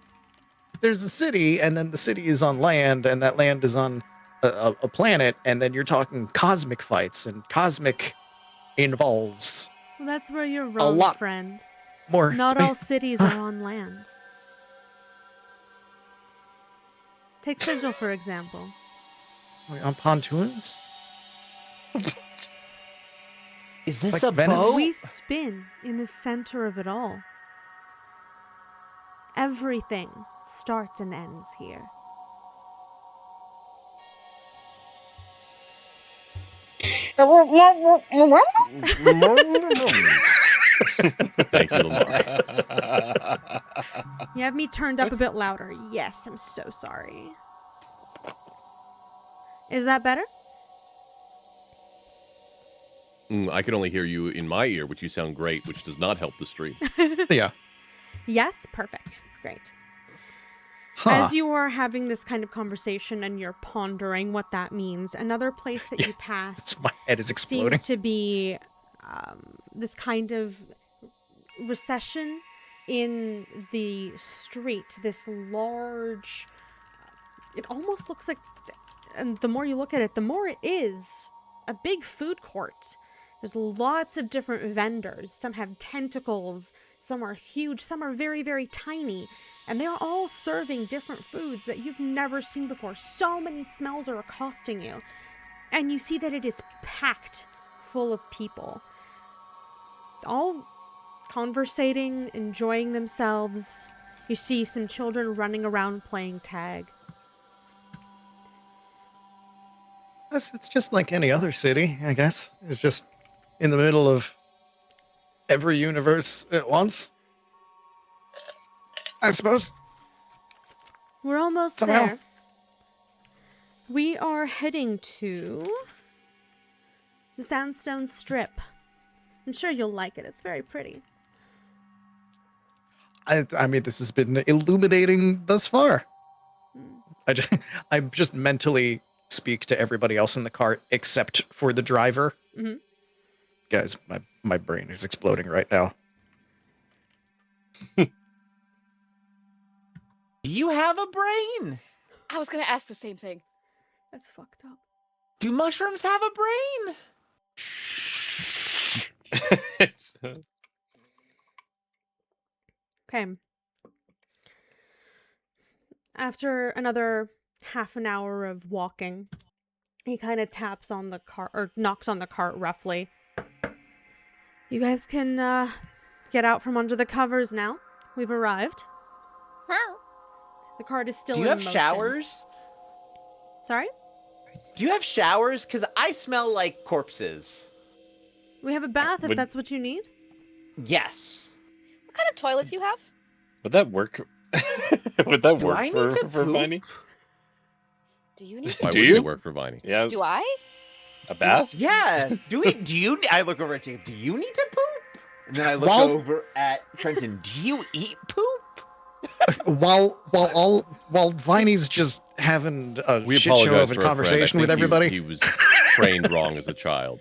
a city, and then the city is on land, and that land is on a planet, and then you're talking cosmic fights, and cosmic involves Well, that's where you're wrong, lot friend. more. Not all cities are on land. Take Sigil, for example. On pontoons. Is this like a Venice? boat? We spin in the center of it all. Everything starts and ends here. Thank you, Lamar. You have me turned up a bit louder. Yes, I'm so sorry. Is that better? I can only hear you in my ear, which you sound great, which does not help the stream. Yeah. Yes, perfect. Great. Huh. As you are having this kind of conversation and you're pondering what that means, another place that you pass My head is exploding. seems to be this kind of recession in the street. This large, it almost looks like, and the more you look at it, the more it is a big food court. There's lots of different vendors. Some have tentacles, some are huge, some are very, very tiny. And they're all serving different foods that you've never seen before. So many smells are accosting you. And you see that it is packed full of people. All conversating, enjoying themselves. You see some children running around playing tag. It's just like any other city, I guess. It's just in the middle of every universe at once, I suppose. We're almost Somehow. there. We are heading to the Sandstone Strip. I'm sure you'll like it. It's very pretty. I mean, this has been illuminating thus far. I just mentally speak to everybody else in the cart except for the driver. Mm-hmm. Guys, my brain is exploding right now. Do you have a brain? I was gonna ask the same thing. That's fucked up. Do mushrooms have a brain? Okay. After another half an hour of walking, he kind of taps on the cart, or knocks on the cart roughly. You guys can get out from under the covers now. We've arrived. The cart is still Do in you have motion. showers? Sorry? Do you have showers? Because I smell like corpses. We have a bath if Would- that's what you need. Yes. What kind of toilets you have? Would that work? Would that Do work I need for to poop? Viney? Do you need Why to? Do wouldn't you? it work for Viney? Yeah, Do I? a bath? Yeah. Do you? I look over at Jacob. Do you need to poop? And then I look While- over at Trenton. Do you eat poop? while Viney's just having a We shit apologize show of a for our friend. I conversation with think everybody. He was trained wrong as a child.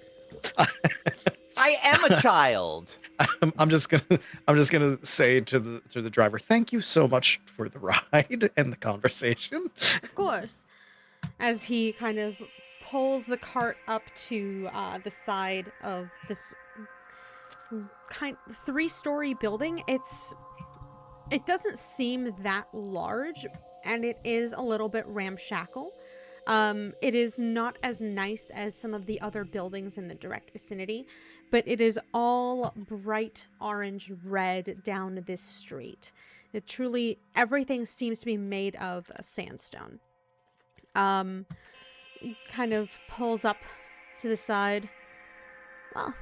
I am a child. I'm just gonna say to the driver, thank you so much for the ride and the conversation. Of course. As he kind of pulls the cart up to the side of this three-story building. It doesn't seem that large, and it is a little bit ramshackle. It is not as nice as some of the other buildings in the direct vicinity, but it is all bright orange red down this street. It truly, everything seems to be made of sandstone. He kind of pulls up to the side. Well,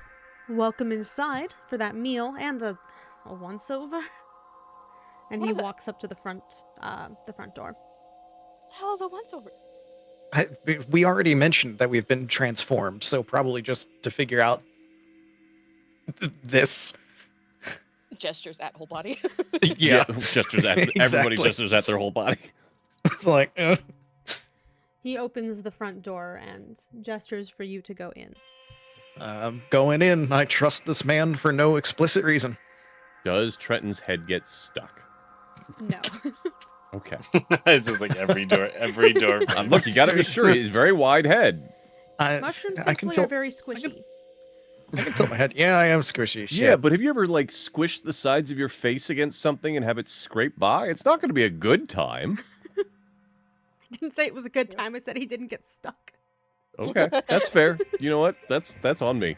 welcome inside for that meal and a once over. And he walks up to the front door. How is a once over? We already mentioned that we've been transformed, so probably just to figure out this. Gestures at whole body. Yeah. Gestures at everybody. Exactly. Gestures at their whole body. It's like, He opens the front door and gestures for you to go in. going in. I trust this man for no explicit reason. Does Trenton's head get stuck? No. Okay. It's just like every door. Look, you gotta be sure. He's very wide head. Mushrooms, thankfully, are very squishy. I can tilt my head. Yeah, I am squishy. Shit. Yeah, but have you ever like squished the sides of your face against something and have it scrape by? It's not going to be a good time. I didn't say it was a good time. I said he didn't get stuck. Okay, that's fair. You know what? That's on me.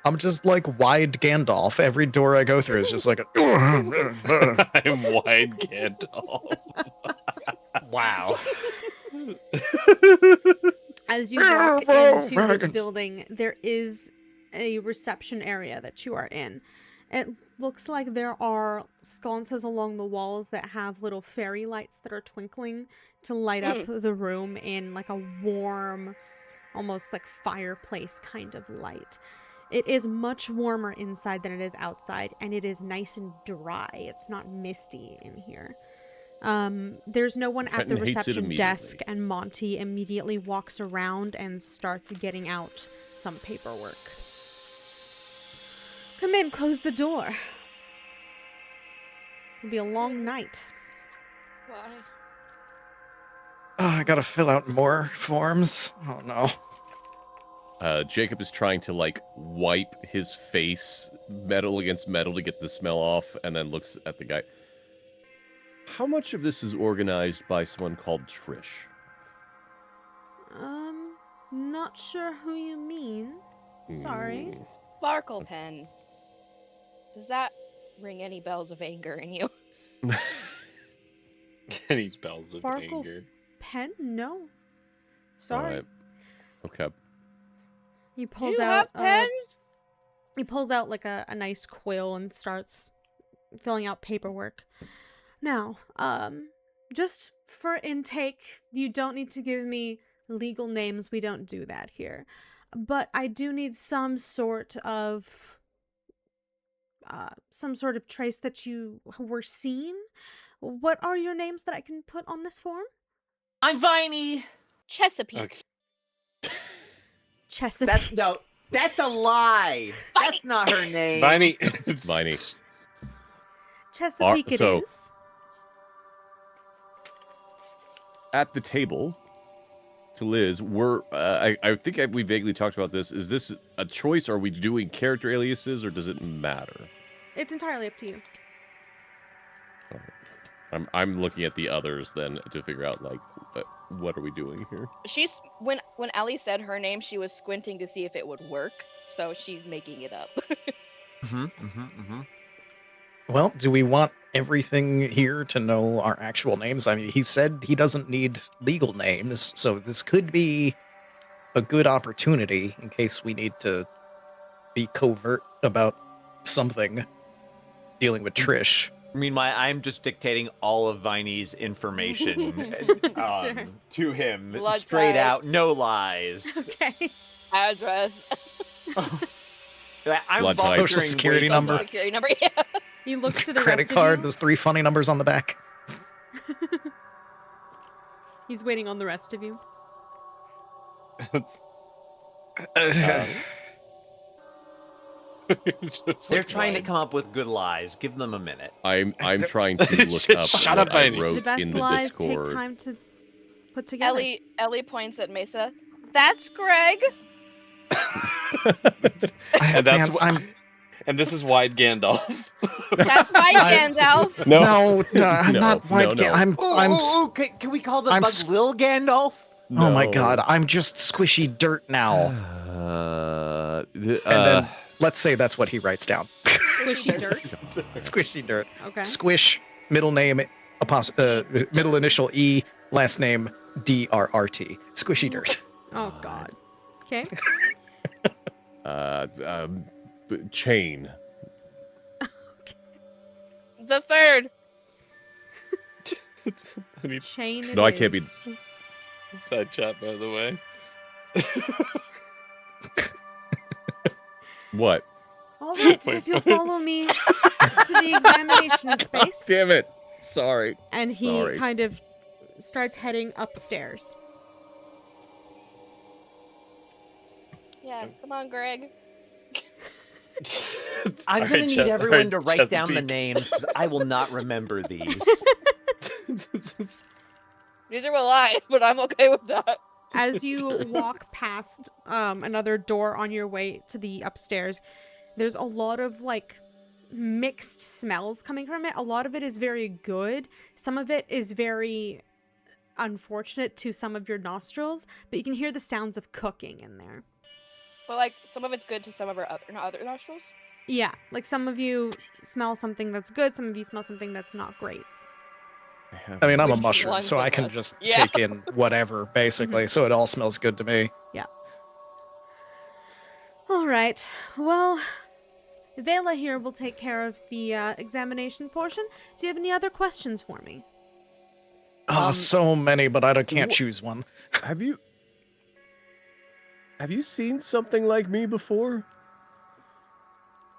I'm just like wide Gandalf. Every door I go through is just like a. I'm wide Gandalf. Wow. As you walk into this building, there is a reception area that you are in. It looks like there are sconces along the walls that have little fairy lights that are twinkling to light up the room in like a warm, almost like fireplace kind of light. It is much warmer inside than it is outside, and it is nice and dry. It's not misty in here. There's no one at the Trenton hates it reception immediately. desk, and Monty immediately walks around and starts getting out some paperwork. Come in, close the door. It'll be a long night. Why? Oh, I gotta fill out more forms. Oh no. Jacob is trying to like wipe his face metal against metal to get the smell off, and then looks at the guy. How much of this is organized by someone called Trish? Not sure who you mean. Sorry. Sparkle pen. Does that ring any bells of anger in you? Any bells of Sparkle anger. Pen? No. Sorry. All right. Okay. He Do pulls you out have pens? he pulls out like a nice quill and starts filling out paperwork. Now, just for intake, you don't need to give me legal names. We don't do that here. But I do need some sort of trace that you were seen. What are your names that I can put on this form? I'm Viney. Chesapeake. Okay. Chesapeake. That's a lie. That's not her name. Viney. Viney. Chesapeake it so- is. At the table, to Liz, I think we vaguely talked about this. Is this a choice? Are we doing character aliases, or does it matter? It's entirely up to you. I'm looking at the others then to figure out like what are we doing here? She's when Ellie said her name, she was squinting to see if it would work, so she's making it up. Well, do we want everything here to know our actual names? I mean, he said he doesn't need legal names, so this could be a good opportunity in case we need to be covert about something dealing with Trish. Meanwhile, I'm just dictating all of Viney's information Sure. to him, Blood straight type. out, no lies. Okay. Address, I'm Blood type. volunteering Social security way too number. much. security number. Yeah. He looks to the Credit rest card, of those 3 funny numbers on the back. you. He's waiting on the rest of you. They're trying to come up with good lies. Give them a minute. I'm trying to look up Shut what up, I Viney. wrote The best in the lies Discord. take time to put together. Ellie points at Mesa. That's Greg. And that's Man, what- And this is Wide Gandalf. That's my Gandalf. No, I'm No, not white. no. Can we call the I'm bug s- Lil Gandalf? Oh my No. god, I'm just squishy dirt now. And then let's say that's what he writes down. Squishy dirt. Squishy dirt. Okay. Squish, middle name, middle initial E, last name DRRT. Squishy dirt. Oh God. Okay. Chain. The third. I need Chain. No, I can't be- is. side chat, by the way. What? All right. Wait, If you'll what? follow me to the examination space, Damn it. Sorry. and he Sorry. kind of starts heading upstairs. Yeah, come on, Greg. I'm Alright, gonna need Ches- everyone alright, to write down the Chesapeake. names because I will not remember these. Neither will I, but I'm okay with that. As you walk past another door on your way to the upstairs, there's a lot of like mixed smells coming from it. A lot of it is very good. Some of it is very unfortunate to some of your nostrils, but you can hear the sounds of cooking in there. But like, some of it's good to some of our other nostrils. Yeah, like some of you smell something that's good, some of you smell something that's not great. I mean, I'm a Which mushroom, ones so of I can us? just Yeah. take in whatever, basically. So it all smells good to me. All right. Well, Vela here will take care of the examination portion. Do you have any other questions for me? Oh, so many, but can't wh- choose one. Have you seen something like me before?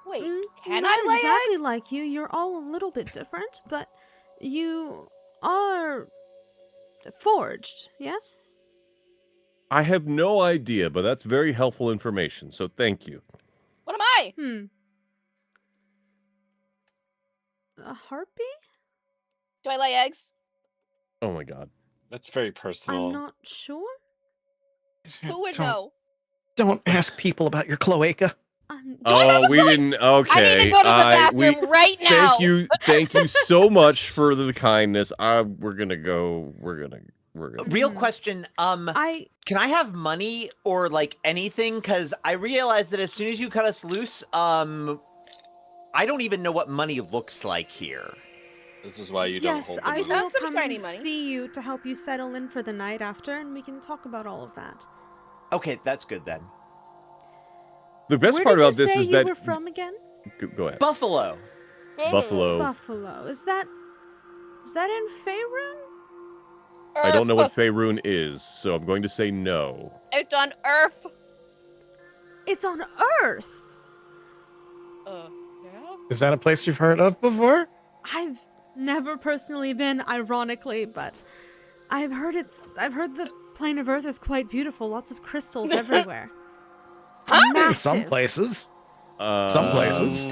Wait, Mm, can not I lay exactly eggs? like you. You're all a little bit different, but you are forged, yes? I have no idea, but that's very helpful information, so thank you. What am I? A harpy? Do I lay eggs? Oh my god. That's very personal. I'm not sure. Who would Don't- know? Don't ask people about your cloaca. Oh, we didn't. Okay. I need to go to the bathroom right now. Thank you so much for the kindness. We're gonna go. We're gonna. Real question. Can I have money or like anything? Because I realized that as soon as you cut us loose, I don't even know what money looks like here. This is why you don't hold I the money. will Found some come shiny and money. see you to help you settle in for the night after, and we can talk about all of that. Okay, that's good then. The best Where part did you about this say is you that. were from again? Go ahead. Buffalo. Buffalo. Buffalo. Is that in Faerun? I don't know what Faerun is, so I'm going to say no. It's on Earth. It's on Earth. Yeah. Is that a place you've heard of before? I've never personally been, ironically, but I've heard the plane of Earth is quite beautiful. Lots of crystals everywhere. Massive. Some places. Some places.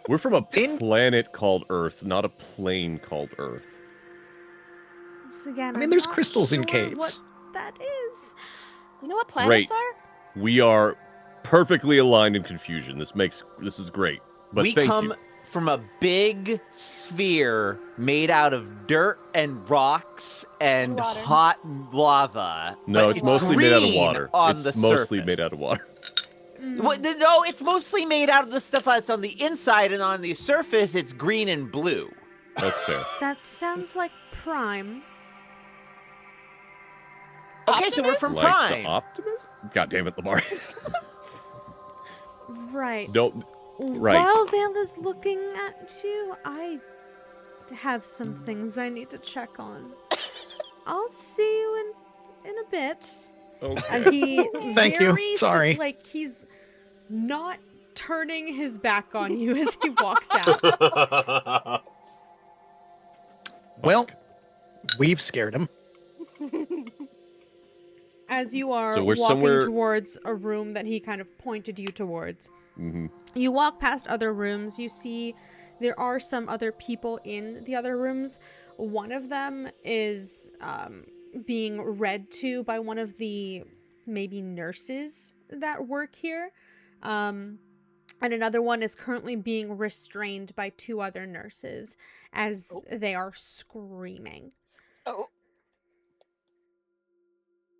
We're from a planet called Earth, not a plane called Earth. Once again, I mean, I'm there's not crystals in sure caves. What that is. You know what planets Great. are? We are perfectly aligned in confusion. This is great. But We thank come you. from a big sphere made out of dirt and rocks and Water. hot lava. No, but it's mostly made out of green water. On It's the mostly surface. made out of water. No, it's mostly made out of the stuff that's on the inside, and on the surface, it's green and blue. That's fair. That sounds like Prime. Okay, so we're from Like Prime. the Optimus? God damn it, Lamar. Right. Don't. Right. While Vela's looking at you, I have some things I need to check on. I'll see you in a bit. Okay. And he Thank you. very Sorry. like he's not turning his back on you as he walks out. Well, we've scared him. As you are So we're walking somewhere- towards a room that he kind of pointed you towards. hmm You walk past other rooms. You see there are some other people in the other rooms. One of them is being read to by one of the maybe nurses that work here. And another one is currently being restrained by 2 other nurses as they are screaming. Oh,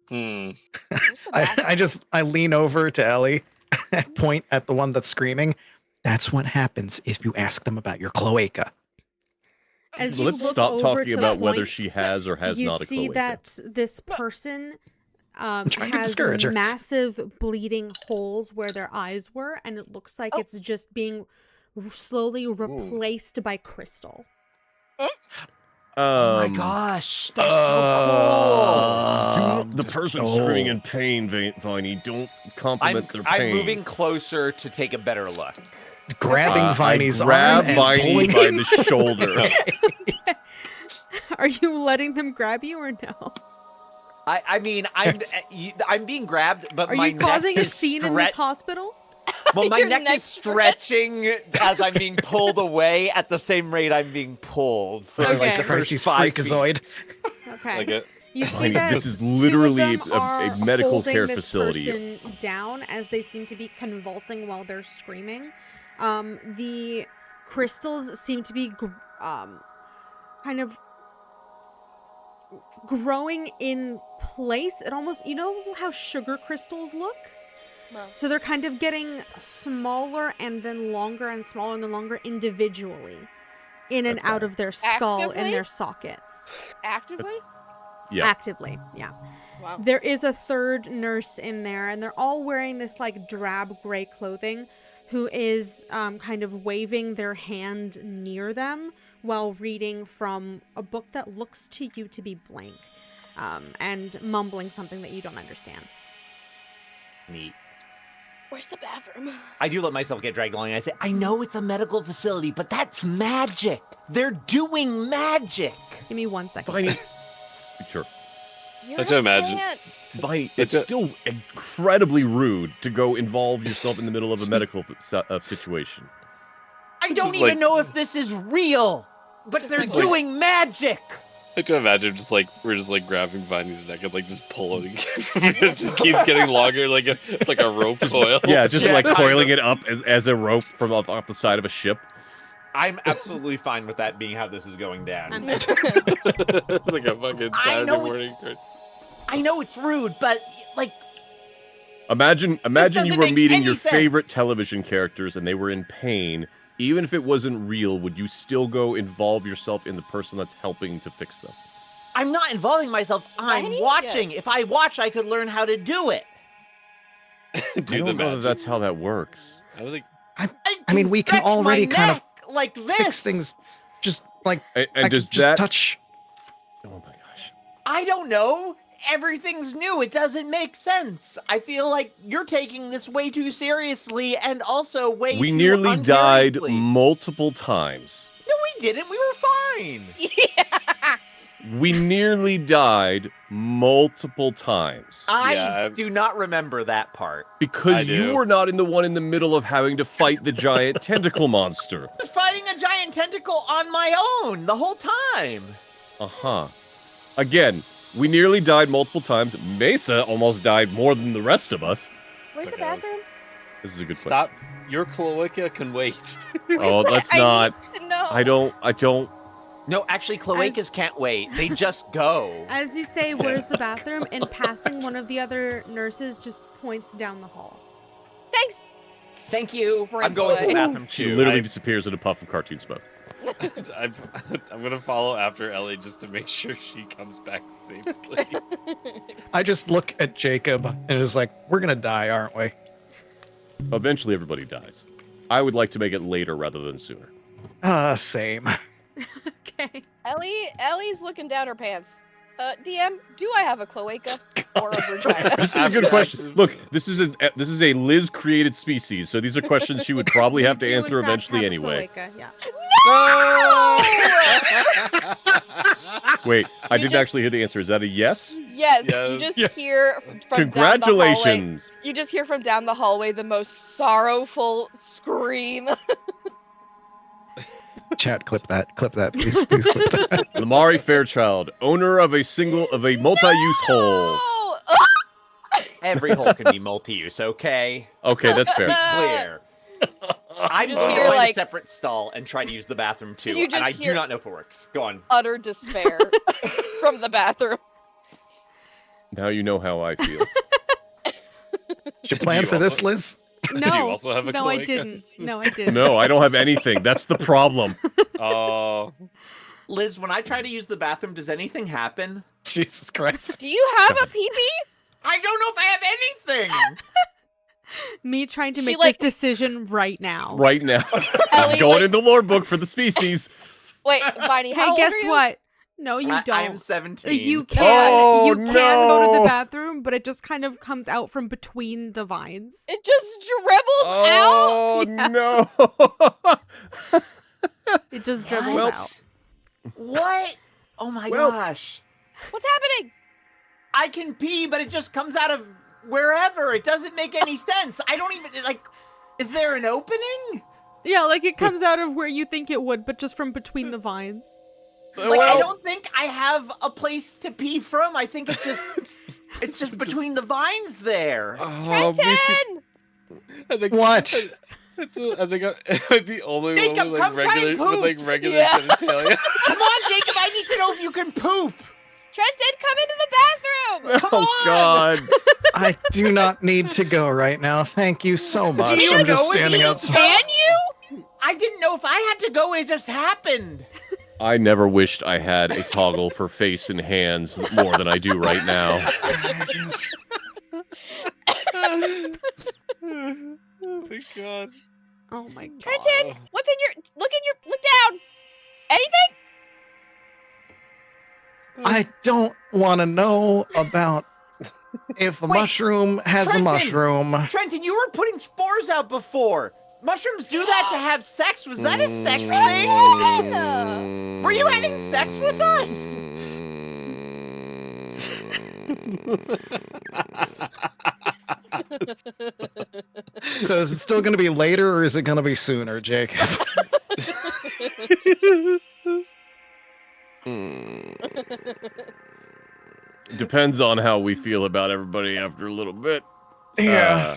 Hmm. where's the bathroom? I lean over to Ellie and point at the one that's screaming. That's what happens if you ask them about your cloaca. As you Let's look stop over talking to about the whether point, she has or has you not a see cloaca. that this person trying to has discourage her. massive bleeding holes where their eyes were, and it looks like it's just being slowly replaced by crystal. Oh my gosh, that's so The person screaming in pain, Viney, don't cool. compliment their pain. I'm moving closer to take a better look. Grabbing Viney's I grab arm and Viney pulling by the shoulder. Are you letting them grab you or no? I mean, I'm being grabbed, but Are my you causing neck a is scene in this hospital? Well, my Your neck is neck's stretching as I'm being pulled away at the same rate I'm being pulled. For Okay. like the Jesus Christ, he's first 5 feet. freakazoid. Okay. Like it. You see Viney, that this is 2 of literally them a are medical holding care this facility. person down as they seem to be convulsing while they're screaming. The crystals seem to be kind of growing in place. It almost, you know how sugar crystals look? No. So they're kind of getting smaller and then longer and smaller and then longer individually in and out of their skull and Actively? their sockets. Actively? Yeah. Actively, yeah. Wow. There is a 3rd nurse in there, and they're all wearing this like drab gray clothing, who is kind of waving their hand near them while reading from a book that looks to you to be blank, and mumbling something that you don't understand. Neat. Where's the bathroom? I do let myself get dragged along. I say, I know it's a medical facility, but that's magic. They're doing magic. Give me 1 second. Viney, please. sure. You're I can imagine. can't. Viney, it's still incredibly rude to go involve yourself in the middle of a medical situation. I don't Just even like- know if this is real, but they're like- doing magic. I can imagine just like we're just like grabbing Viney's neck and like just pulling it. It just keeps getting longer, like it's like a rope coil. Yeah, just Yeah, like kind coiling it up as a rope from off the side of a ship. I'm absolutely fine with that being how this is going down. I'm- like a fucking I Saturday know morning. I know it's rude, but like, Imagine you doesn't were make meeting any your sense. favorite television characters and they were in pain. Even if it wasn't real, would you still go involve yourself in the person that's helping to fix them? I'm not involving myself. I'm Viney? watching. Yes. If I watch, I could learn how to do it. I Do the don't know that magic. that's how that works. I was like, I mean, we can stretch my already kind of neck like this. Fix things just like And I does could just that touch. Oh my gosh. I don't know. Everything's new. It doesn't make sense. I feel like you're taking this way too seriously and also way We too nearly died unseriously. multiple times. No, we didn't. We were fine. Yeah. We nearly died multiple times. I do not remember that part. Because I you do. were not in the one in the middle of having to fight the giant tentacle monster. I was fighting a giant tentacle on my own the whole time. Uh-huh. Again, we nearly died multiple times. Mesa almost died more than the rest of us. Where's the Okay. bathroom? This is a good stop. Your cloaca can wait. question. Oh, let's not. I need to know. I don't. No, actually, cloacas As- can't wait. They just go. As you say, where's the bathroom? In passing, one of the other nurses just points down the hall. Thanks. Thank you. I'm Sprints going to the away. bathroom She too. literally I- disappears in a puff of cartoon smoke. I'm gonna follow after Ellie just to make sure she comes back safely. I just look at Jacob and is like, "We're gonna die, aren't we?" Eventually, everybody dies. I would like to make it later rather than sooner. Same. Okay. Ellie's looking down her pants. DM, do I have a cloaca or a vagina? This is a good question. Look, this is a Liz created species, so these are questions she would probably have to Do in answer fact eventually have a anyway. cloaca, yeah. Wait, I You didn't just- actually hear the answer. Is that a yes? Yes, you Yes. just Yeah. hear from down the hallway. Congratulations. You just hear from down the hallway the most sorrowful scream. Chat, clip that, please, please clip that. Lamari Fairchild, owner of a multi-use hole. Oh! Every hole can be multi-use, okay? Okay, that's fair. Clear. I'm just going to hear, find like- a separate stall and try to use the bathroom too. You just And I hear- do not know if it works. Go on. Utter despair from the bathroom. Now you know how I feel. Did you plan You for this, also- Liz? No, also have a no, I cloaca? didn't. No, I didn't. No, I don't have anything. That's the problem. Oh, Liz, when I try to use the bathroom, does anything happen? Jesus Christ. Do you have a pee-pee? I don't know if I have anything. Me trying to She, make like- this decision right now. Right now. Ellie, It's going like- in the lore book for the species. Wait, Viney, how Hey, old guess are you? what? No, you I don't. am 17. You can. Oh, you can go to the no. bathroom, but it just kind of comes out from between the vines. It just dribbles out? Oh, Yeah. no. It just dribbles What? out. What? Oh my Well- gosh. What's happening? I can pee, but it just comes out of wherever. It doesn't make any sense. I don't even, like, is there an opening? Yeah, like it comes out of where you think it would, but just from between the vines. Like, I don't think I have a place to pee from. I think it's just between the vines there. Trenton! I think What? I think I'm the only Jacob, one with come try and poop. regular Yeah. genitalia. Come on, Jacob, I need to know if you can poop. Trenton, come into the bathroom! Come Oh, on. God. I do not need to go right now. Thank you so much. you I'm just know if standing you outside. Can you? I didn't know if I had to go. It just happened. I never wished I had a toggle for face and hands more than I do right now. I just- Oh my god. Oh my god. Trenton, what's in your... Look down! Anything? I don't want to know about if a Wait, mushroom has a Trenton! mushroom. Trenton, you were putting spores out before. Mushrooms do that to have sex. Was that a sex thing? Mm. Were you having sex with us? So is it still going to be later or is it going to be sooner, Jake? Depends on how we feel about everybody after a little bit. Yeah.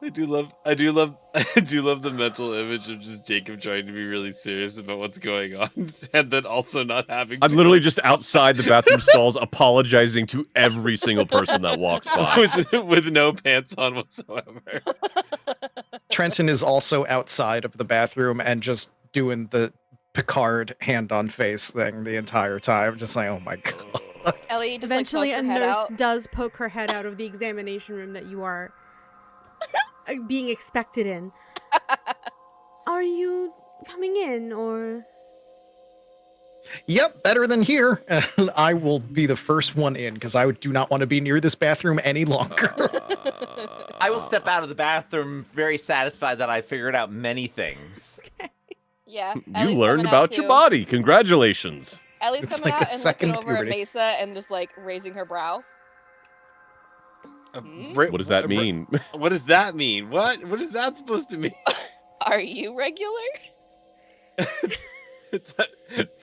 I do love the mental image of just Jacob trying to be really serious about what's going on and then also not having I'm to literally just outside the bathroom stalls apologizing to every single person that walks by. with no pants on whatsoever. Trenton is also outside of the bathroom and just doing the Picard hand on face thing the entire time. Just like, oh my god. Ellie just Eventually, like, a pokes her head nurse out. does poke her head out of the examination room that you are being expected in. Are you coming in, or? Yep, better than here. And I will be the first one in because I do not want to be near this bathroom any longer. I will step out of the bathroom very satisfied that I figured out many things. Yeah. You Ellie's learned coming out, about your too. body. Congratulations. Ellie's It's coming like a out and second looking over puberty. at Mesa and just like raising her brow. What does that mean? What does that mean? What is that supposed to mean? Are you regular?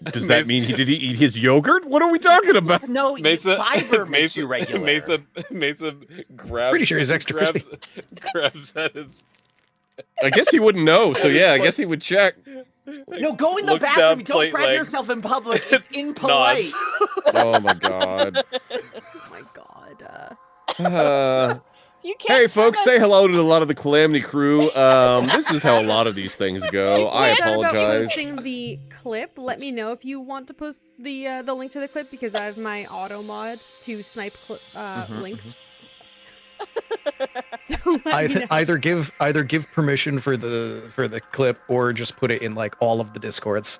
Does that mean he did he eat his yogurt? What are we talking about? No, Mesa fiber makes you regular. Mesa grabs. Pretty sure he's extra crispy. Grabs at his. I guess he wouldn't know. So yeah, I guess he would check. No, go in the Looks bathroom. down, Don't plate grab legs. yourself in public. It's impolite. Nods. Oh my god. Oh my god. You can't. Hey folks, say hello to a lot of the Calamity crew. This is how a lot of these things go. I Said about apologize. posting the clip. Let me know if you want to post the link to the clip because I have my auto mod to snipe links. So let me know. Either give permission for the clip or just put it in like all of the discords.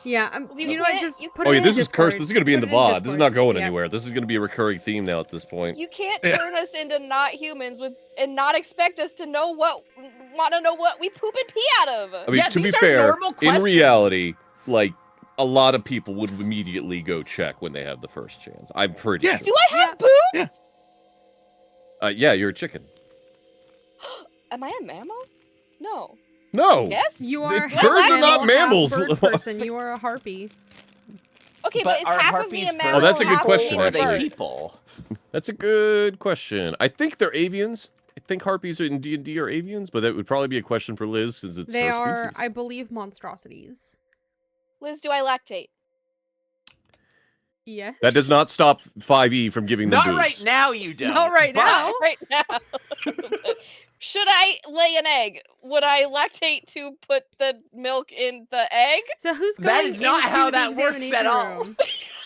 Yeah, You you know what? can't- Just you- put Oh it yeah, in this is Discord. cursed. This is gonna be in the Put it VOD. This is not Discords. going Yeah. anywhere. This is gonna be a recurring theme now at this point. You can't Yeah. turn us into not humans and not expect us to want to know what we poop and pee out of. I mean, Yeah, to be these are fair, normal in questions. reality, like a lot of people would immediately go check when they have the first chance. I'm pretty Yes. Do sure. I have poop? Yeah, you're a chicken. Am I a mammal? No. No. Yes. You are Birds half are mammal, not half mammals. bird person. You are a harpy. Okay, But but, is are half of me a harpies mammal? Oh, that's a and good half of me question, Or a are they actually. bird? people? That's a good question. I think they're avians. I think harpies in D&D are avians, but that would probably be a question for Liz since it's They her are, species. I believe, monstrosities. Liz, do I lactate? Yes. That does not stop 5e from giving them Not boobs. right now, you don't. Not right but- now. Right now. But should I lay an egg? Would I lactate to put the milk in the egg? So who's That going is not into how the that works examination at all. room?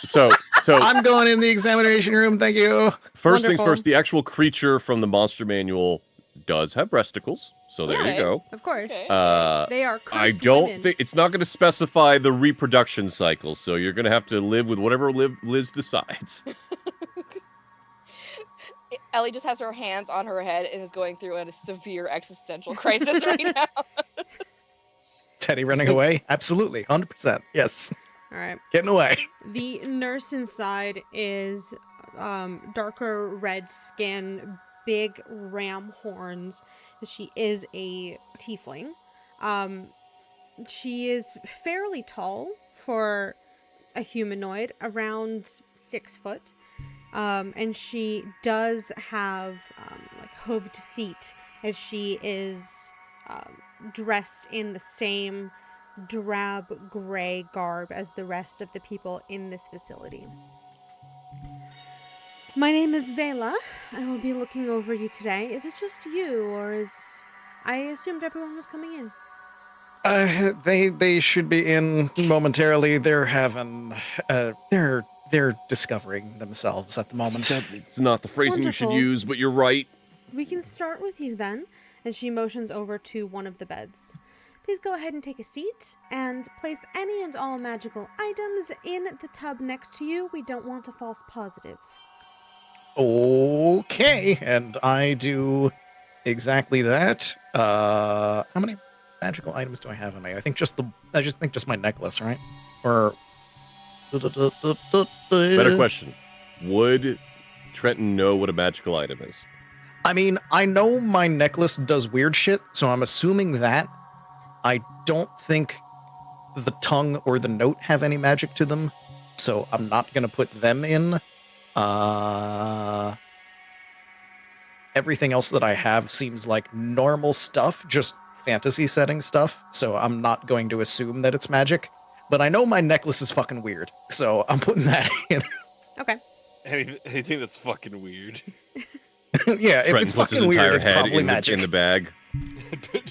So I'm going in the examination room. Thank you. first things Wonderful. first, the actual creature from the monster manual does have breasticles. So there Okay. you go. Of course. Okay. They are cursed I don't women. think it's not going to specify the reproduction cycle, so you're going to have to live with whatever Liz decides. Ellie just has her hands on her head and is going through a severe existential crisis right now. Teddy running away? Absolutely. 100%. Yes. All right. Getting away. The nurse inside is darker red skin, big ram horns. She is a tiefling. She is fairly tall for a humanoid, around 6 foot. And she does have like hooved feet, as she is dressed in the same drab gray garb as the rest of the people in this facility. My name is Vela. I will be looking over you today. Is it just you, or is... I assumed everyone was coming in. They should be in momentarily. They're having they're discovering themselves at the moment. It's not the phrasing you should Wonderful. use, but you're right. We can start with you then. And she motions over to one of the beds. Please go ahead and take a seat and place any and all magical items in the tub next to you. We don't want a false positive. Okay, and I do exactly that. How many magical items do I have on me? I think just my necklace, right? Or Better question. Would Trenton know what a magical item is? I mean, I know my necklace does weird shit, so I'm assuming that. I don't think the tongue or the note have any magic to them, so I'm not gonna put them in. Everything else that I have seems like normal stuff, just fantasy setting stuff, so I'm not going to assume that it's magic. But I know my necklace is fucking weird, so I'm putting that in. Okay. Anything that's fucking weird. Yeah, if Trenton it's puts his fucking weird, entire it's head probably in magic. the bag.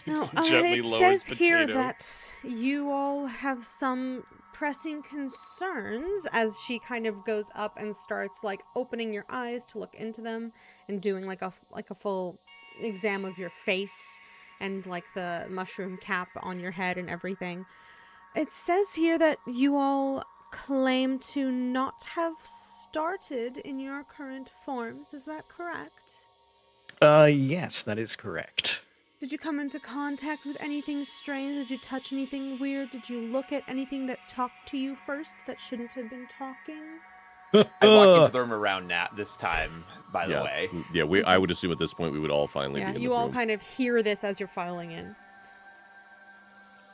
Now, Gently it lowers says here potato. that you all have some pressing concerns, as she kind of goes up and starts like opening your eyes to look into them and doing like a full exam of your face and like the mushroom cap on your head and everything. It says here that you all claim to not have started in your current forms. Is that correct? Yes, that is correct. Did you come into contact with anything strange? Did you touch anything weird? Did you look at anything that talked to you first that shouldn't have been talking? I walk into the room around now this time, by the way. Yeah, I would assume at this point we would all finally Yeah, be in you the all room. kind of hear this as you're filing in.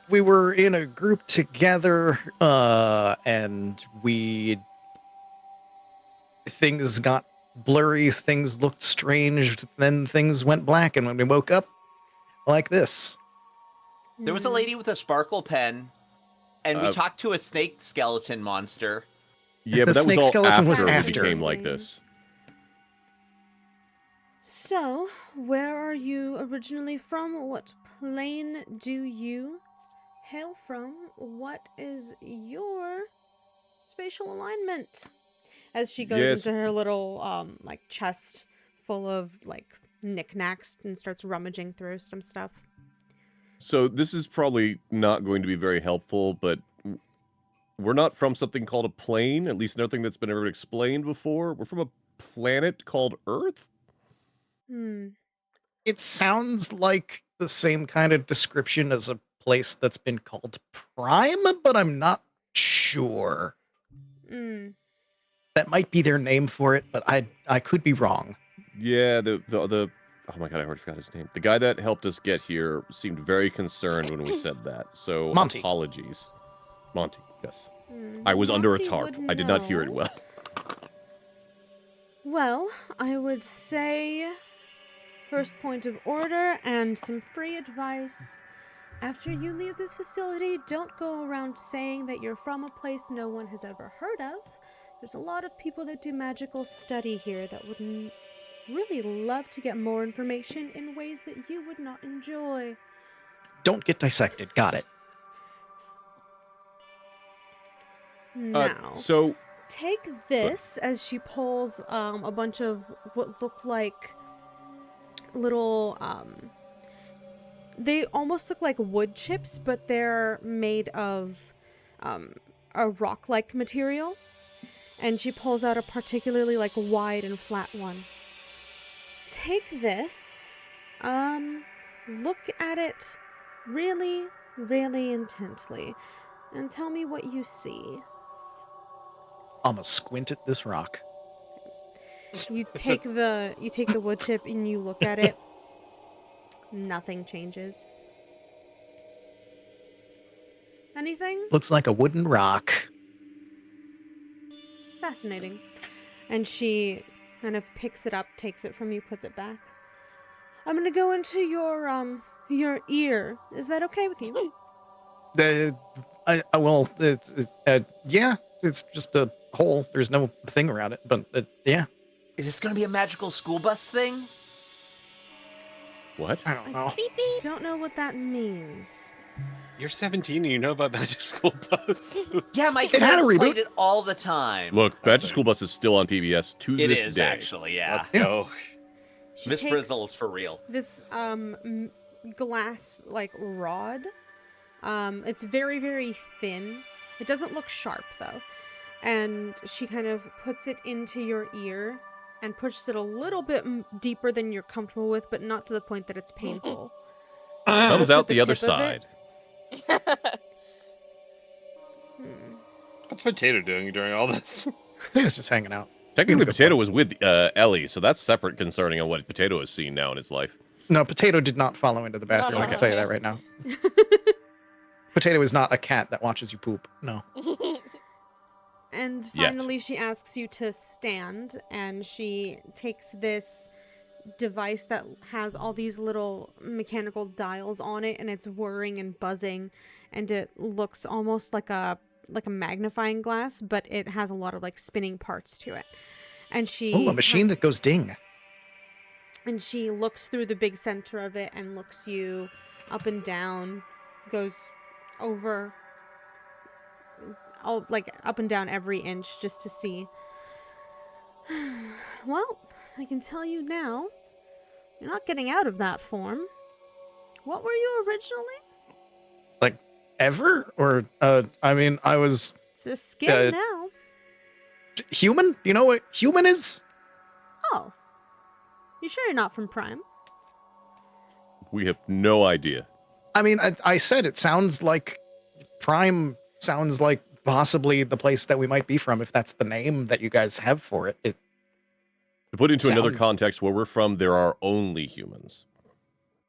We were in a group together, and things got blurry, things looked strange, then things went black, and when we woke up, like this. There was a lady with a sparkle pen, and we Uh, talked to a snake skeleton monster. Yeah, The but that snake was all skeleton was after we after. became like this. So, where are you originally from? What plane do you hail from? What is your spatial alignment? As she goes Yes. into her little like chest full of like knickknacks and starts rummaging through some stuff. So this is probably not going to be very helpful, but we're not from something called a plane, at least nothing that's been ever explained before. We're from a planet called Earth? It sounds like the same kind of description as a place that's been called Prime, but I'm not sure. That might be their name for it, but I could be wrong. Yeah, the oh my god, I already forgot his name. The guy that helped us get here seemed very concerned when we said that. So Monty. Apologies. Monty, yes. I was under a Monty tarp. would I did not hear it know. well. Well, I would say, first point of order and some free advice. After you leave this facility, don't go around saying that you're from a place no one has ever heard of. There's a lot of people that do magical study here that would really love to get more information in ways that you would not enjoy. Don't get dissected. Got it. Now, So take this as she pulls a bunch of what look like little they almost look like wood chips, but they're made of a rock-like material. And she pulls out a particularly like wide and flat one. Take this, look at it really, really intently, and tell me what you see. I'm gonna squint at this rock. You take the wood chip and you look at it. Nothing changes. Anything? Looks like a wooden rock. Fascinating. And she kind of picks it up, takes it from you, puts it back. I'm gonna go into your ear. Is that okay with you? Yeah, it's just a hole. There's no thing around it, but yeah. Is this gonna be a magical school bus thing? what? I don't know. I don't know what that means. You're 17 and you know about Magic School Bus. Yeah, my It had a parents reboot. played it all the time. Look, Magic School Bus is still on PBS to It this is day. actually, yeah. Let's go. She Miss takes Frizzle is for real. this glass like rod. It's very, very thin. It doesn't look sharp though. And she kind of puts it into your ear and pushes it a little bit deeper than you're comfortable with, but not to the point that it's painful. Comes Looks at out the other tip of it. side. What's Potato doing during all this? He's just hanging out. Technically, Potato was with Ellie, so that's separate concerning on what Potato has seen now in his life. No, Potato did not follow into the bathroom. I can tell you that right now. Potato is not a cat that watches you poop. No. And Yet. finally, she asks you to stand, and she takes this device that has all these little mechanical dials on it, and it's whirring and buzzing, and it looks almost like a magnifying glass, but it has a lot of like spinning parts to it. And she Oh, a machine that goes ding. and she looks through the big center of it and looks you up and down, goes over like up and down every inch just to see. Well, I can tell you now, you're not getting out of that form. What were you originally? Like, ever? Or, I mean, I was It's just skin now. human? You know what human is? Oh. You sure you're not from Prime? We have no idea. I mean, I said it sounds like Prime sounds like possibly the place that we might be from, if that's the name that you guys have for it. It To put into another Sounds- context, where we're from, there are only humans.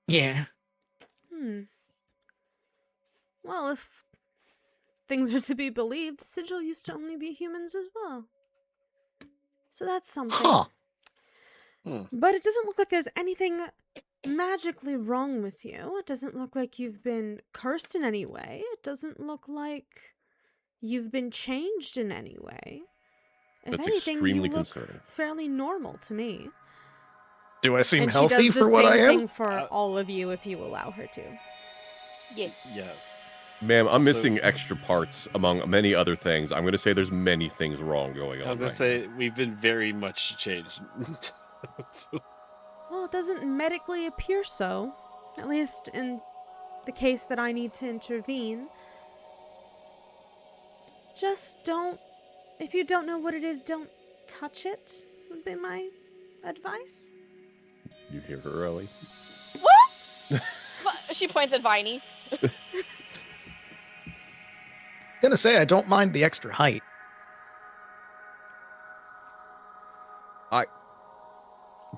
yeah. Well, if things are to be believed, Sigil used to only be humans as well. So that's something. Huh. But it doesn't look like there's anything magically wrong with you. It doesn't look like you've been cursed in any way. It doesn't look like you've been changed in any way. If That's anything, extremely you look concerning. fairly normal to me. Do I seem And she healthy does the for what same I am? thing for all of you if you allow her to. Yes. Ma'am, I'm Also- missing extra parts among many other things. I'm going to say there's many things wrong going on. I was gonna right say we've been very much changed. Well, it doesn't medically appear so. At least in the case that I need to intervene. Just don't... If you don't know what it is, don't touch it, would be my advice. You hear her, Ellie? She points at Viney. Gonna say I don't mind the extra height.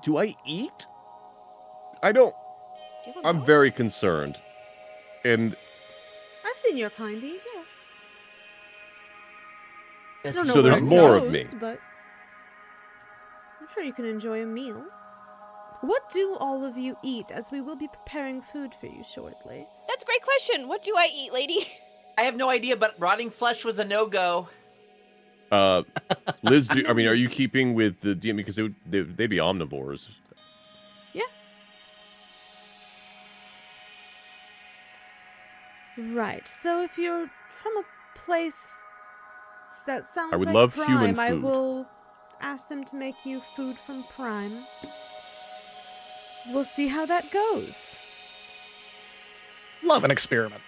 Do I eat? I don't. Do you have a I'm mouth? very concerned. And I've seen your kind eat, yes. I don't know So where there's it more of goes, me. but I'm sure you can enjoy a meal. What do all of you eat, as we will be preparing food for you shortly? That's a great question. What do I eat, lady? I have no idea, but rotting flesh was a no-go. Liz, are you Noted. keeping with the DM? Because they'd be omnivores. Right, so if you're from a place that sounds would like love Prime, human I food. will ask them to make you food from Prime. We'll see how that goes. Love an experiment.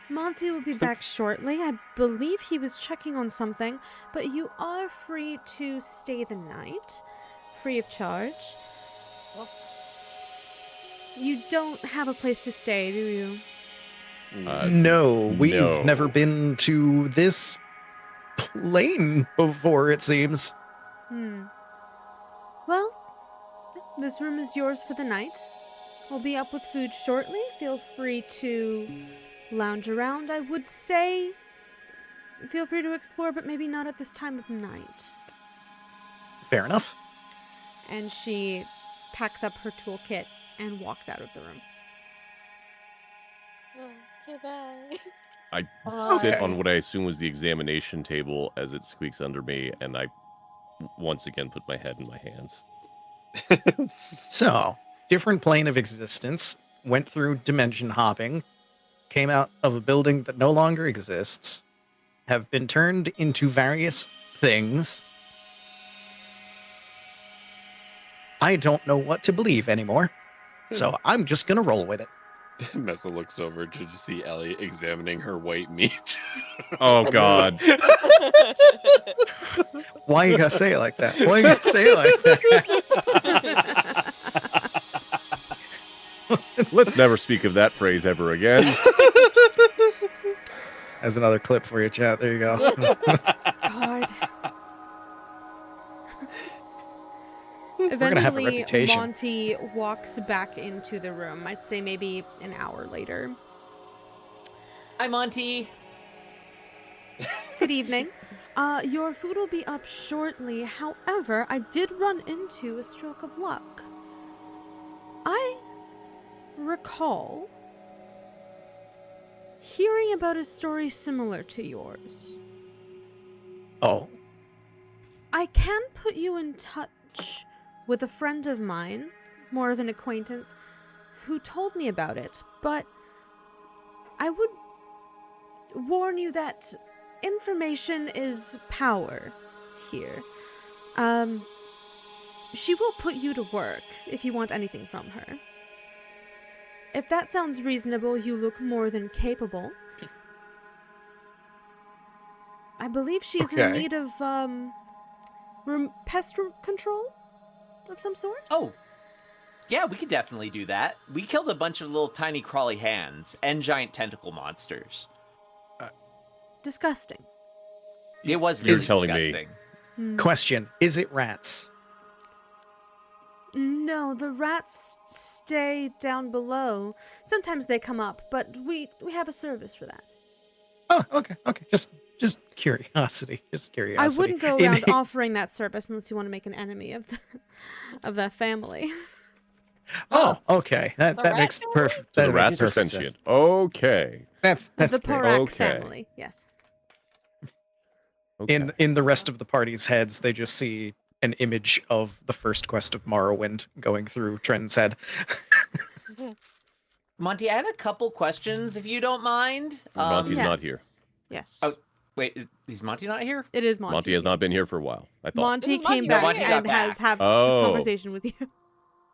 Monty will be back shortly. I believe he was checking on something, but you are free to stay the night, free of charge. Well. You don't have a place to stay, do you? No, we've no. never been to this plane before, it seems. Well, this room is yours for the night. We'll be up with food shortly. Feel free to lounge around. I would say feel free to explore, but maybe not at this time of night. Fair enough. And she packs up her toolkit and walks out of the room. Okay, bye. I sit Okay. on what I assume was the examination table as it squeaks under me, and I once again put my head in my hands. So, different plane of existence, went through dimension hopping, came out of a building that no longer exists, have been turned into various things. I don't know what to believe anymore, so I'm just gonna roll with it. Messa looks over to just see Ellie examining her white meat. Oh God! Why you gotta say it like that? Why you gotta say it like that? Let's never speak of that phrase ever again. As another clip for you, chat. There you go. God. gonna have a Eventually, reputation. Monty walks back into the room. I'd say maybe an hour later. Hi, Monty. Good evening. Your food will be up shortly. However, I did run into a stroke of luck. I recall hearing about a story similar to yours. Oh, I can put you in touch with a friend of mine, more of an acquaintance, who told me about it, but I would warn you that information is power here. She will put you to work if you want anything from her. If that sounds reasonable, you look more than capable. I believe she's in Okay. need of, pest control of some sort? Oh, yeah, we could definitely do that. We killed a bunch of little tiny crawly hands and giant tentacle monsters. Disgusting. It was You're very telling me. disgusting. question. Is it rats? No, the rats stay down below. Sometimes they come up, but we have a service for that. Oh, okay. Just curiosity. Just curiosity. I wouldn't go In- around offering that service unless you want to make an enemy of that family. Oh, okay. That rat makes family? perfect. So That the makes rats are perfect sentient. sense. Okay. That's The great. Porak Okay. family, yes. Okay. In the rest of the party's heads, they just see an image of the first quest of Morrowind going through Trenton's head. Monty, I had a couple questions, if you don't mind. Monty's not here. Yes. Oh, wait, is Monty not here? It is Monty. Monty has not been here for a while. I thought. Monty This is Monty. came No, back Monty got and has back. had this Oh. conversation with you.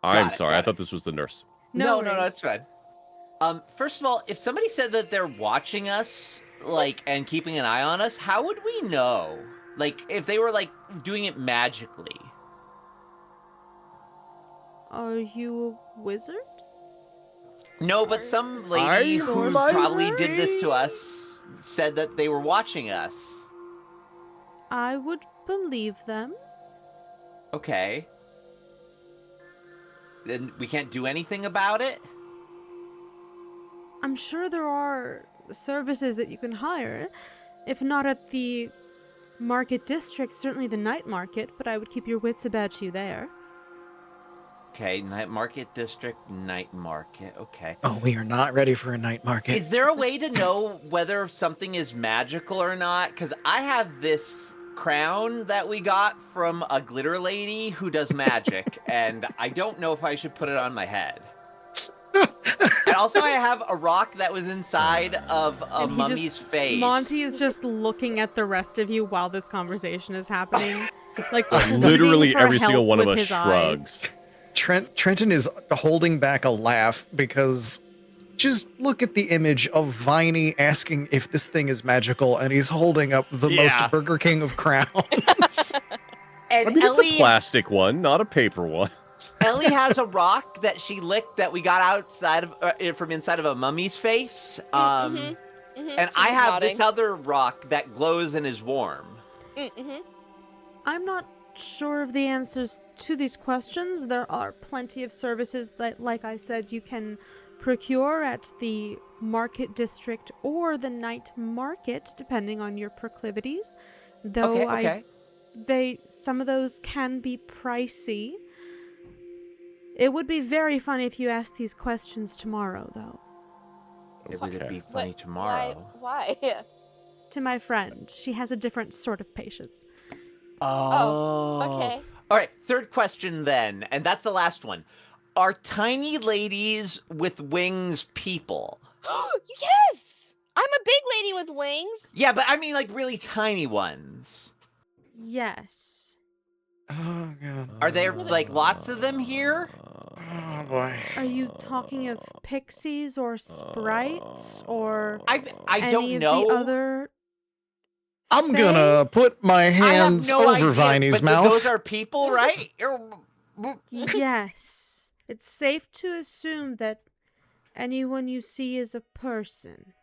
I'm Got it, sorry. I got thought it. this was the nurse. No, worries. that's fine. First of all, if somebody said that they're watching us, like, and keeping an eye on us, how would we know? Like, if they were, like, doing it magically. Are you a wizard? No, but some lady who sorcerer? probably did this to us said that they were watching us. I would believe them. Okay. Then we can't do anything about it? I'm sure there are services that you can hire. If not at the market district, certainly the night market, but I would keep your wits about you there. Okay, night market district, night market. Okay. Oh, we are not ready for a night market. Is there a way to know whether something is magical or not? Because I have this crown that we got from a glitter lady who does magic, and I don't know if I should put it on my head. And also, I have a rock that was inside of a And he mummy's just- face. Monty is just looking at the rest of you while this conversation is happening. Like Literally pleading for every single help one of with us his shrugs. eyes. Trenton is holding back a laugh because just look at the image of Viney asking if this thing is magical, and he's holding up the Yeah. most Burger King of crowns. And I mean, Ellie, it's a plastic one, not a paper one. Ellie has a rock that she licked that we got outside of from inside of a mummy's face. And I have this other rock that glows and is warm. I'm not sure of the answers to these questions. There are plenty of services that, like I said, you can procure at the market district or the night market, depending on your proclivities. Though some of those can be pricey. It would be very funny if you asked these questions tomorrow, though. Would it be funny tomorrow? Why? To my friend, she has a different sort of patience. Oh, okay. All right, third question then, and that's the last one. Are tiny ladies with wings people? Yes! I'm a big lady with wings. Yeah, but I mean like really tiny ones. Yes. Oh, God. Are there like lots of them here? Oh, boy. Are you talking of pixies or sprites or I any don't of know. the other? I'm gonna put my hands I have no over idea, Viney's but mouth. Those are people, right? Yes. It's safe to assume that anyone you see is a person.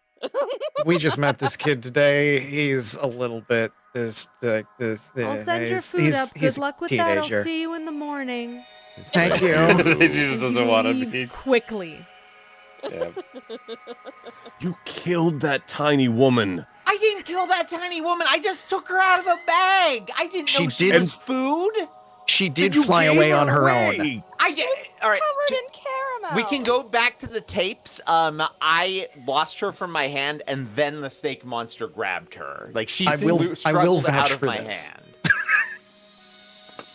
We just met this kid today. He's a little bit I'll send your food up. Good luck with that. I'll see you in the morning. Thank you. He just And doesn't he want to leaves be. quickly. Yeah. You killed that tiny woman. I didn't kill that tiny woman. I just took her out of a bag. I didn't know she was food. She did You fly gave away on her away. own. I did. All right. Covered in caramel. We can go back to the tapes. I lost her from my hand, and then the snake monster grabbed her. Like she struggled vouch out of for my this. hand.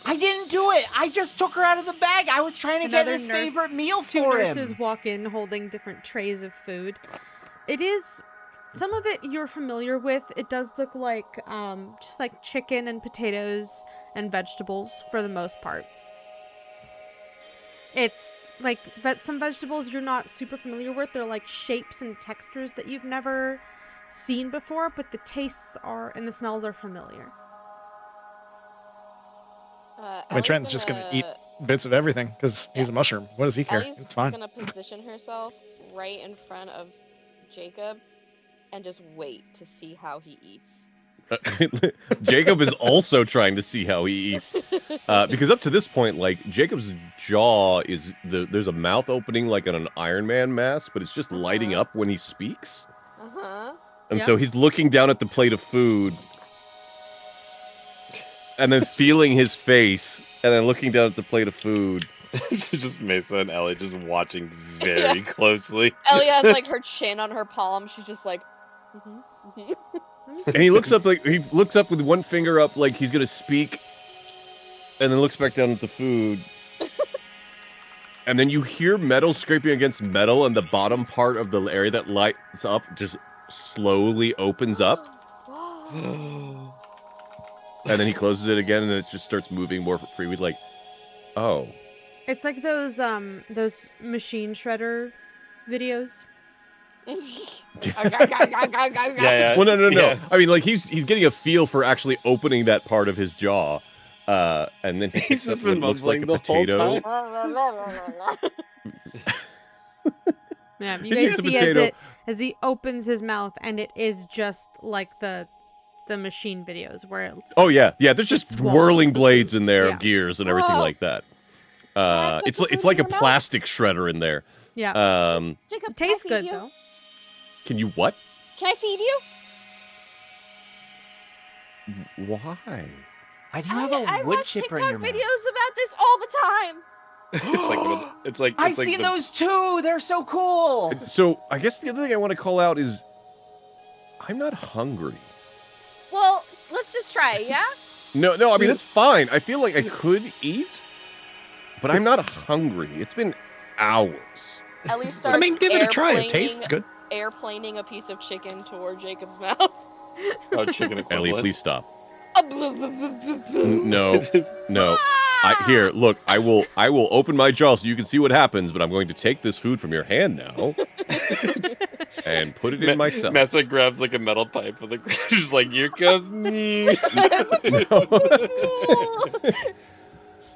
I didn't do it. I just took her out of the bag. I was trying to get his favorite meal Two for nurses him. walk in holding different trays of food. It is some of it you're familiar with. It does look like just like chicken and potatoes and vegetables for the most part. It's like some vegetables you're not super familiar with. They're like shapes and textures that you've never seen before, but the tastes are and the smells are familiar. I mean, Trenton's just gonna eat bits of everything because he's a mushroom. What does he care? Ellie's It's fine. gonna position herself right in front of Jacob and just wait to see how he eats. Jacob is also trying to see how he eats. Because up to this point, like, Jacob's jaw is... There's a mouth opening like on an Iron Man mask, but it's just lighting up when he speaks. And so he's looking down at the plate of food and then feeling his face and then looking down at the plate of food. Just Mesa and Ellie just watching very closely. Ellie has like her chin on her palm. She's just like... And he looks up with one finger up like he's gonna speak, and then looks back down at the food. And then you hear metal scraping against metal, and the bottom part of the area that lights up just slowly opens up. And then he closes it again, and it just starts moving more freely. Like, oh, It's like those machine shredder videos. Yeah. well, no. Yeah. I mean, like he's getting a feel for actually opening that part of his jaw, and then he picks up what looks like a potato. Yeah, you Here's guys a see potato. as he opens his mouth, and it is just like the machine videos where it's Oh yeah. There's just swallows whirling the blades food. in there Yeah. of gears and everything Whoa. like that. I put the It's food like in a your mouth? plastic shredder in there. Yeah, Jacob, it tastes can I feed good you? though. Can you what? Can I feed you? Why? I do have a I wood watch chipper TikTok in your videos mouth. about this all the time. I've seen those too. They're so cool. So I guess the other thing I want to call out is I'm not hungry. Well, let's just try, yeah? No, I mean, it's fine. I feel like I could eat, but I'm not hungry. It's been hours. Ellie starts give it a try. It tastes good. Airplaning a piece of chicken toward Jacob's mouth. Oh, chicken equivalent. Ellie, please stop. No. Here, look. I will open my jaw so you can see what happens. But I'm going to take this food from your hand now and put it in myself. Messman grabs like a metal pipe with a just like, here comes me.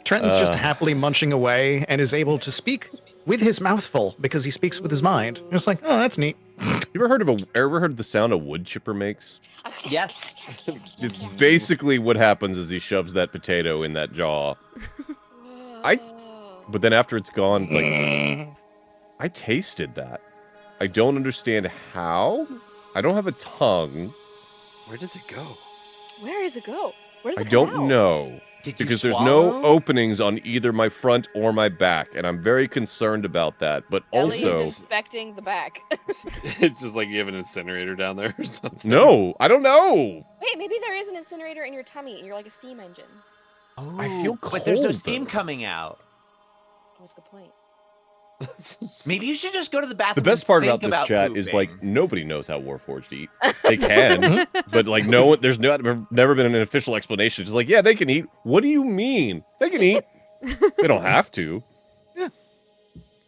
Trenton's just happily munching away and is able to speak with his mouth full because he speaks with his mind. It's like, oh, that's neat. You ever heard the sound a wood chipper makes? Yes. It's basically what happens as he shoves that potato in that jaw. But then after it's gone, like, I tasted that. I don't understand how. I don't have a tongue. Where does it go? Where does it go? Where does I it come don't out? know. Because there's no openings on either my front or my back, and I'm very concerned about that. But Ellie's also, inspecting the back. It's just like you have an incinerator down there or something. no, I don't know. Wait, maybe there is an incinerator in your tummy, and you're like a steam engine. Oh, I feel cold. But there's no steam coming out. That was a good point. Maybe you should just go to the bathroom. The best part and about think this chat is pooping. like nobody knows how Warforged eat. They can, but like no one. There's never been an official explanation. It's just like, yeah, they can eat. What do you mean? They can eat. They don't have to. Yeah.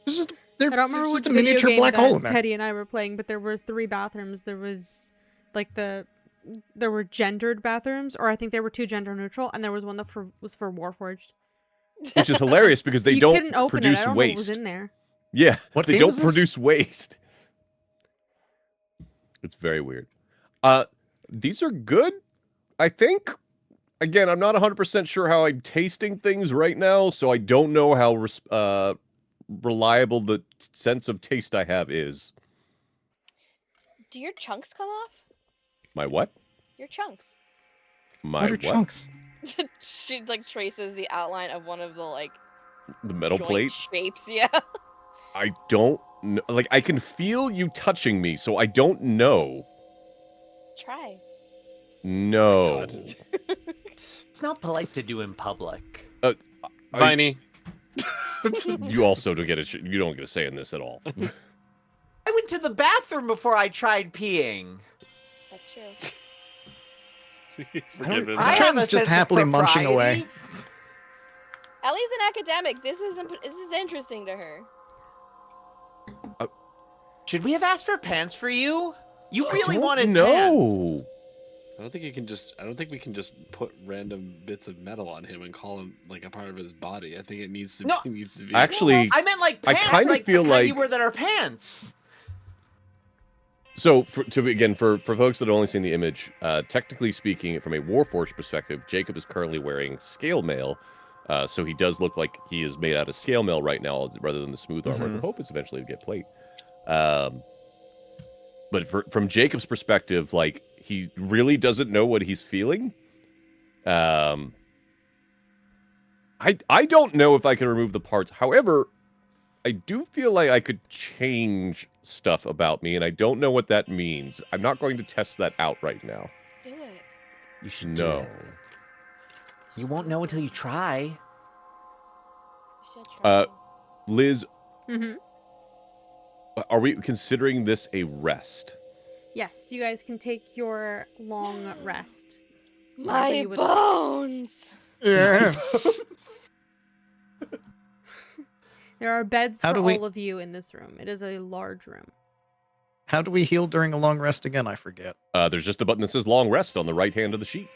I don't remember which a video miniature game black hole in that there. Teddy and I were playing, but there were 3 bathrooms. There was like there were gendered bathrooms, or I think they were 2 gender neutral, and there was one that was for Warforged. Which is hilarious because they you don't couldn't open produce it. I don't know waste. what was in there. Yeah, What they game don't was this? produce waste. It's very weird. These are good, I think. Again, I'm not 100% sure how I'm tasting things right now, so I don't know how reliable the sense of taste I have is. Do your chunks come off? My what? Your chunks. My What are what? chunks? She like traces the outline of one of the like The metal joint plate? shapes. Yeah. I don't know. Like, I can feel you touching me, so I don't know. Try. No. It's not polite to do in public. Viney. You also don't get you don't get a say in this at all. I went to the bathroom before I tried peeing. That's true. Forgive him. I have Trenton's a just sense of happily munching away. propriety. Ellie's an academic. This is interesting to her. Should we have asked for pants for you? You really don't wanted know. pants. I don't think we can just put random bits of metal on him and call him like a part of his body. I think it needs to No. be Actually, I meant like I pants, kinda like feel the kind you like- wear that are pants. So, for folks that have only seen the image, technically speaking, from a Warforged perspective, Jacob is currently wearing scale mail, so he does look like he is made out of scale mail right now, rather than the smooth armor. The hope is eventually to get plate. But from Jacob's perspective, like, he really doesn't know what he's feeling. I don't know if I can remove the parts. However, I do feel like I could change stuff about me, and I don't know what that means. I'm not going to test that out right now. Do it. You should No. You won't know until you try. You should try. Liz, Mm-hmm. are we considering this a rest? Yes, you guys can take your long rest. My you would- bones. Yes. There are beds How for do we- all of you in this room. It is a large room. How do we heal during a long rest again? I forget. There's just a button that says long rest on the right hand of the sheet.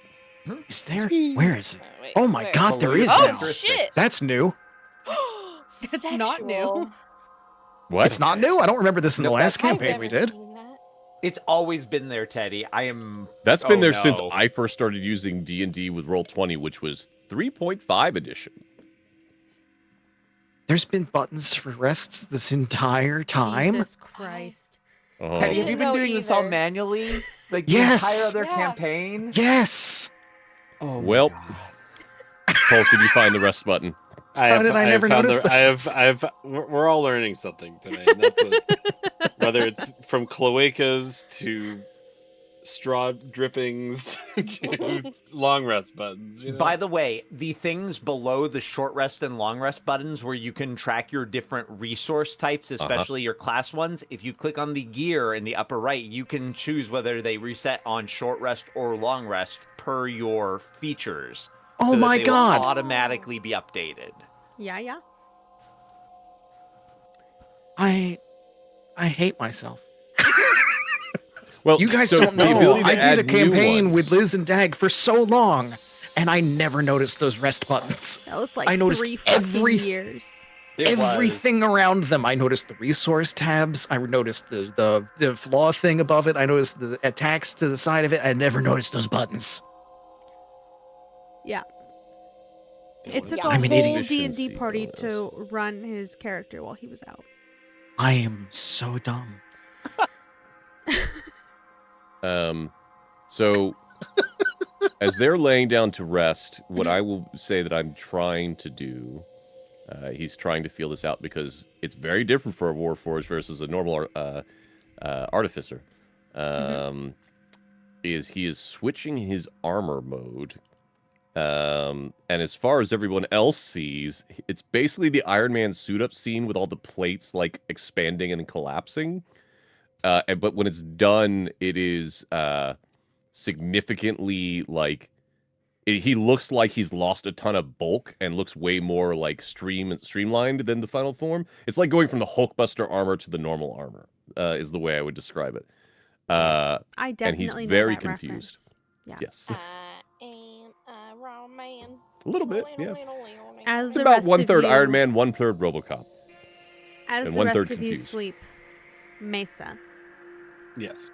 Is there? Where is it? Wait, Oh my wait. god, there is Oh now. shit! That's new. That's not new. Sexual. What? It's not new. I don't remember this in the No, last that's- I've campaign we never did. seen that. It's always been there, Teddy. I am. That's been Oh, there since no. I first started using D&D with Roll20, which was 3.5 edition. There's been buttons for rests this entire time. Jesus Christ. Oh. Teddy, have you didn't been know doing this all either. manually? Like the Yes. entire other Yeah. campaign? Yes. Oh, my Well, God. Cole, can you find the rest button? How did I never notice that? We're all learning something today. And that's whether it's from cloacas to straw drippings to long rest buttons. You know? By the way, the things below the short rest and long rest buttons where you can track your different resource types, especially your class ones, if you click on the gear in the upper right, you can choose whether they reset on short rest or long rest per your features. Oh so that my they God. will automatically be updated. Yeah. I hate myself. Well, You guys so don't the know. ability to I did add a new campaign ones- with Liz and Dag for so long, and I never noticed those rest buttons. That was like I noticed 3 fucking years. everything around them. I noticed the resource tabs. I noticed the flaw thing above it. I noticed the attacks to the side of it. I never noticed those buttons. Yeah. Yeah, It took Yeah. a I'm an whole idiot. D&D Efficiency party bonus. to run his character while he was out. I am so dumb. So as they're laying down to rest, what I will say that I'm trying to do, he's trying to feel this out because it's very different for a Warforged versus a normal Artificer. Is he is switching his armor mode. And as far as everyone else sees, it's basically the Iron Man suit up scene with all the plates like expanding and collapsing. But when it's done, it is significantly like he looks like he's lost a ton of bulk and looks way more like streamlined than the final form. It's like going from the Hulkbuster armor to the normal armor, is the way I would describe it. I and he's definitely know very that confused. reference. Yeah. Yes, I am a raw man. a little bit. Yeah, As it's the about rest one of third you, Iron Man, 1/3 RoboCop. As and the rest 1/3 of you confused. sleep, Mesa, Yes.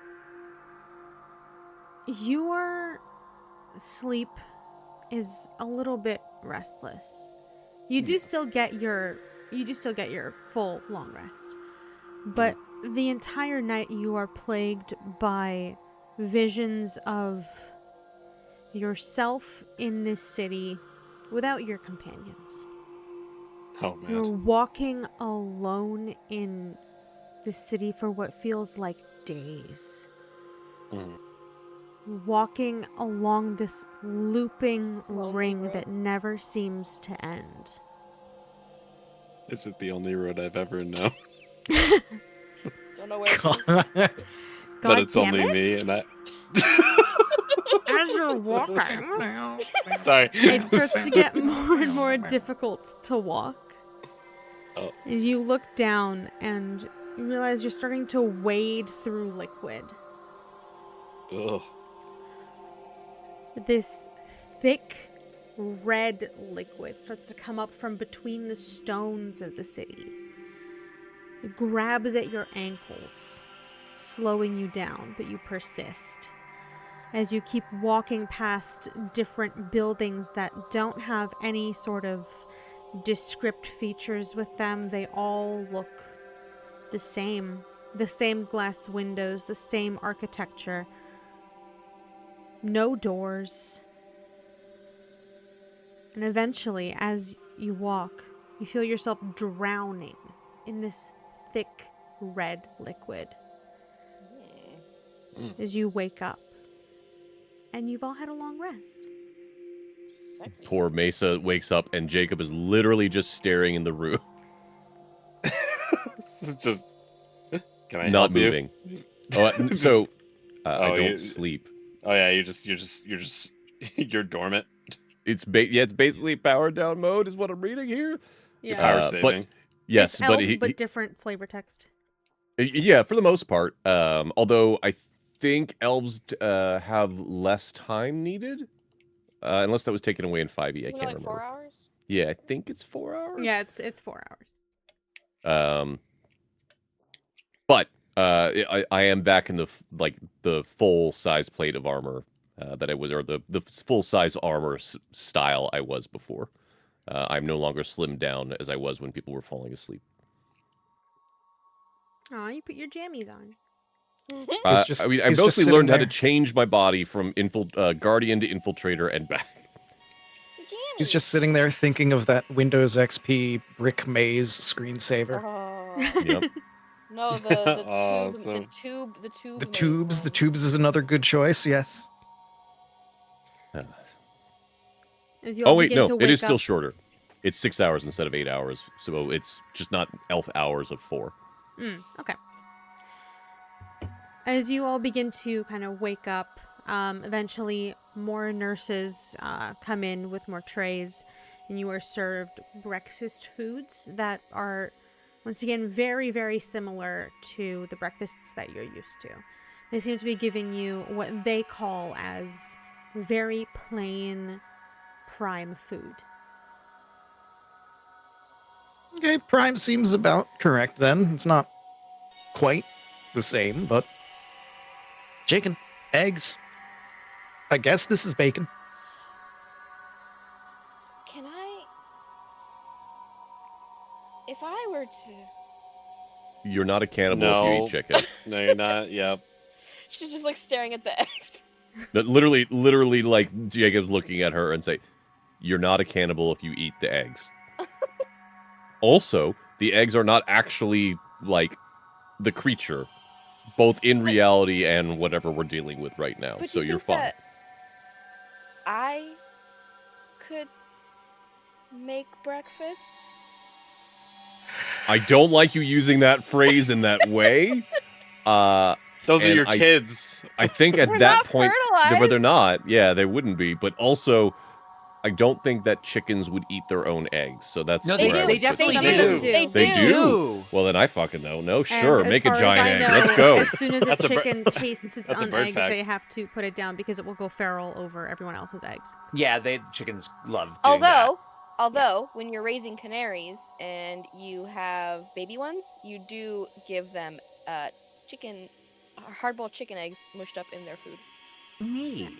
your sleep is a little bit restless. You do still get your full long rest. But the entire night you are plagued by visions of yourself in this city without your companions. Oh man. You're walking alone in the city for what feels like days. Mm. Walking along this looping Lonely ring road. that never seems to end. Is it the only road I've ever known? Don't know where it is. But it's damn only it. me, and I. As you're walking, Sorry. it starts to get more and more difficult to walk. Oh. As you look down and you realize you're starting to wade through liquid. Ugh. This thick red liquid starts to come up from between the stones of the city. It grabs at your ankles, slowing you down, but you persist. As you keep walking past different buildings that don't have any sort of descript features with them, they all look the same. The same glass windows, the same architecture. No doors. And eventually, as you walk, you feel yourself drowning in this thick red liquid. As you wake up. And you've all had a long rest. Sexy. Poor Mesa wakes up and Jacob is literally just staring in the room, It's just. Can I not help you? moving. So I Oh, don't you- sleep. Oh yeah, you're dormant. It's basically powered down mode is what I'm reading here. Power but saving. Yes, it's elf, but but different flavor text. yeah, for the most part. Although I think elves have less time needed, unless that was taken away in 5e. I Isn't it can't like remember. 4 hours? Yeah, I think it's 4 hours. Yeah, it's 4 hours. But I am back in the full size plate of armor that I was, or the full size armor style I was before. I'm no longer slimmed down as I was when people were falling asleep. Aw, you put your jammies on. He's just- I mean, I he's just mostly learned how to sitting change my body from guardian to infiltrator and back. He's just sitting there thinking of that Windows XP brick maze screensaver. Oh. Yep. No, the Awesome. tube. The tubes is another good choice. Yes. As you all Oh wait, begin no, to it wake is still up, shorter. It's 6 hours instead of 8 hours, so it's just not elf hours of 4. Okay. As you all begin to kind of wake up, eventually more nurses come in with more trays, and you are served breakfast foods that are, once again, very, very similar to the breakfasts that you're used to. They seem to be giving you what they call as very plain prime food. Okay, prime seems about correct then. It's not quite the same, but chicken, eggs. I guess this is bacon. Can I? If I were to, You're not a cannibal if you No. eat chicken. No, you're not. Yep. she's just like staring at the eggs. No, literally, like Jacob's looking at her and say, "You're not a cannibal if you eat the eggs." Also, the eggs are not actually like the creature, both in reality and whatever we're dealing with right now. But So do you you're think fine. that I could make breakfast? I don't like you using that phrase in that way. Those are And your I- kids. I think at We're that not point, fertilized. but they're not. Yeah, they wouldn't be. But also, I don't think that chickens would eat their own eggs. So that's No, where they I do. would They put definitely Some chicken. of them do. do. They do? Well, then I fucking know. No, sure, And as make a far as giant I egg. know, Let's go. As soon as a That's a bir- chicken tastes its That's a own bird eggs, fact. they have to put it down because it will go feral over everyone else's eggs. Yeah, chickens love doing that. Although, when you're raising canaries and you have baby ones, you do give them hard-boiled chicken eggs mushed up in their food. Neat.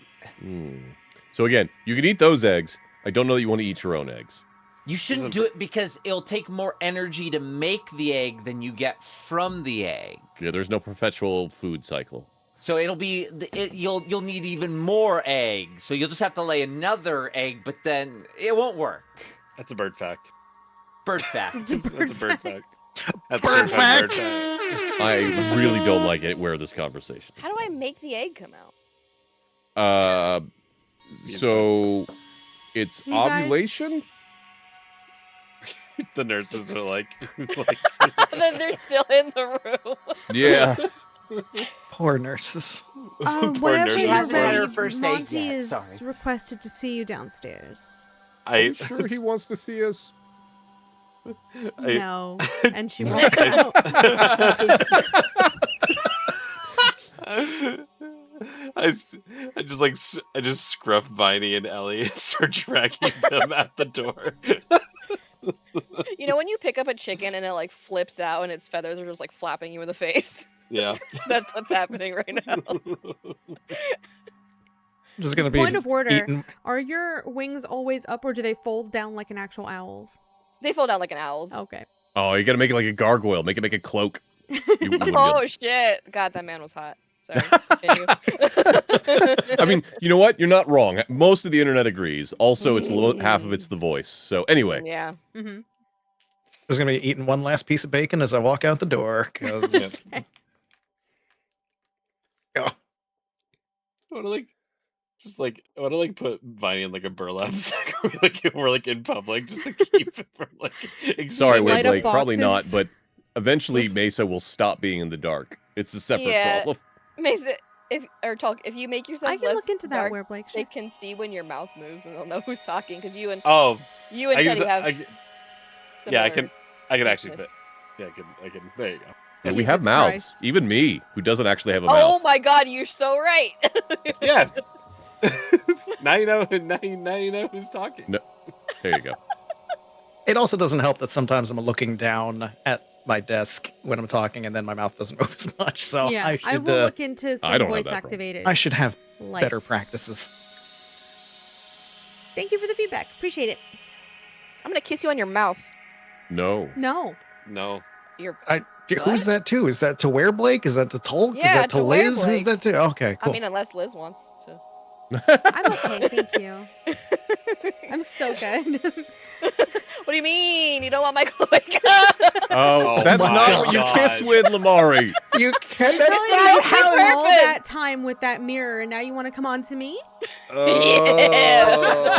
So again, you can eat those eggs. I don't know that you want to eat your own eggs. You shouldn't do it because it'll take more energy to make the egg than you get from the egg. Yeah, there's no perpetual food cycle. So you'll need even more eggs. So you'll just have to lay another egg, but then it won't work. That's a bird fact. Bird fact. That's a bird fact. That's Bird certified fact. I really don't like it where this conversation is How do I make the egg come out? going. So it's You guys- ovulation? The nurses are like, And then they're still in the room. Yeah. Poor nurses. Poor Whenever nurses. you're hasn't had her ready, first egg Monty yet, is sorry. requested to see you downstairs. I'm sure he wants to see us. No, and she walks out. I just scruff Viney and Ellie and start dragging them at the door. You know when you pick up a chicken and it like flips out and its feathers are just like flapping you in the face? Yeah. That's what's happening right now. Just gonna be Point of order: eaten. are your wings always up, or do they fold down like an actual owl's? They fold out like an owl's. Okay. Oh, you gotta make it like a gargoyle. Make a cloak. You wouldn't be Oh able- shit! God, that man was hot. Sorry. Continue. I mean, you know what? You're not wrong. Most of the internet agrees. Also, it's half of it's the voice. So anyway, Yeah. Mm-hmm. Just gonna be eating one last piece of bacon as I walk out the door. Cause I want to put Viney in like a burlap sack. We're like in public just to keep it from like. sorry, extending. we're Light up like probably not, boxes. but eventually Mesa will stop being in the dark. It's a separate Yeah. problem. Mason, if you make yourself I can less look into that, dark, where Blake. they can see when your mouth moves and they'll know who's talking because you and Oh, I Teddy can, have. I can actually. deepness. Yeah, I can. There you go. Yeah, we have Jesus mouths. Christ. Even me, who doesn't actually have a Oh mouth. my God, you're so right. Yeah. now you know. Now you know who's talking. No. There you go. it also doesn't help that sometimes I'm looking down at my desk when I'm talking, and then my mouth doesn't move as much. So Yeah, I should. will look into some don't have voice that problem. activated. I should have better lights. practices. Thank you for the feedback. Appreciate it. I'm gonna kiss you on your mouth. No. No. No. Your. Who's that to? Is that to where, Blake? Is that to Tolk? Is Yeah, that to to where, Liz? Who's Blake? that to? Okay, cool. I mean, unless Liz wants to. I'm okay. Thank you. I'm so good. What do you mean? You don't want my cloak? Oh, that's my not what you God. kiss with, Lamari. You can. I That's told you not you how. spent all purpose. that time with that mirror, and now you want to come on to me?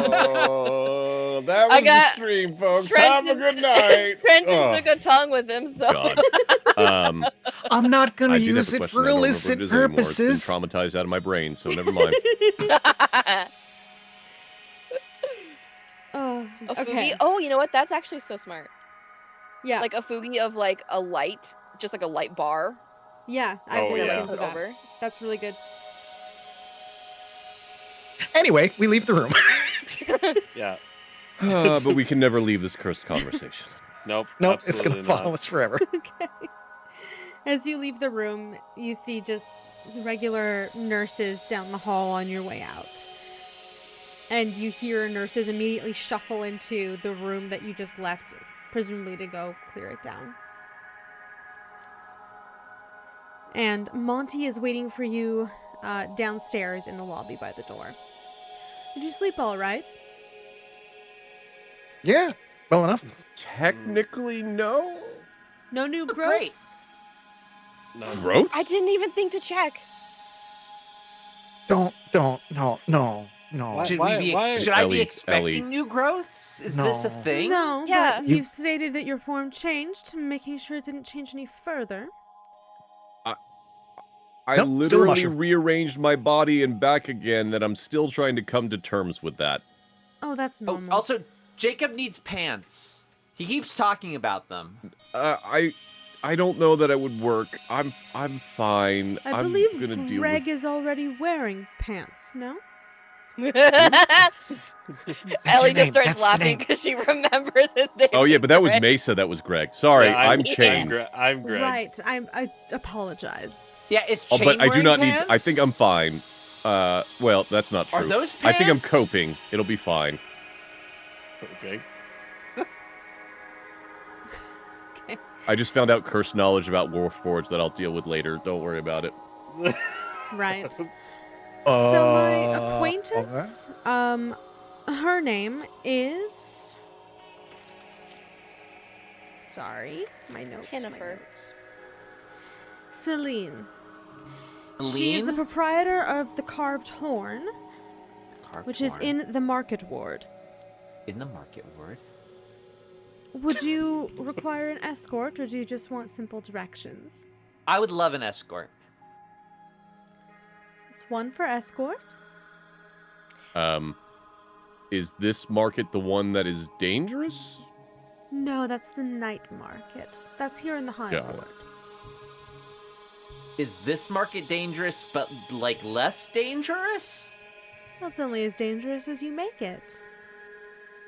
Oh, that I was the got stream, folks. Have a Trenton- good night. Trenton Oh, took a tongue with him, so. God. I'm not gonna I did have use a it question. for I don't remember illicit what it is anymore. It's purposes. been traumatized out of my brain, so never mind. Oh, A okay. fugi? Oh, you know what? That's actually so smart. Yeah, Like a fugi of like a light, just like a light bar. yeah. I Oh, will to, look yeah. like, into put that. over. That's really good. Anyway, we leave the room. Yeah. But we can never leave this cursed conversation. Nope. Nope, it's gonna absolutely follow not. us forever. Okay. As you leave the room, you see just regular nurses down the hall on your way out. And you hear nurses immediately shuffle into the room that you just left, presumably to go clear it down. And Monty is waiting for you downstairs in the lobby by the door. Did you sleep all right? Yeah, well enough. Technically, no. No new Oh, great. growths? No. Growth? I didn't even think to check. Don't, no. Why- Should why- we be? why- Should I Ellie, be expecting Ellie. new growths? Is this a No. thing? No, Yeah. but You- you've stated that your form changed, making sure it didn't change any further. I Nope, still a literally mushroom. rearranged my body and back again, that I'm still trying to come to terms with that. Oh, that's Oh, normal. also, Jacob needs pants. He keeps talking about them. I don't know that it would work. I'm fine. I I'm believe gonna deal Greg with... is already wearing pants, no? Ellie name, just starts that's the laughing name. because she remembers his name. Oh yeah, is but that was Greg. Mesa. That was Greg. Sorry, Yeah, I'm Chain. I'm Greg. Right, I apologize. Yeah, is Oh, Chain but I do wearing not pants? need. I think I'm fine. Well, that's not true. Are those I think I'm pants? coping. It'll be fine. Okay. Okay. I just found out cursed knowledge about Warforged that I'll deal with later. Don't worry about it. Right. So my acquaintance, her name is... Sorry, my notes. Jennifer. Celine. She is the proprietor of the Carved Horn, which is in the Market Ward. In the Market Ward. Would you require an escort, or do you just want simple directions? I would love an escort. It's one for escort. Is this market the one that is dangerous? No, that's the night market. That's here in the High Got it. Ward. Is this market dangerous, but like less dangerous? That's only as dangerous as you make it.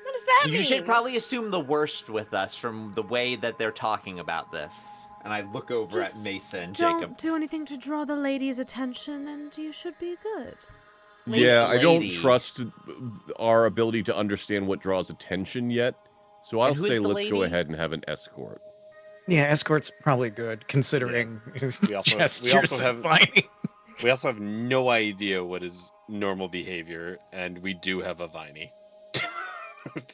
What does that mean? You should probably assume the worst with us from the way that they're talking about this. And I look over at Mesa and don't Jacob. do anything to draw the lady's attention, and you should be good. Yeah, I don't lady. trust our ability to understand what draws attention yet. So I'll And who is say the let's go lady? ahead and have an escort. Yeah, escort's probably good considering We also- gestures we also and have- fighting. We also have no idea what is normal behavior, and we do have a Viney.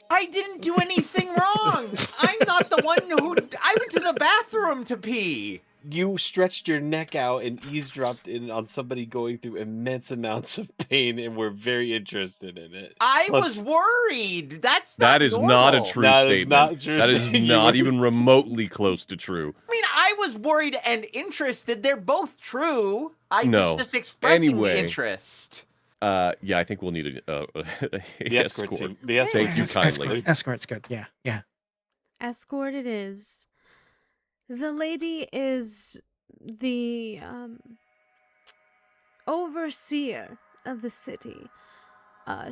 I didn't do anything wrong. I'm not the one who. I went to the bathroom to pee. You stretched your neck out and eavesdropped in on somebody going through immense amounts of pain, and we're very interested in it. I Let's- was worried. That's not That is not a normal. true That is statement. not true That is statement. not even remotely close to true. I mean, I was worried and interested. They're both true. I No. just expressing Anyway. the interest. Yeah, I think we'll need a The escort escort. seem- the escort Thank you seems kindly. good. Escort's good. Yeah. Escort it is. The lady is the overseer of the city.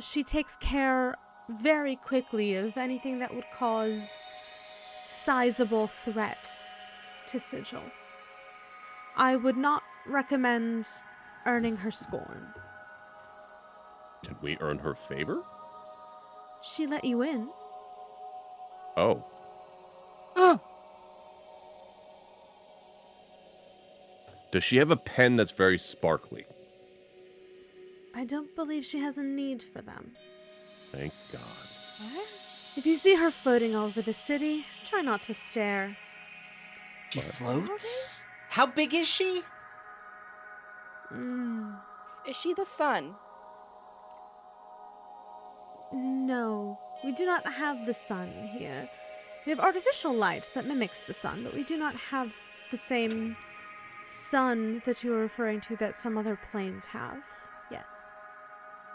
She takes care very quickly of anything that would cause sizable threat to Sigil. I would not recommend earning her scorn. Can we earn her favor? She let you in. Oh. Oh, Does she have a pen that's very sparkly? I don't believe she has a need for them. Thank God. What? If you see her floating over the city, try not to stare. She What? floats? How big is she? Is she the sun? No, we do not have the sun here. We have artificial light that mimics the sun, but we do not have the same sun that you are referring to that some other planes have. Yes.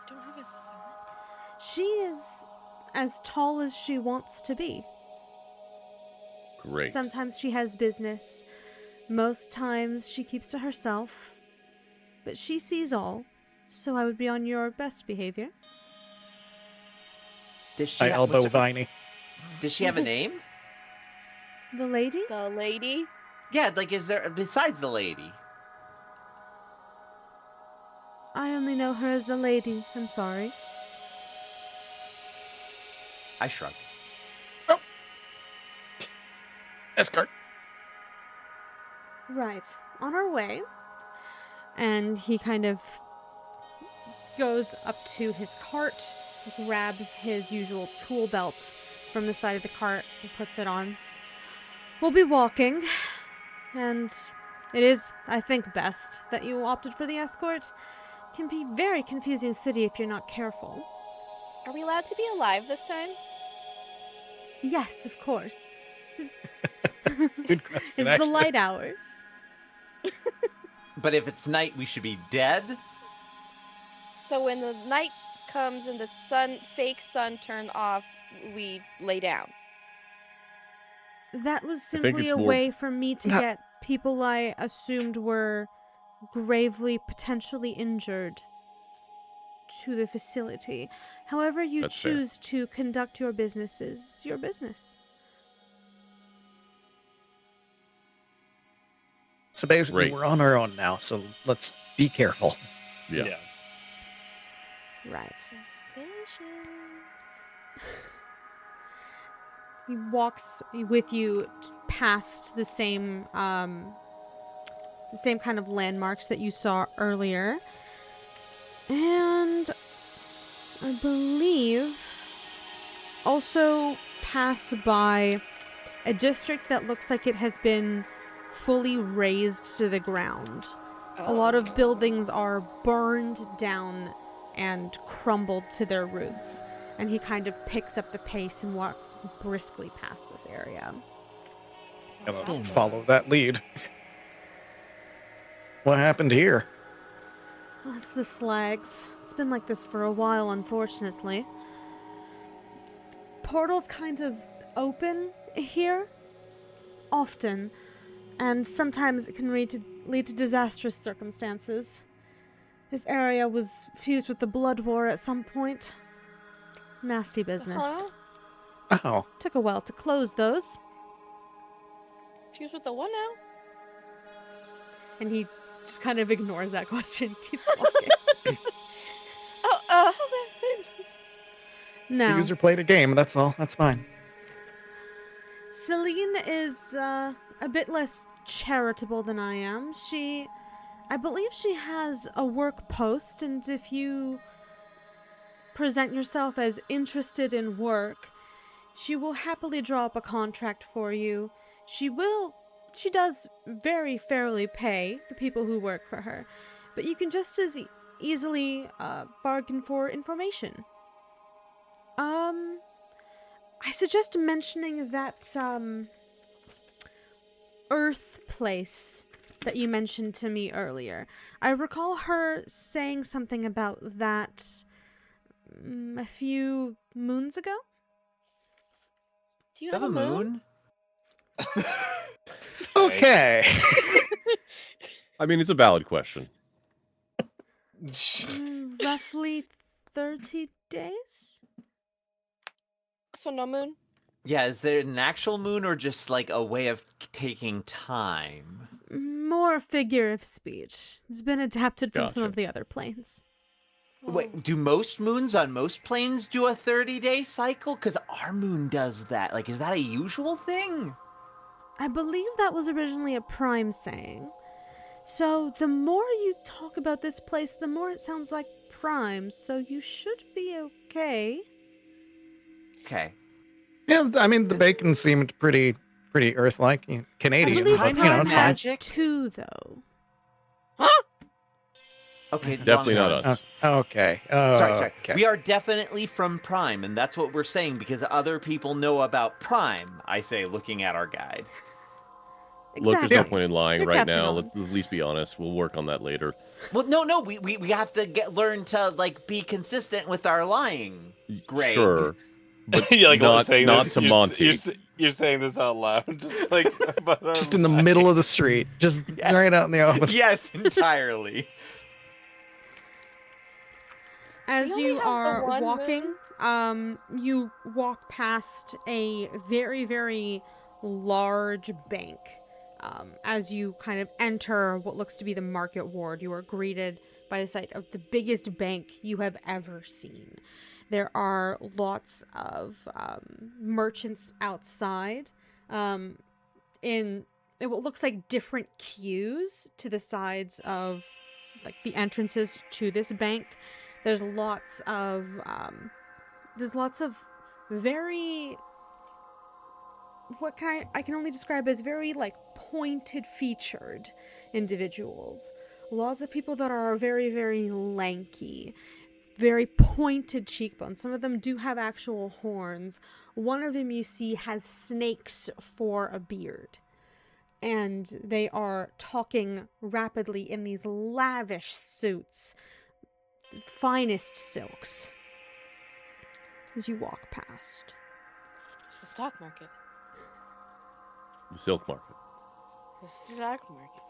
You don't have a sun? She is as tall as she wants to be. Great. Sometimes she has business. Most times she keeps to herself. But she sees all, so I would be on your best behavior. Does she I ha- elbow what's her- Viney. Does she have a name? The lady? The lady? Yeah, like, is there, besides the lady? I only know her as the lady. I'm sorry. I shrug. Escort. Right. On our way. And he kind of goes up to his cart, grabs his usual tool belt from the side of the cart and puts it on. We'll be walking, and it is, I think, best that you opted for the escort. It can be a very confusing city if you're not careful. Are we allowed to be alive this time? Yes, of course. Good question. It's the actually. light hours. But if it's night, we should be dead? So when the night comes and the fake sun turn off, we lay down. That was think simply it's a more- way for me to No. get people I assumed were gravely, potentially injured to the facility. However you That's fair. choose to conduct your business is your business. So basically, Great. we're on our own now, so let's be careful. Yeah. Right. Suspicious. He walks with you past the same kind of landmarks that you saw earlier. And I believe also pass by a district that looks like it has been fully razed to the ground. A lot of buildings are burned down and crumbled to their roots. And he kind of picks up the pace and walks briskly past this area. Gonna follow that lead. What happened here? Oh, it's the slags. It's been like this for a while, unfortunately. Portals kind of open here, often, and sometimes it can lead to disastrous circumstances. This area was fused with the Blood War at some point. Nasty business. Huh? Oh, Took a while to close those, Fuse with the what now? and he just kind of ignores that question, keeps walking. Oh, the No. user played a game. That's all. That's fine. Celine is a bit less charitable than I am. I believe she has a work post, and if you present yourself as interested in work, she will happily draw up a contract for you. She does very fairly pay the people who work for her, but you can just as easily bargain for information. I suggest mentioning that Earth place that you mentioned to me earlier. I recall her saying something about that a few moons ago. do you You have a moon? Okay. I mean, it's a valid question. Roughly 30 days? So no moon? Yeah, is there an actual moon or just like a way of taking time? More a figure of speech. It's been adapted from some Gotcha. of the other planes. Wait, do most moons on most planes do a 30-day cycle? Because our moon does that. Like, is that a usual thing? I believe that was originally a Prime saying. So the more you talk about this place, the more it sounds like Prime, so you should be okay. Okay. Yeah, I mean, the bacon seemed pretty Earth-like, I Canadian, believe but Prime it's Prime fine. has 2, though. Okay, Definitely wrong not one. us. Okay. Sorry. Okay. We are definitely from Prime, and that's what we're saying because other people know about Prime, I say, looking at our guide. Look, there's no Exactly. point in lying You're right catching now. on. Let's at least be honest. We'll work on that later. Well, no, we have to learn to, like, be consistent with our lying, Greg. Sure. But You're like not saying not this, to you're, Monty. You're saying this out loud, just like about our Just in the middle of the street, just Yes. right out in the open. Yes, entirely. As only you have the are one walking, you walk past a very, very large bank. As you kind of enter what looks to be the market ward, you are greeted by the sight of the biggest bank you have ever seen. There are lots of merchants outside in what looks like different queues to the sides of like the entrances to this bank. There's lots of very, what I can only describe as very like pointed featured individuals. Lots of people that are very, very lanky, very pointed cheekbones. Some of them do have actual horns. One of them you see has snakes for a beard. And they are talking rapidly in these lavish suits, finest silks. As you walk past. It's the stock market. The silk market. The stock market.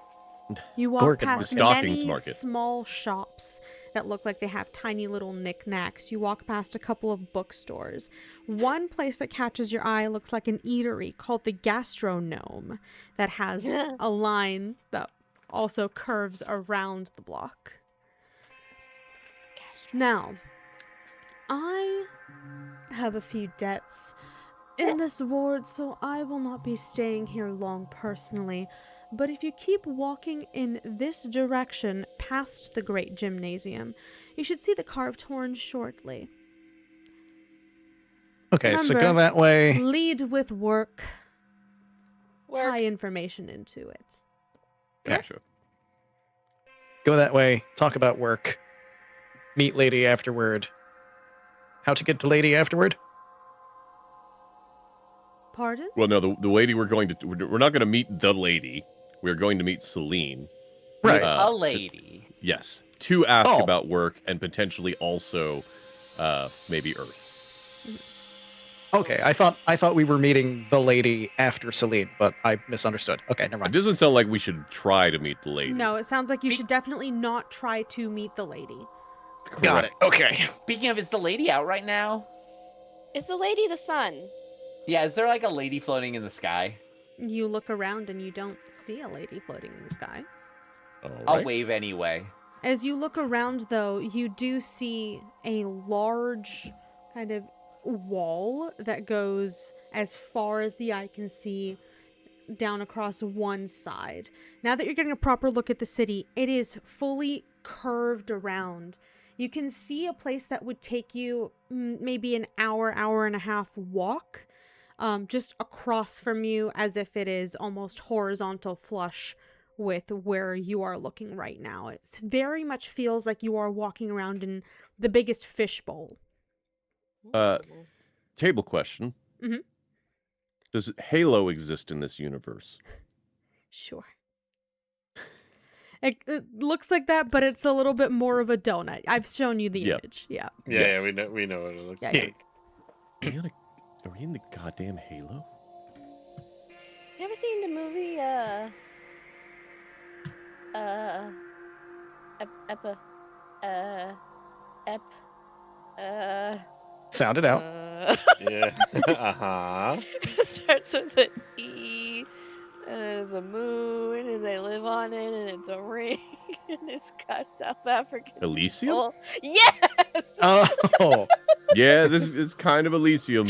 You walk Gorgon past market. Stockings many market. small shops that look like they have tiny little knickknacks. You walk past a couple of bookstores. One place that catches your eye looks like an eatery called the Gastronome that has a line that also curves around the block. Now, I have a few debts in this ward, so I will not be staying here long personally. But if you keep walking in this direction past the great gymnasium, you should see the carved horn shortly. Okay, so go Remember, that way. Lead with work. Work. Tie information into it. Gotcha. Go that way. Talk about work. Meet lady afterward. How to get to lady afterward? Pardon? Well, no, the lady we're not going to meet the lady. We're going to meet Celine. Right. A lady. Yes. To ask Oh. about work and potentially also maybe Earth. Okay, I thought we were meeting the lady after Celine, but I misunderstood. Okay, never It mind. doesn't sound like we should try to meet the lady. No, it sounds like you should definitely not try to meet the lady. Got it. Okay. Speaking of, is the lady out right now? Is the lady the sun? Yeah, is there like a lady floating in the sky? You look around and you don't see a lady floating in the sky. All I'll right. wave anyway. As you look around, though, you do see a large kind of wall that goes as far as the eye can see down across one side. Now that you're getting a proper look at the city, it is fully curved around. You can see a place that would take you maybe an hour and a half walk, just across from you, as if it is almost horizontal flush with where you are looking right now. It very much feels like you are walking around in the biggest fishbowl. Table question. Mhm. Does Halo exist in this universe? Sure. It looks like that, but it's a little bit more of a donut. I've shown you the Yeah. image. Yeah. Yeah, Yes. yeah, we know what it looks Yeah, like. Are we in the goddamn Halo? You ever seen the movie Sound it out. Yeah. Uh-huh. It starts with an E, and it's a moon, and they live on it, and it's a ring, and it's got South African. Elysium? people. Yes. Oh. Yeah, this is kind of Elysium.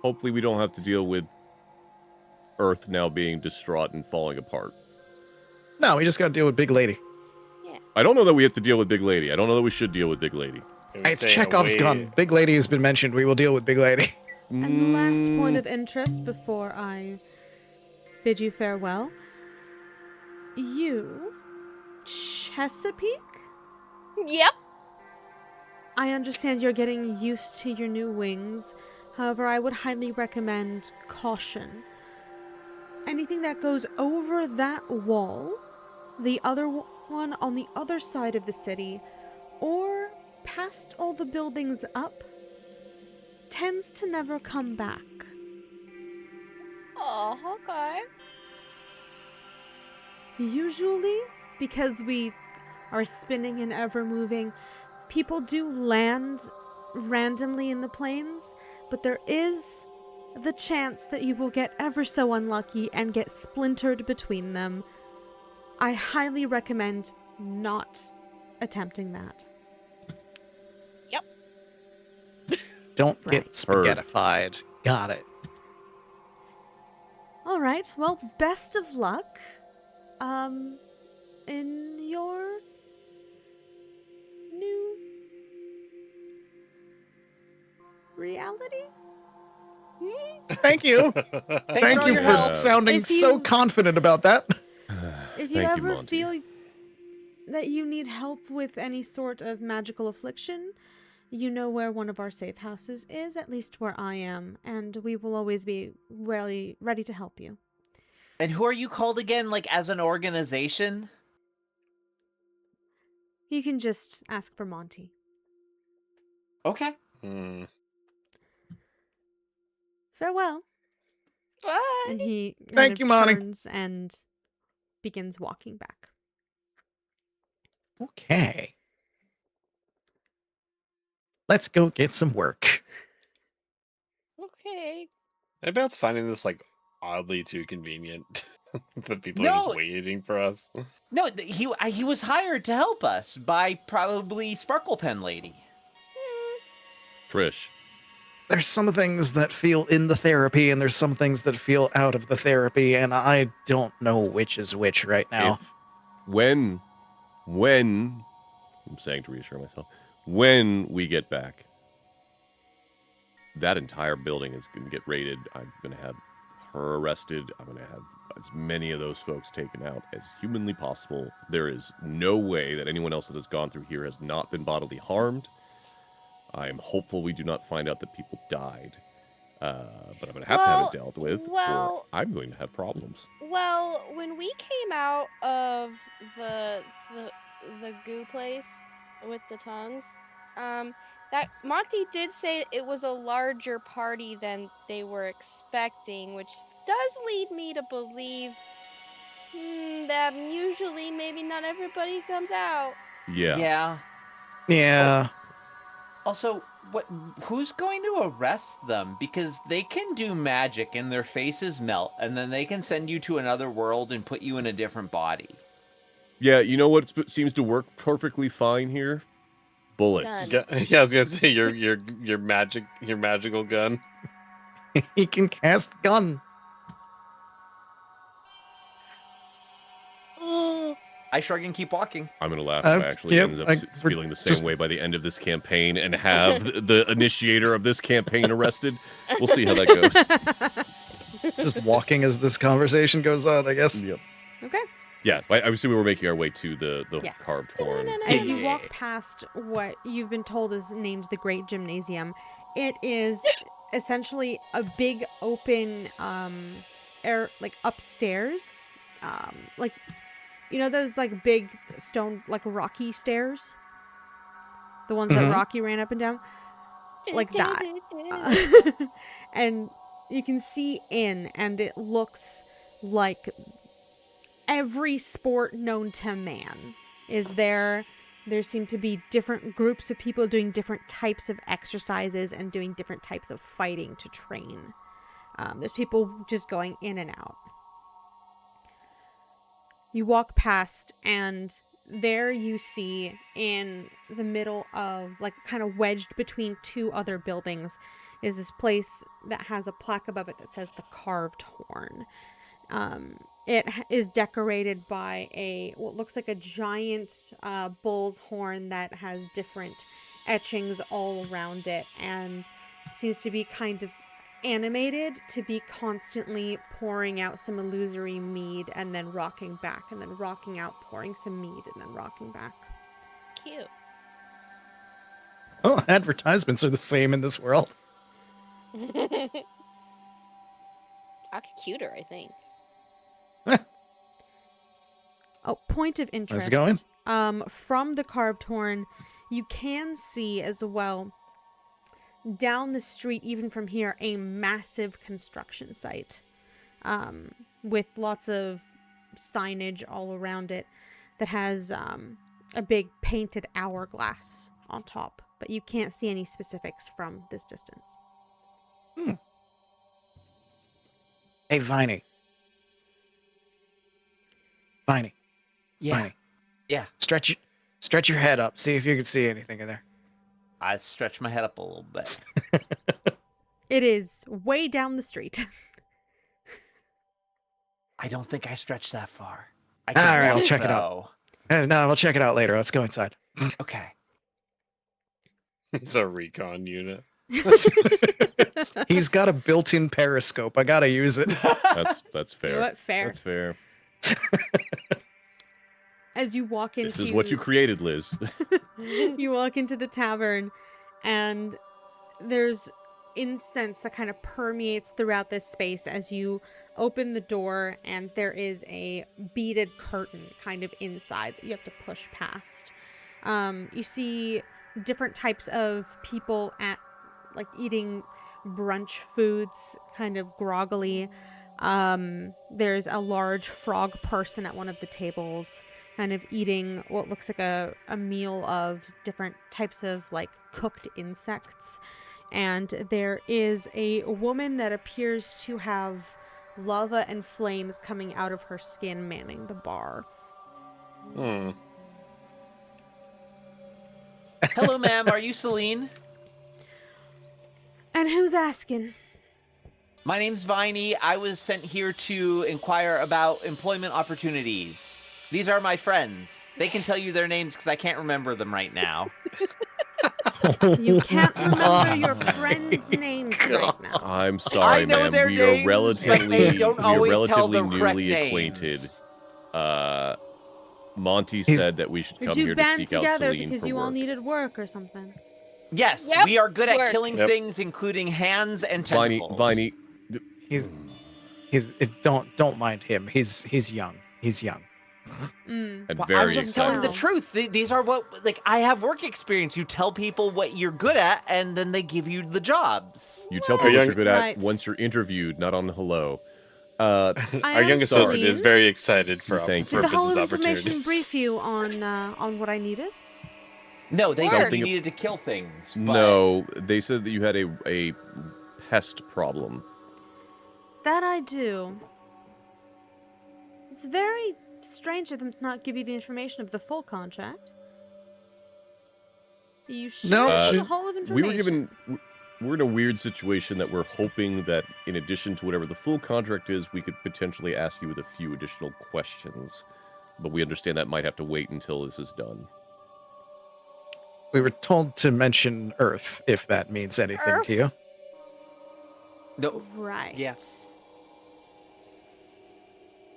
Hopefully we don't have to deal with Earth now being distraught and falling apart. No, we just got to deal with big lady. I don't know that we have to deal with Big Lady. I don't know that we should deal with Big Lady. I would It's say Chekhov's away- gun. Big Lady has been mentioned. We will deal with Big Lady. And the last point of interest before I bid you farewell. You, Chesapeake? Yep. I understand you're getting used to your new wings. However, I would highly recommend caution. Anything that goes over that wall, the other one on the other side of the city, or past all the buildings up, tends to never come back. Oh, okay. Usually, because we are spinning and ever moving, people do land randomly in the plains, but there is the chance that you will get ever so unlucky and get splintered between them. I highly recommend not attempting that. Don't Right. get spaghettified. Got it. All right. Well, best of luck. In your new reality? Thank you. Thanks Thank for all you your for help. sounding If so you- confident about that. If you Thank you, ever Monty. feel that you need help with any sort of magical affliction, you know where one of our safe houses is, at least where I am, and we will always be really ready to help you. And who are you called again, like as an organization? You can just ask for Monty. Okay. Hmm. Farewell. Bye. And he kind Thank of you, Monty. turns and begins walking back. Okay. Let's go get some work. Okay. Maybe it's finding this like oddly too convenient that people are No. just waiting for us. No, he was hired to help us by probably Sparkle Pen Lady. Trish. There's some things that feel in the therapy, and there's some things that feel out of the therapy, and I don't know which is which right now. If when I'm saying to reassure myself, when we get back, that entire building is going to get raided. I'm going to have her arrested. I'm going to have as many of those folks taken out as humanly possible. There is no way that anyone else that has gone through here has not been bodily harmed. I am hopeful we do not find out that people died. But I'm going to have it dealt with, or I'm going to have problems. Well, when we came out of the goo place with the tongues, that Monty did say it was a larger party than they were expecting, which does lead me to believe that usually maybe not everybody comes out. Yeah. Yeah. Also, who's going to arrest them? Because they can do magic and their faces melt, and then they can send you to another world and put you in a different body. Yeah, you know what seems to work perfectly fine here? Bullets. Guns. Yeah, I was gonna say your magical gun. He can cast gun. I shrug and keep walking. I'm going to laugh if I actually yep, ends up I- feeling the same just- way by the end of this campaign and have the initiator of this campaign arrested. We'll see how that goes. Just walking as this conversation goes on, I guess. Yep. Okay. Yeah, I assume we're making our way to the Yes. carved horn. As you walk past what you've been told is named the Great Gymnasium, it is essentially a big open air, like upstairs, like, you know those like big stone, like rocky stairs, the ones that Mhm. Rocky ran up and down, like that. And you can see in, and it looks like every sport known to man is there. There seem to be different groups of people doing different types of exercises and doing different types of fighting to train. There's people just going in and out. You walk past, and there you see in the middle of, like, kind of wedged between two other buildings, is this place that has a plaque above it that says the Carved Horn. It is decorated by what looks like a giant bull's horn that has different etchings all around it, and seems to be kind of animated to be constantly pouring out some illusory mead and then rocking back and then rocking out, pouring some mead and then rocking back. Cute. Oh, advertisements are the same in this world. Cuter, I think. Oh, point of interest. How's it going? From the carved horn, you can see as well down the street, even from here, a massive construction site with lots of signage all around it that has a big painted hourglass on top, but you can't see any specifics from this distance. Hey, Viney. Viney. Yeah. Viney. Yeah. Stretch your head up. See if you can see anything in there. I stretch my head up a little bit. It is way down the street. I don't think I stretched that far. All right, I'll walk, check it out. No, we'll check it out later. Let's go inside. Okay. It's a recon unit. He's got a built-in periscope. I gotta use it. That's fair. You know what? Fair. That's fair. As you walk into... This is what you created, Liz. You walk into the tavern, and there's incense that kind of permeates throughout this space as you open the door, and there is a beaded curtain kind of inside that you have to push past. You see different types of people at, like, eating brunch foods, kind of groggily. There's a large frog person at one of the tables, kind of eating what looks like a meal of different types of, like, cooked insects. And there is a woman that appears to have lava and flames coming out of her skin manning the bar. Hello, ma'am. Are you Celine? And who's asking? My name's Viney. I was sent here to inquire about employment opportunities. These are my friends. They can tell you their names because I can't remember them right now. You can't remember your friends' names right now. I'm sorry, I know ma'am. their We names, are relatively, but they don't always tell the newly correct acquainted. names. Monty He's- said that we should Or come do here to band seek out together Celine because for you all work. needed work or something. Yes, Yep, we are good at work. killing Yep. things, including hands and tentacles. Viney, He's don't mind him. He's young. He's young. Mm. and Well, very I'm just telling the excited. truth. These are what, like, I have work experience. You tell people what you're good at, and then they give you the jobs. You tell Our people what young- you're good at Right. once you're interviewed, not on hello. Our am young associate is Celine. very excited for Thank Did you. the business whole information opportunities. brief you on what I needed? No, they Work. said you needed to kill things. But No, they said that you had a pest problem. That I do. It's very strange of them to not give you the information of the full contract. You should No, have she- the whole of information. We were given. We're in a weird situation that we're hoping that, in addition to whatever the full contract is, we could potentially ask you with a few additional questions. But we understand that might have to wait until this is done. We were told to mention Earth, if that means anything to you. no, Right. yes.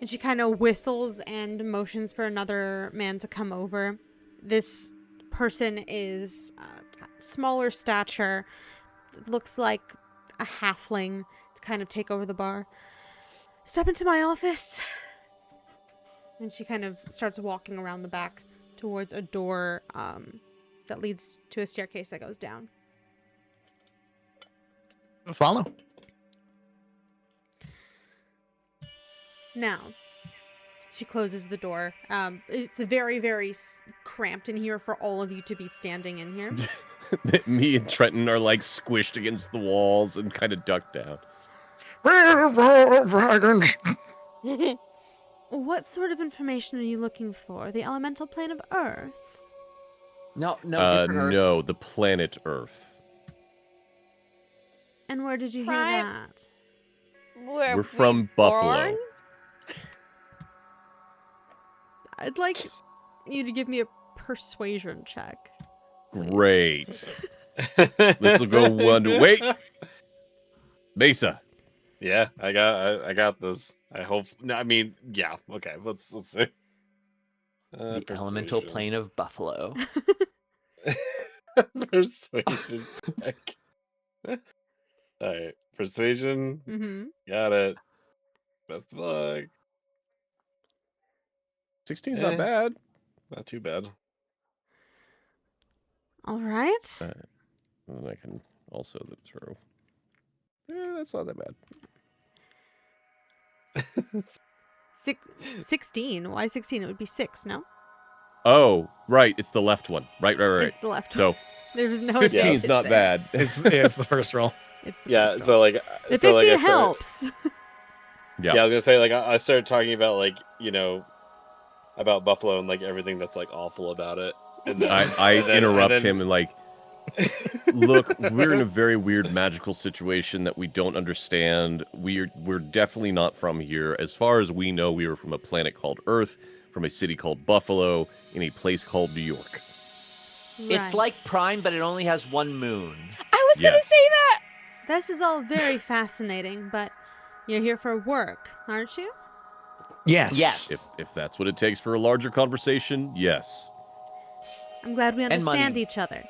And she kind of whistles and motions for another man to come over. This person is smaller stature, looks like a halfling to kind of take over the bar. Step into my office. And she kind of starts walking around the back towards a door that leads to a staircase that goes down. Follow. Now, she closes the door. It's very, very cramped in here for all of you to be standing in here. Me and Trenton are like squished against the walls and kind of ducked down. Dragons. What sort of information are you looking for? The elemental plane of Earth? No, different Earth. No, the planet Earth. And where did you hear Prime- that? Where We're from we Buffalo. born? I'd like you to give me a persuasion check. please. Great. This will go one. Wait, Mesa. Yeah, I got this. I hope. No, I mean, yeah. Okay, let's see. The elemental Persuasion. plane of buffalo. Persuasion check. All right, persuasion. Mm-hmm. Got it. Best of luck. 16's not bad. Not too bad. All right. And then I can also throw. That's not that bad. 16. Why 16? It would be 6, no? Oh, right. It's the left one. Right. It's the left So one. There was no 15's advantage not there. bad. It's the first roll. It's the Yeah, first so roll. like The so 15 like helps. Yeah. Yeah, I was gonna say like I started talking about like about Buffalo and like everything that's like awful about it. And then I interrupt him and like, look, we're in a very weird magical situation that we don't understand. We're definitely not from here. As far as we know, we were from a planet called Earth, from a city called Buffalo, in a place called New York. It's like Prime, but it only has one moon. I was gonna say that. This is all very fascinating, but you're here for work, aren't you? Yes. Yes. If that's what it takes for a larger conversation, yes. I'm glad we And understand money. each other.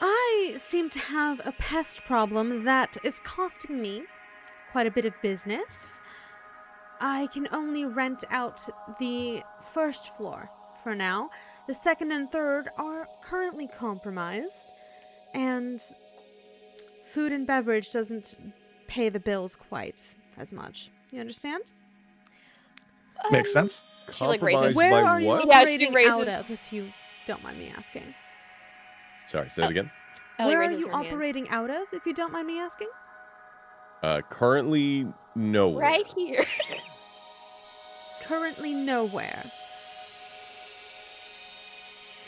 I seem to have a pest problem that is costing me quite a bit of business. I can only rent out the first floor for now. The second and third are currently compromised, and food and beverage doesn't pay the bills quite as much. You understand? Makes sense. She like raises. Compromised Where by are you what? Yeah, she operating raises- out of, if you don't mind me asking? Sorry, say that again. Ellie Where are raises you her hand. operating out of, if you don't mind me asking? Currently, nowhere. Right here. Currently nowhere.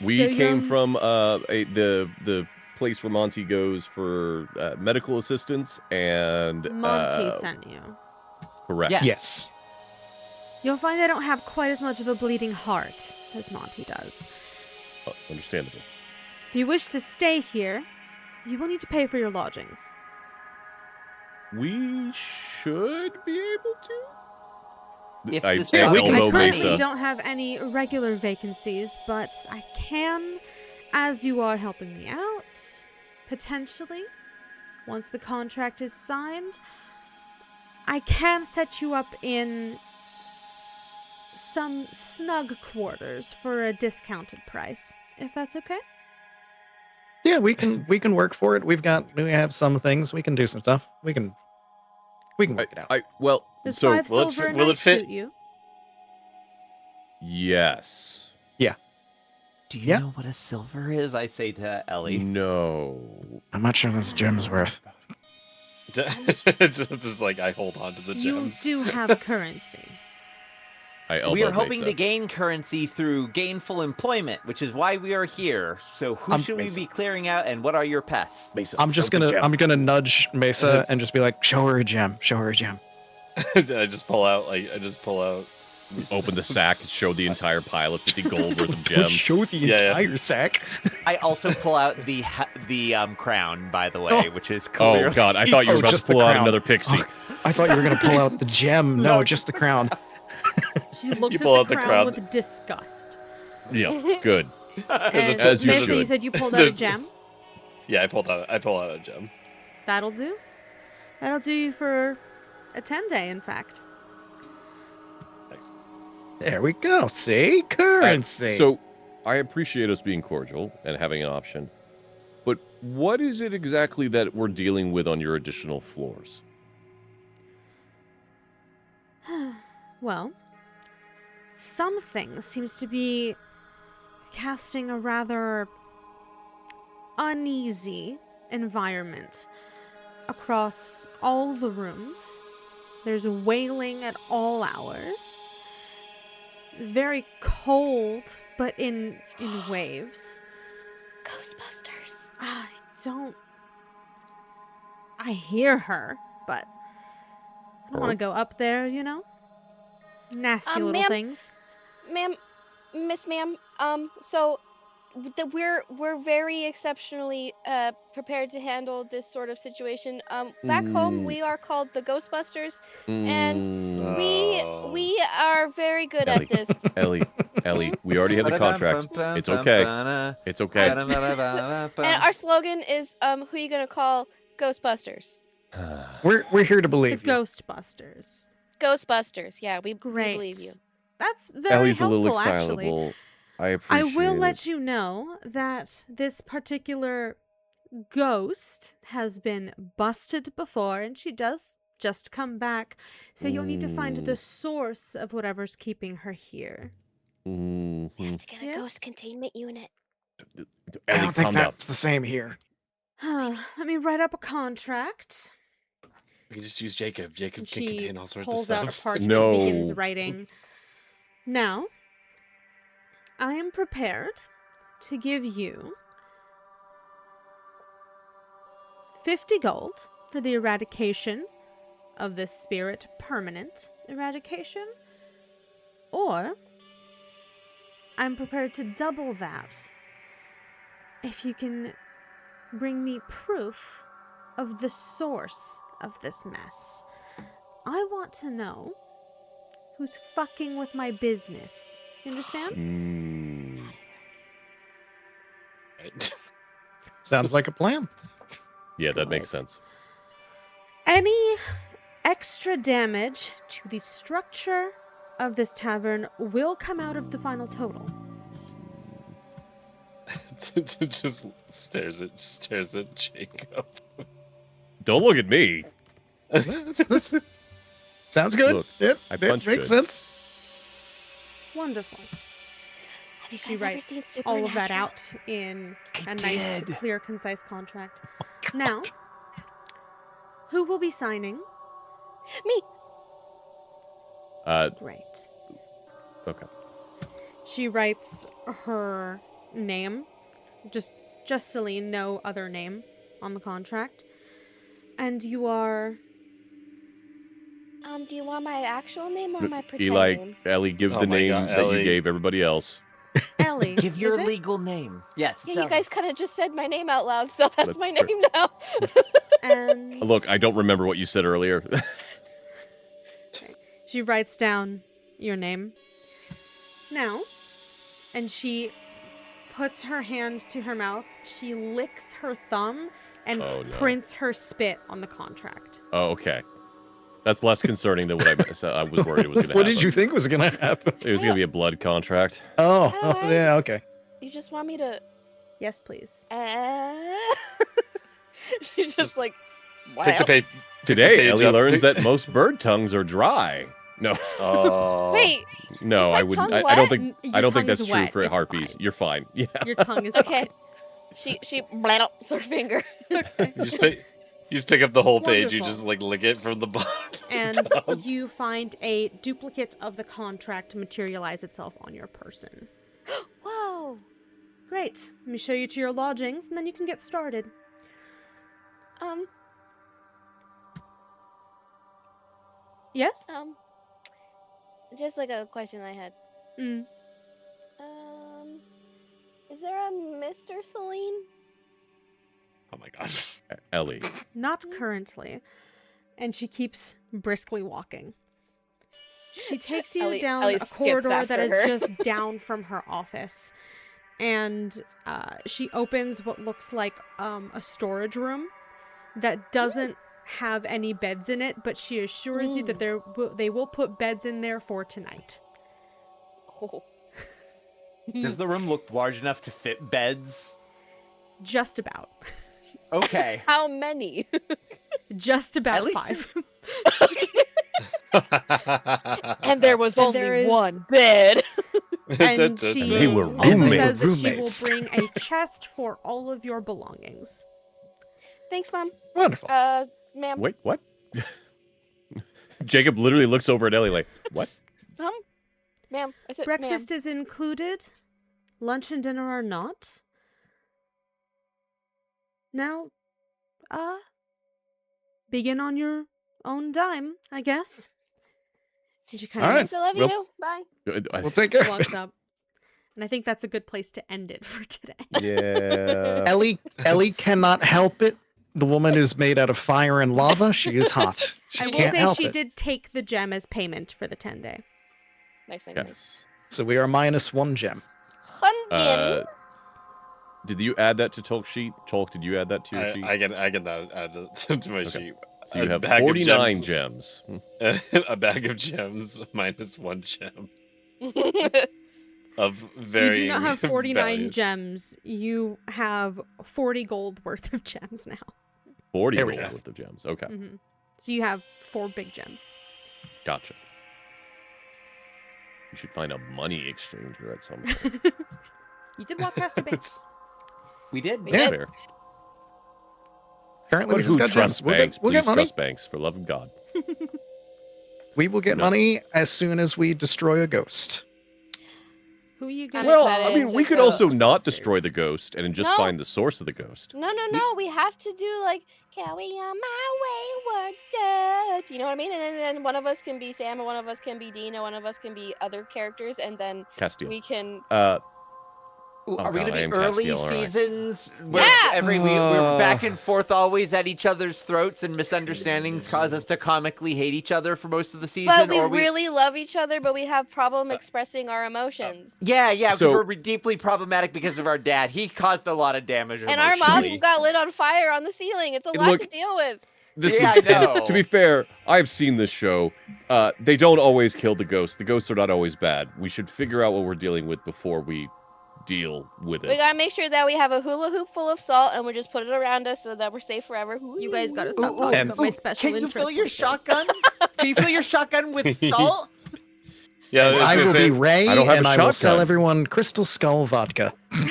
We So came you're- from the place where Monty goes for medical assistance, and Monty sent you. correct. Yes. Yes. You'll find I don't have quite as much of a bleeding heart as Monty does. Understandable. If you wish to stay here, you will need to pay for your lodgings. We should be able to. If I, this I job we can- I elbow currently Mesa. don't have any regular vacancies, but I can, as you are helping me out, potentially, once the contract is signed, I can set you up in some snug quarters for a discounted price, if that's okay. Yeah, we can work for it. We have some things. We can do some stuff. We can work it out. Well, Does so 5 will it silver fit- a will it night fit? suit you? yes. Do you Yeah. know what a silver is? I say to Ellie. No. How much are those gems worth? It's just like I hold on to the You gems. do have currency. I elbow We are hoping Mesa. to gain currency through gainful employment, which is why we are here. So who should we Mesa. be clearing out, and what are your pests? I'm gonna nudge Mesa That's- and just be like, show her a gem. Show her a gem. I just pull out. Open the sack and show the entire pile of 50 gold worth of Don't gems. show the Yeah, yeah. entire sack. I also pull out the crown, by the way, Oh. which is Oh clearly... God! I thought you were Oh, about to just the pull out crown. another pixie. I thought you were gonna pull out the gem. No, just the crown. She looks pull at out the the crown crown. with disgust. Yeah, good. And as you Mesa, you should. said you pulled out a There's- gem. Yeah, I pull out a gem. That'll do. That'll do you for a 10-day, in fact. There we go. See? Currency. So, I appreciate us being cordial and having an option, but what is it exactly that we're dealing with on your additional floors? Well, something seems to be casting a rather uneasy environment across all the rooms. There's wailing at all hours. Very cold, but in waves. Ghostbusters. I hear her, but I don't want to go up there, you know? Nasty little Ma'am? things. Ma'am, Miss Ma'am, so we're very exceptionally prepared to handle this sort of situation. Back home we are called the Ghostbusters, and Mm, we are very good Ellie, at this. Ellie, we already had the contract. It's okay. It's okay. And our slogan is who you gonna call? Ghostbusters. We're here to The believe you. Ghostbusters. Ghostbusters. Yeah, we Great. believe you. That's very Ellie's a little helpful, actually. excitable. I appreciate I will it. let you know that this particular ghost has been busted before, and she does just come back. So you'll need to find the source of whatever's keeping her here. We have to get a Yes? ghost containment unit. I Ellie, don't think calm down. that's the same here. Let me write up a contract. We can just use Jacob. Jacob And can she contain all sorts of pulls out a stuff. parchment No. and begins writing. Now, I am prepared to give you 50 gold for the eradication of this spirit, permanent eradication, or I'm prepared to double that if you can bring me proof of the source of this mess. I want to know who's fucking with my business. You understand? Right. Sounds like a plan. Yeah, that makes Good. sense. Any extra damage to the structure of this tavern will come out of the final total. Just stares at Jacob. Don't look at me. This sounds good. Look, it I it punch makes good. sense. Wonderful. Have you She guys ever writes seen all of that Supernatural? out in a nice, clear, concise contract. Now, who will be signing? Me. Great. Okay. She writes her name, just Celine, no other name on the contract. And you are Do you want my actual name or my pretend Eli, name? Ellie, give Oh the my name God, that you Ellie. gave everybody else. Ellie. Give your is it? legal name. Yes. Yeah, you guys kind of just said my name out loud, so that's That's my fair. name now. And Look, I don't remember what you said earlier. she writes down your name. Now, and she puts her hand to her mouth. She licks her thumb and Oh, no. prints her spit on the contract. Oh, okay. That's less concerning than what I was worried it was going to happen. What did you think was gonna happen? It was going to be a blood contract. Oh, How do I- yeah, okay. You just want me to? Yes, please. She just like. Pick the page. Today, page Ellie up. learns that most bird tongues are dry. No, Oh. Wait. no, Is my I wouldn't. tongue I don't wet? think. Your I don't think tongue is that's true wet, for it's harpies. fine. You're fine. Yeah. Your tongue is Okay. fine. She blattops her finger. Okay. You just pick up the whole page. You Wonderful. just like lick it from the bottom. And you find a duplicate of the contract materialize itself on your person. Whoa. Great. Let me show you to your lodgings, and then you can get started. Yes? Just like a question I had. Is there a Mr. Celine? Oh my god. Ellie. Not currently. And she keeps briskly walking. She takes you Ellie down a skips corridor that after is her. just down from her office. And she opens what looks like a storage room that doesn't have any beds in it, but she assures you that they will put beds in there for tonight. Oh. Does the room look large enough to fit beds? Just about. Okay. How many? Just about At least 5. And there was And only there is- one bed. And she They were also roommates. says that Roommates. she will bring a chest for all of your belongings. Thanks, Mom. Wonderful. Ma'am. Wait, what? Jacob literally looks over at Ellie like, what? Ma'am. I said, Breakfast is included. Lunch and dinner are not. Now, begin on your own dime, I guess. And she kind All of right. Thanks, I love Well- you. Bye. We'll take care of walks it. up. And I think that's a good place to end it for today. Yeah. Ellie cannot help it. The woman is made out of fire and lava. She is hot. She I will can't say help she it. did take the gem as payment for the 10-day. Nice, nice, Yeah. nice. So we are -1 gem. Hunjin. Did you add that to Tolk's sheet? Tolk, did you add that to your sheet? I can add it to my Okay. sheet. So you A have bag of 49 gems. A bag of gems -1 gem of very. You do not have 49 values. gems. You have 40 gold worth of gems now. 40 There we gold go. worth of gems. Okay. Mm-hmm. So you have 4 big gems. Gotcha. You should find a money exchanger at some point. You did walk past a bank. We did. Yeah. Fair. Apparently, But we just who got trusts gems. We'll banks? get Please money. trust banks, for love of God. We will get No. money as soon as we destroy a ghost. Who are you I'm gonna? Well, excited I mean, to we could go. also not destroy the Ghostbusters. ghost and just No. find the source of the ghost. No, we have to do like carry on my wayward son. You know what I mean? And then one of us can be Sam, and one of us can be Dean, and one of us can be other characters, and then Castiel. we can. Ooh, Oh, are we God, gonna I be am early Castiel, all right. seasons? Where Yeah! every week we're back and forth always at each other's throats, and misunderstandings cause us to comically hate each other for most of the season. But we or really love each other, but we have problem expressing our emotions. Yeah, because So- we're deeply problematic because of our dad. He caused a lot of damage And our mom emotionally. got lit on fire on the ceiling. It's a And lot look- to deal with. This Yeah, is, I know. and to be fair, I've seen this show. They don't always kill the ghosts. The ghosts are not always bad. We should figure out what we're dealing with before we deal with it. We gotta make sure that we have a hula hoop full of salt, and we just put it around us so that we're safe forever. You guys gotta stop Ooh, talking and- about my special Can you interest. fill your like this. shotgun? Can you fill your shotgun with salt? Yeah, And I will be Ray, I don't have and a I will sell shotgun. everyone Crystal Skull vodka. Oh,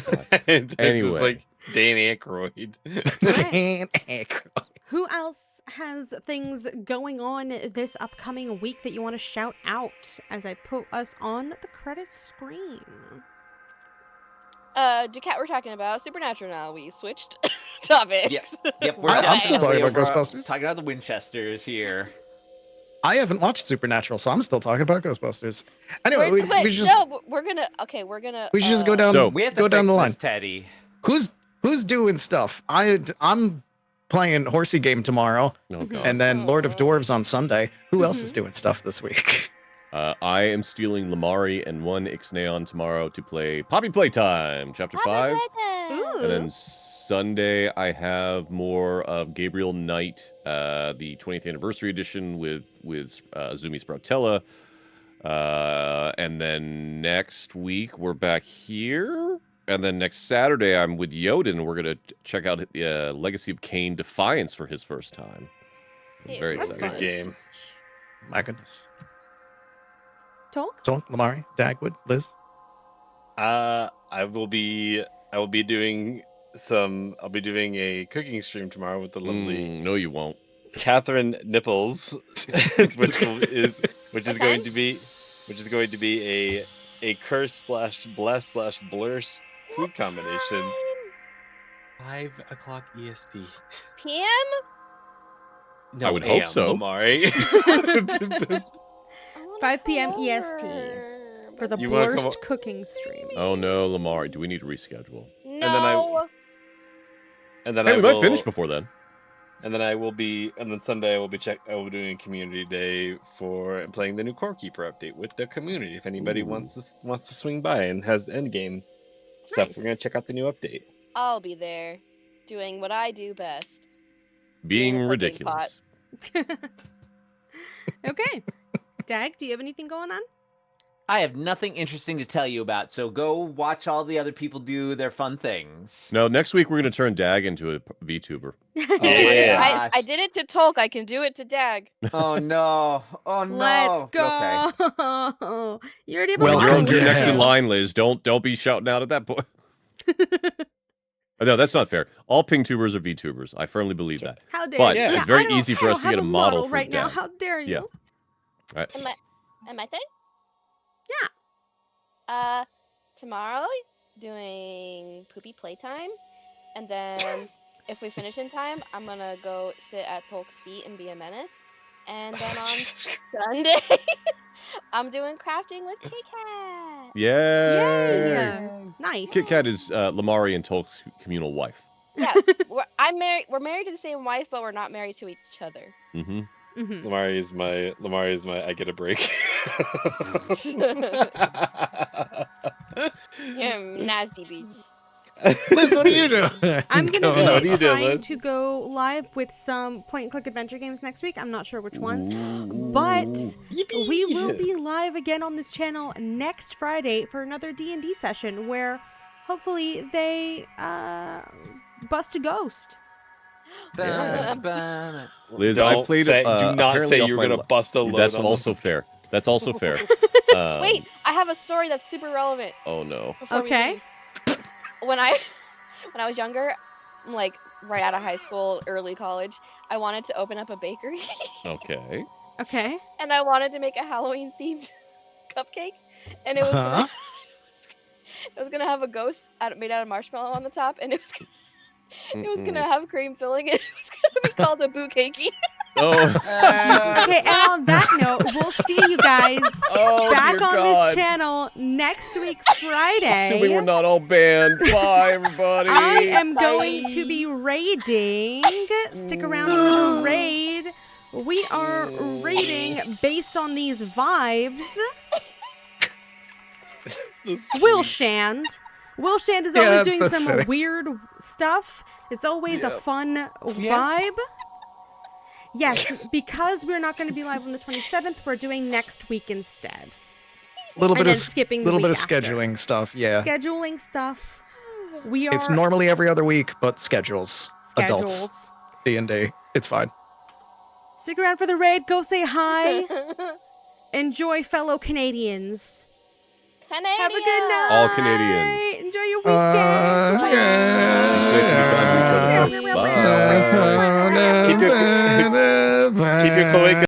God. It's Anyway. just like Dan Aykroyd. Dan Aykroyd. Who else has things going on this upcoming week that you want to shout out as I put us on the credits screen? Ducat, we're talking about Supernatural now. We switched topics. Yep, we're I'm still talking definitely about Ghostbusters. Talking about the Winchesters here. I haven't watched Supernatural, so I'm still talking about Ghostbusters. Anyway, we But should no, we're gonna. Okay, we're gonna. we should just go down So- We have to go down fix the this, line. Teddy. Who's doing stuff? I'm playing Horsey Game tomorrow, Oh, God. and then Lord of Aw. Dwarves on Sunday. Who else is doing stuff this week? I am stealing Lamari and one Ixneon tomorrow to play Poppy Playtime, Chapter 5. Ooh. And then Sunday, I have more of Gabriel Knight, the 20th anniversary edition with Zumi Sproutella. And then next week, we're back here. And then next Saturday, I'm with Yoden. We're going to check out Legacy of Kain Defiance for his first time. I'm very That's excited. fun. Good game. My goodness. Talk? So, Lamari, Dagwood, Liz. I will be doing I'll be doing a cooking stream tomorrow with the lovely No, you won't. Catherine Nipples, which is going to be a curse/bless/blur food combinations. 5 o'clock EST. PM? No, I would hope AM, so. Lamari. 5 p.m. EST for the You wanna come Blurst cooking stream. Oh, no, Lamari. Do we need to reschedule? No. then I- And then Hey, I we will, might finish before then. And then Sunday I will be doing community day for playing the new Core Keeper update with the community. If anybody Ooh. wants to swing by and has end game stuff, we're gonna Nice. check out the new update. I'll be there, doing what I do best. Being a cooking ridiculous. Okay. Dag, do you have anything going on? I have nothing interesting to tell you about, so go watch all the other people do their fun things. No, next week we're going to turn Dag into a VTuber. Yeah. I did it to Tolk. I can do it to Dag. Oh no! Oh no! Let's go. Okay. You already have Welcome a You're line. to next in hell. line, Liz. Don't be shouting out at that point. No, that's not fair. All Pingtubers are VTubers. I firmly believe that. How dare But you? it's Yeah, very I don't- easy for I us don't to get have a model for right now. Dag. How dare you? Yeah. Am I turn? Yeah. Tomorrow doing poopy playtime, and then if we finish in time, I'm gonna go sit at Tolk's feet and be a menace. And then on Sunday, I'm doing crafting with K-Cat. Yeah. Nice. Kit Kat is Lamari and Tolk's communal wife. Yeah, I'm married. We're married to the same wife, but we're not married to each other. Mm-hmm. Mm-hmm. Lamari is my I get a break. Nasty beach. Liz, what are you doing? I'm going Yeah, what to are be you doing, trying Liz? to go live with some point-and-click adventure games next week. I'm not sure which ones. But we will be live again on this channel next Friday for another D&D session where hopefully they bust a ghost. Yeah. Liz, I Don't played. say, do not apparently say off you're my gonna li- bust a load. That's on also them. fair. That's also fair. Wait, I have a story that's super relevant. Oh no. Before we Okay. leave. When I was younger, like right out of high school, early college, I wanted to open up a bakery. Okay. Okay. And I wanted to make a Halloween themed cupcake, and it was gonna it was gonna have a ghost made out of marshmallow on the top, and it was gonna have cream filling, and it was gonna be called a bookakey. Oh. Okay, and on that note, we'll see you guys back dear on God. this channel next week, Friday. Assuming we're not all banned. Bye, everybody. I am going to be raiding. Stick around for the raid. We are raiding based on these vibes. Wilshand. Wilshand is always doing that's some fair. weird stuff. It's always a fun vibe. Yes, because we're not going to be live on the 27th, we're doing next week instead. Little And bit of then skipping the little bit week of after. scheduling stuff. Yeah, Scheduling stuff. We are it's normally every other week, but schedules. Adults schedules. D&D. It's fine. Stick around for the raid. Go say hi. Enjoy, fellow Canadians. Canadian. Have a good night. All Canadians. Enjoy your weekend. Bye. Be safe and be kind to each other, folks. Bye. Keep your cloaca